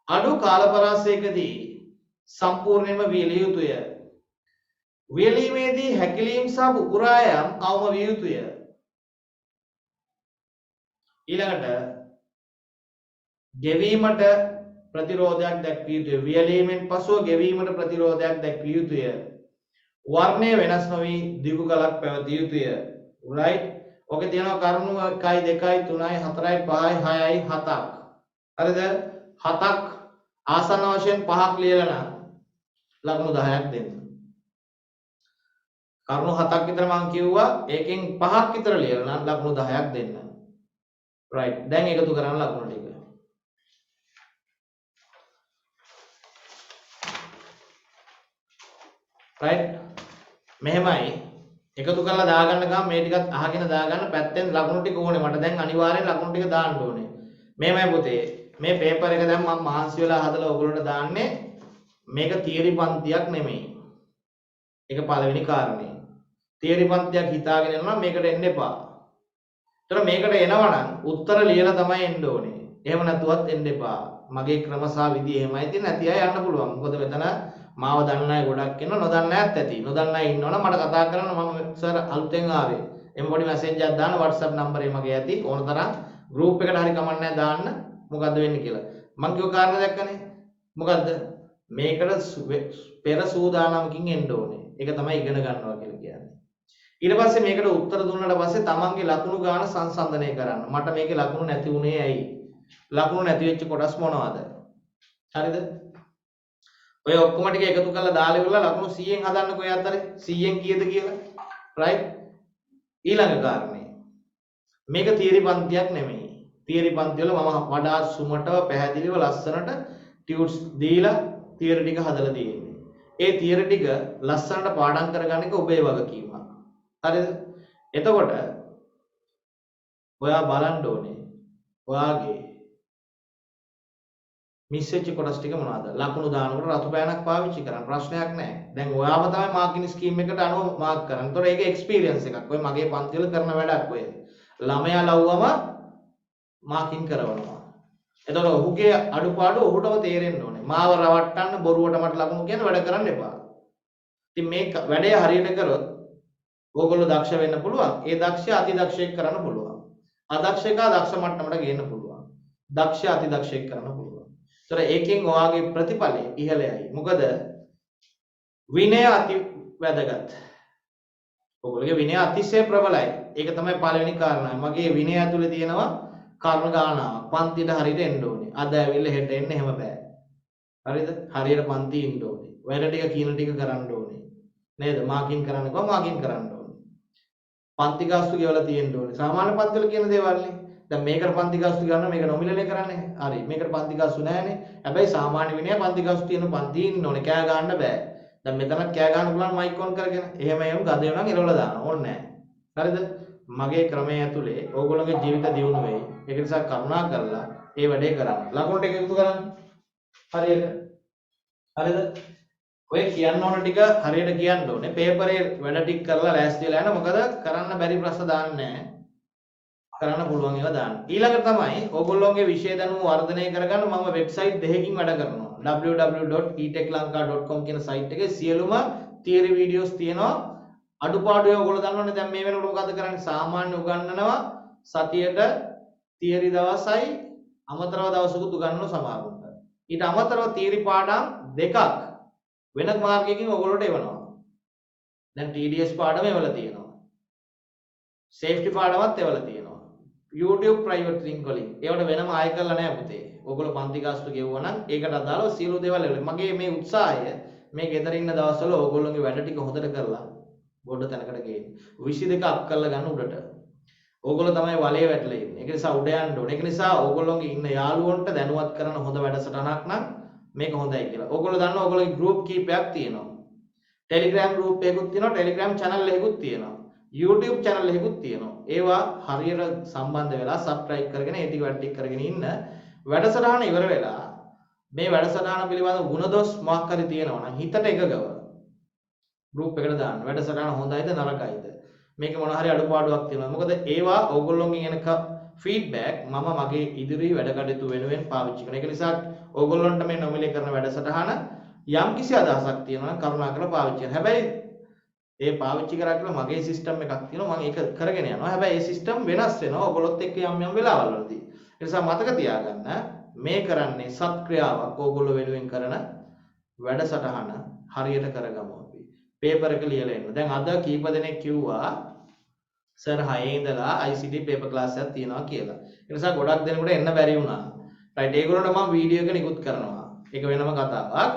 අඩු කාලපරාසයකදී සම්පූර්ණයෙන්ම වියලිය යුතුය. වියලීමේදී හැකිලීම් සහ පුපුරා යාම් අවම විය යුතුය. ඊළඟට ගෙවීමට ප්‍රතිරෝධයක් දැක්විය යුතුය. වියලීමෙන් පසුව ගෙවීමට ප්‍රතිරෝධයක් දැක්විය යුතුය. වර්ණය වෙනස් නොවි දිගු කලක් පැවතිය යුතුය. right? ඔකේ තියෙනවා කරුණු 1 2 3 4 5 6යි 7ක්. හරිද? 7ක් ආසන්න වශයෙන් 5ක් ලියලා නම් ලකුණු 10ක් දෙන්න. කරුණු 7ක් විතර මම කිව්වා. ඒකෙන් 5ක් විතර ලියලා නම් ලකුණු 10ක් දෙන්න. right? දැන් එකතු කරන්න ලකුණු ටික. right? මෙහෙමයි එකතු කරලා දාගන්න ගමන් මේ ටිකත් අහගෙන දාගන්න පැත්තෙන් ලකුණු ටික ඕනේ මට දැන් අනිවාර්යෙන් ලකුණු ටික දාන්න ඕනේ. මෙහෙමයි පුතේ මේ පේපර් එක දැන් මම මහන්සි වෙලා හදලා ඔයගොල්ලන්ට දාන්නේ මේක තියරි පන්තියක් නෙමෙයි. ඒක පළවෙනි කාරණේ. තියරි පන්තියක් හිතාගෙන යනවා මේකට එන්න එපා. ඒතර මේකට එනවනම් උත්තර ලියලා තමයි එන්න ඕනේ. එහෙම නැතුවත් එන්න එපා. මගේ ක්‍රම සහ විදි එහෙමයි තියෙන නැති අය යන්න පුළුවන්. මොකද මෙතන මාව දන්න අය ගොඩක් ඉන්නවා නොදන්න අයත් ඇති. නොදන්න අය ඉන්නවනම් මට කතා කරන්න මම සර් අලුතෙන් ආවේ. එම් පොඩි මැසේජ් එකක් දාන්න WhatsApp නම්බරේ මගේ ඇති. ඕන තරම් group එකට හරි කමක් නැහැ දාන්න. මොකද්ද වෙන්නේ කියලා. මං කියව කාරණා දැක්කනේ. මොකද්ද? මේකට පෙර සූදානමකින් එන්න ඕනේ. ඒක තමයි ඉගෙන ගන්නවා කියලා කියන්නේ. ඊට පස්සේ මේකට උත්තර දුන්නාට පස්සේ තමන්ගේ ලකුණු ගාන සංසන්දනය කරන්න. මට මේකේ ලකුණු නැති වුණේ ඇයි? ලකුණු නැති වෙච්ච කොටස් මොනවද? හරිද? ඔය ඔක්කොම ටික එකතු කරලා දාලා ඉවරලා ලකුණු 100න් හදන්නකෝ ඒ අතරේ 100න් කීයද කියලා. right? ඊළඟ කාරණේ. මේක තියරි පන්තියක් නෙමෙයි. තියරි පන්ති වල මම වඩා සුමටව පැහැදිලිව ලස්සනට ටියුට්ස් දීලා තියරි ටික හදලා තියෙන්නේ. ඒ තියරි ටික ලස්සනට පාඩම් කරගන්න එක ඔබේ වගකීමක්. හරිද? එතකොට ඔයා බලන්න ඕනේ. ඔයාගේ මිස් වෙච්ච කොටස් ටික මොනවද? ලකුණු දානකොට රතු පෑනක් පාවිච්චි කරන්න ප්‍රශ්නයක් නැහැ. දැන් ඔයාම තමයි මාර්කින් ස්කීම් එකට අනුව මාර්ක් කරන්නේ. ඒතකොට ඒක එක්ස්පීරියන්ස් එකක්. ඔය මගේ පන්ති වල කරන වැඩක් ඔය. ළමයා ලව්වම මාර්කින් කරනවා. එතකොට ඔහුගේ අඩුපාඩු ඔහුටම තේරෙන්න ඕනේ. මාව රවට්ටන්න බොරුවට මට ලකුණු කියන වැඩ කරන්න එපා. ඉතින් මේ වැඩේ හරියට කරොත් ඕගොල්ලෝ දක්ෂ වෙන්න පුළුවන්. ඒ දක්ෂයා අති දක්ෂයෙක් කරන්න පුළුවන්. අදක්ෂයා දක්ෂ මට්ටමට ගේන්න පුළුවන්. දක්ෂයා අති දක්ෂයෙක් කරන්න පුළුවන්. ඒතර ඒකෙන් ඔයාගේ ප්‍රතිඵලය ඉහළයයි. මොකද විනය අති වැදගත්. ඔයගොල්ලෝගේ විනය අතිශය ප්‍රබලයි. ඒක තමයි පළවෙනි කාරණා. මගේ විනය ඇතුලේ තියෙනවා කර්ම ගානාවක්. පන්තියට හරියට එන්න ඕනේ. අද ඇවිල්ලා හෙට එන්න එහෙම බෑ. හරිද? හරියට පන්ති ඉන්න ඕනේ. වැඩ ටික කියන ටික කරන්න ඕනේ. නේද? මාකින් කරන්න කොහොම මාකින් කරන්න ඕනේ. පන්ති ගාස්තු ගෙවලා තියෙන්න ඕනේ. සාමාන්‍ය පන්තිවල කියන දේවල් නේ. දැන් මේකට පන්ති ගාස්තු ගන්න මේක නොමිලනේ කරන්නේ. හරි. මේකට පන්ති ගාස්තු නැහැනේ. හැබැයි සාමාන්‍ය විනය පන්ති ගාස්තු තියෙන පන්ති ඉන්න ඕනේ. කෑ ගන්න බෑ. දැන් මෙතනත් කෑ ගන්න පුළුවන් මයික් ඔන් කරගෙන. එහෙම ගඳ වෙනවා නම් එරවල දාන්න ඕනේ නැහැ. හරිද? මගේ ක්‍රමය ඇතුලේ ඕගොල්ලෝගේ ජීවිත දියුණු වෙයි. ඒක නිසා කරුණා කරලා මේ වැඩේ කරන්න. ලකුණු ටික එකතු කරන්න. හරියට. හරිද? ඔය කියන්න ඕන ටික හරියට කියන්න ඕනේ. පේපරේ වැඩ ටික කරලා ලෑස්ති වෙලා යන්න. මොකද කරන්න බැරි ප්‍රශ්න දාන්නේ නැහැ. කරන්න පුළුවන් ඒවා දාන්න. ඊළඟට තමයි ඕගොල්ලෝගේ විෂය දැනුම වර්ධනය කරගන්න මම වෙබ්සයිට් දෙකකින් වැඩ කරනවා. www.eteclanka.com කියන සයිට් එකේ සියලුම තියරි වීඩියෝස් තියෙනවා. අඩුපාඩු ඔයගොල්ලෝ දන්නවනේ දැන් මේ වෙනකොට මොකද කරන්නේ? සාමාන්‍ය උගන්වනවා සතියට තියරි දවසයි අමතරව දවසකුත් උගන්වන සමහරුන්ට. ඊට අමතරව තියරි පාඩම් දෙකක් වෙන මාර්ගයකින් ඔයගොල්ලෝට එවනවා. දැන් TDS පාඩම එවලා තියෙනවා. සේෆ්ටි පාඩමත් එවලා තියෙනවා. YouTube private link වලින්. ඒවට වෙනම ආය කරලා නැහැ පුතේ. ඔයගොල්ලෝ පන්ති ගාස්තු ගෙවුවා නම් ඒකට අදාළව සියලු දේවල් එවලා. මගේ මේ උත්සාහය මේ ගෙදර ඉන්න දවස්වල ඔයගොල්ලෝගේ වැඩ ටික හොදට කරලා බොඩ තැනකට ගේන්න. 22 අප් කරලා ගන්න උඩට. ඕගොල්ලෝ තමයි වලේ වැටලා ඉන්නේ. ඒක නිසා උඩ යන්න ඕනේ. ඒක නිසා ඕගොල්ලෝගේ ඉන්න යාළුවන්ට දැනුවත් කරන හොඳ වැඩසටහනක් නම් මේක හොඳයි කියලා. ඕගොල්ලෝ දන්නවා ඕගොල්ලෝගේ group කීපයක් තියෙනවා. Telegram group එකකුත් තියෙනවා, Telegram channel එකකුත් තියෙනවා. YouTube channel එකකුත් තියෙනවා. ඒවා හරියට සම්බන්ධ වෙලා subscribe කරගෙන ඒ ටික වැඩ ටික කරගෙන ඉන්න. වැඩසටහන ඉවර වෙලා මේ වැඩසටහන පිළිබඳ ಗುಣදොස් මොකක් හරි තියෙනවා නම් හිතට එකගව ගෲප් එකට දාන්න. වැඩසටහන හොඳයිද නරකයිද? මේක මොන හරි අඩුපාඩුවක් තියෙනවා. මොකද ඒවා ඕගොල්ලෝගෙන් එන ෆීඩ්බැක් මම මගේ ඉදිරි වැඩ කටයුතු වෙනුවෙන් පාවිච්චි කරනවා. ඒක නිසා ඕගොල්ලන්ට මේ නොමිලේ කරන වැඩසටහන යම් කිසි අදහසක් තියෙනවා නම් කරුණාකරලා පාවිච්චි කරන්න. හැබැයි ඒ පාවිච්චි කරා කියලා මගේ සිස්ටම් එකක් තියෙනවා මම ඒක කරගෙන යනවා. හැබැයි ඒ සිස්ටම් වෙනස් වෙනවා ඔයගොල්ලොත් එක්ක යම් යම් වෙලාවල් වලදී. ඒ නිසා මතක තියාගන්න මේ කරන්නේ සත්ක්‍රියාවක් ඕගොල්ලෝ වෙනුවෙන් කරන වැඩසටහන හරියට කරගමු අපි. පේපර් එක ලියලා එන්න. දැන් අද කීප දෙනෙක් කිව්වා සර් 6 ඉඳලා ICT පේපර් ක්ලාස් එකක් තියෙනවා කියලා. ඒ නිසා ගොඩක් දෙනෙකුට එන්න බැරි වුණා. රයිට් ඒගොල්ලන්ට මම වීඩියෝ එක නිකුත් කරනවා. ඒක වෙනම කතාවක්.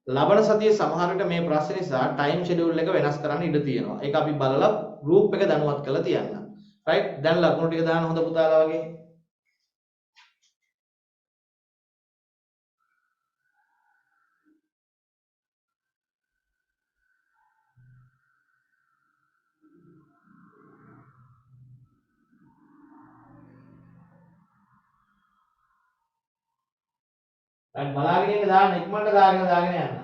ලබන සතියේ සමහර විට මේ ප්‍රශ්න නිසා ටයිම් ෂෙඩියුල් එක වෙනස් කරන්න ඉඩ තියෙනවා. ඒක අපි බලලා ගෲප් එක දැනුවත් කරලා තියන්න. රයිට් දැන් ලකුණු ටික දාන්න හොඳ පුතාලා වගේ. රයිට් බලාගෙන ඉන්න දාන්න ඉක්මනට දාගෙන යන්න.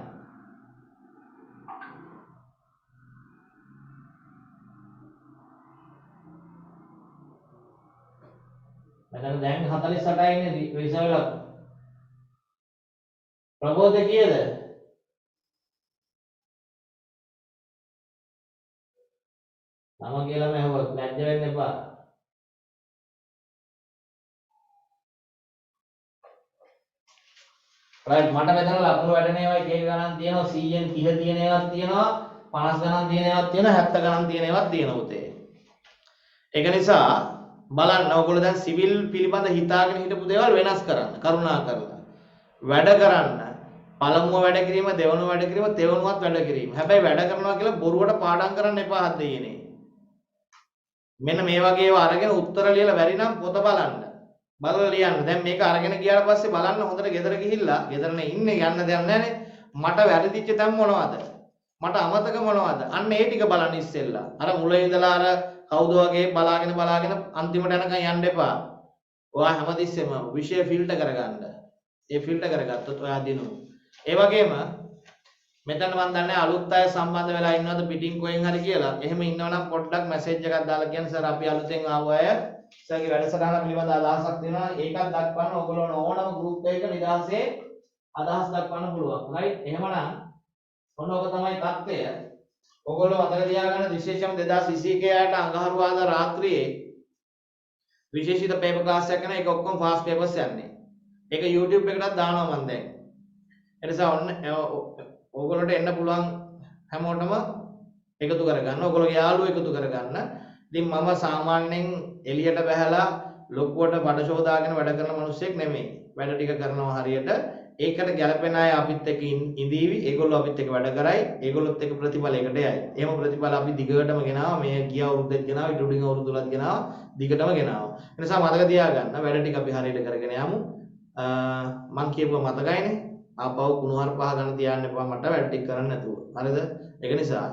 මම දැන් 48 ඉන්නේ රිසර්ව් ලක්. ප්‍රබෝධ කීයද? තම කියලාම ඇහුවොත් ලැජ්ජ වෙන්න එපා. රයිට් මට මෙතන ලකුණු වැඩන ඒවා එක එක ගණන් තියෙනවා 100න් 30 තියෙන ඒවාත් තියෙනවා 50 ගණන් තියෙන ඒවාත් තියෙනවා 70 ගණන් තියෙන ඒවාත් තියෙනවා උතේ. ඒක නිසා බලන්න ඔයගොල්ලෝ දැන් සිවිල් පිළිබඳ හිතාගෙන හිටපු දේවල් වෙනස් කරන්න කරුණාකරලා. වැඩ කරන්න. පළමුව වැඩ කිරීම, දෙවනුව වැඩ කිරීම, තෙවනුවත් වැඩ කිරීම. හැබැයි වැඩ කරනවා කියලා බොරුවට පාඩම් කරන්න එපා හත් දෙයනේ. මෙන්න මේ වගේ ඒවා අරගෙන උත්තර ලියලා බැරි නම් පොත බලන්න. බලලා ලියන්න. දැන් මේක අරගෙන ගියාට පස්සේ බලන්න හොඳට ගෙදර ගිහිල්ලා, ගෙදරනේ ඉන්නේ යන්න දෙයක් නැහැනේ. මට වැරදිච්ච තැන් මොනවද? මට අමතක මොනවද? අන්න ඒ ටික බලන්න ඉස්සෙල්ලා. අර මුලින් ඉඳලා අර කවුද වගේ බලාගෙන අන්තිමට යනකම් යන්න එපා. ඔයා හැමතිස්සෙම විෂය ෆිල්ටර් කරගන්න. ඒ ෆිල්ටර් කරගත්තොත් ඔයා දිනු. ඒ වගේම මෙතන මම දන්නේ අලුත් අය සම්බන්ධ වෙලා ඉන්නවද පිටින් කොහෙන් හරි කියලා. එහෙම ඉන්නවනම් පොඩ්ඩක් මැසේජ් එකක් දාලා කියන්න සර් අපි අලුතෙන් ආව අය සර්ගේ වැඩසටහන පිළිබඳ අදහසක් දෙනවා. ඒකත් දක්වන්න ඕගොල්ලෝ ඕනම ගෲප් එකක නිදහසේ අදහස් දක්වන්න පුළුවන්. රයිට්. එහෙමනම් ඔන්න ඔක තමයි தත්ත්වය. ඔයගොල්ලෝ මතක තියාගන්න විශේෂම 2021 යට අඟහරුවාදා රාත්‍රියේ විශේෂිත පේපර් ක්ලාස් එකක් කරන එක ඔක්කොම ෆාස්ට් පේපර්ස් යන්නේ. ඒක YouTube එකටත් දානවා මම දැන්. ඒ නිසා ඔන්න ඕගොල්ලන්ට එන්න පුළුවන් හැමෝටම එකතු කරගන්න. ඔයගොල්ලෝගේ යාළුවෝ එකතු කරගන්න. ඉතින් මම සාමාන්‍යයෙන් එළියට බහැලා ලොකුවට බඩ ශෝදාගෙන වැඩ කරන මිනිස්සෙක් නෙමෙයි. වැඩ ටික කරනවා හරියට. ඒකට ගැළපෙන අය අපිත් එක්ක ඉඳීවි. ඒගොල්ලෝ අපිත් එක්ක වැඩ කරයි. ඒගොල්ලොත් එක්ක ප්‍රතිඵලයකට යයි. එහෙම ප්‍රතිඵල අපි දිගටම ගෙනාවා. මේ ගිය අවුරුද්දෙත් ගෙනාවා. ඊට උඩින් අවුරුද්දවලත් ගෙනාවා. දිගටම ගෙනාවා. ඒ නිසා මතක තියාගන්න වැඩ ටික අපි හරියට කරගෙන යමු. මං කියපුවා මතකයිනේ. ආපහු කුණුහරු පහ ගන්න තියන්න එපා මට වැඩ ටික කරන්න නැතුව. හරිද? ඒක නිසා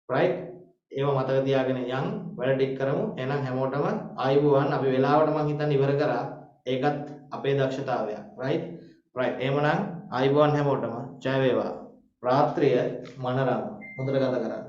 රයිට් ඒව මතක තියාගෙන යන් වැඩ ටික කරමු. එහෙනම් හැමෝටම ආයුබෝවන්. අපි වෙලාවට මං හිතන්නේ ඉවර කරා. ඒකත් අපේ දක්ෂතාවයක්. රයිට්. රයිට්. එහෙමනම් ආයුබෝවන් හැමෝටම. ජය වේවා. රාත්‍රිය මනරම්. හොඳට ගත කරා.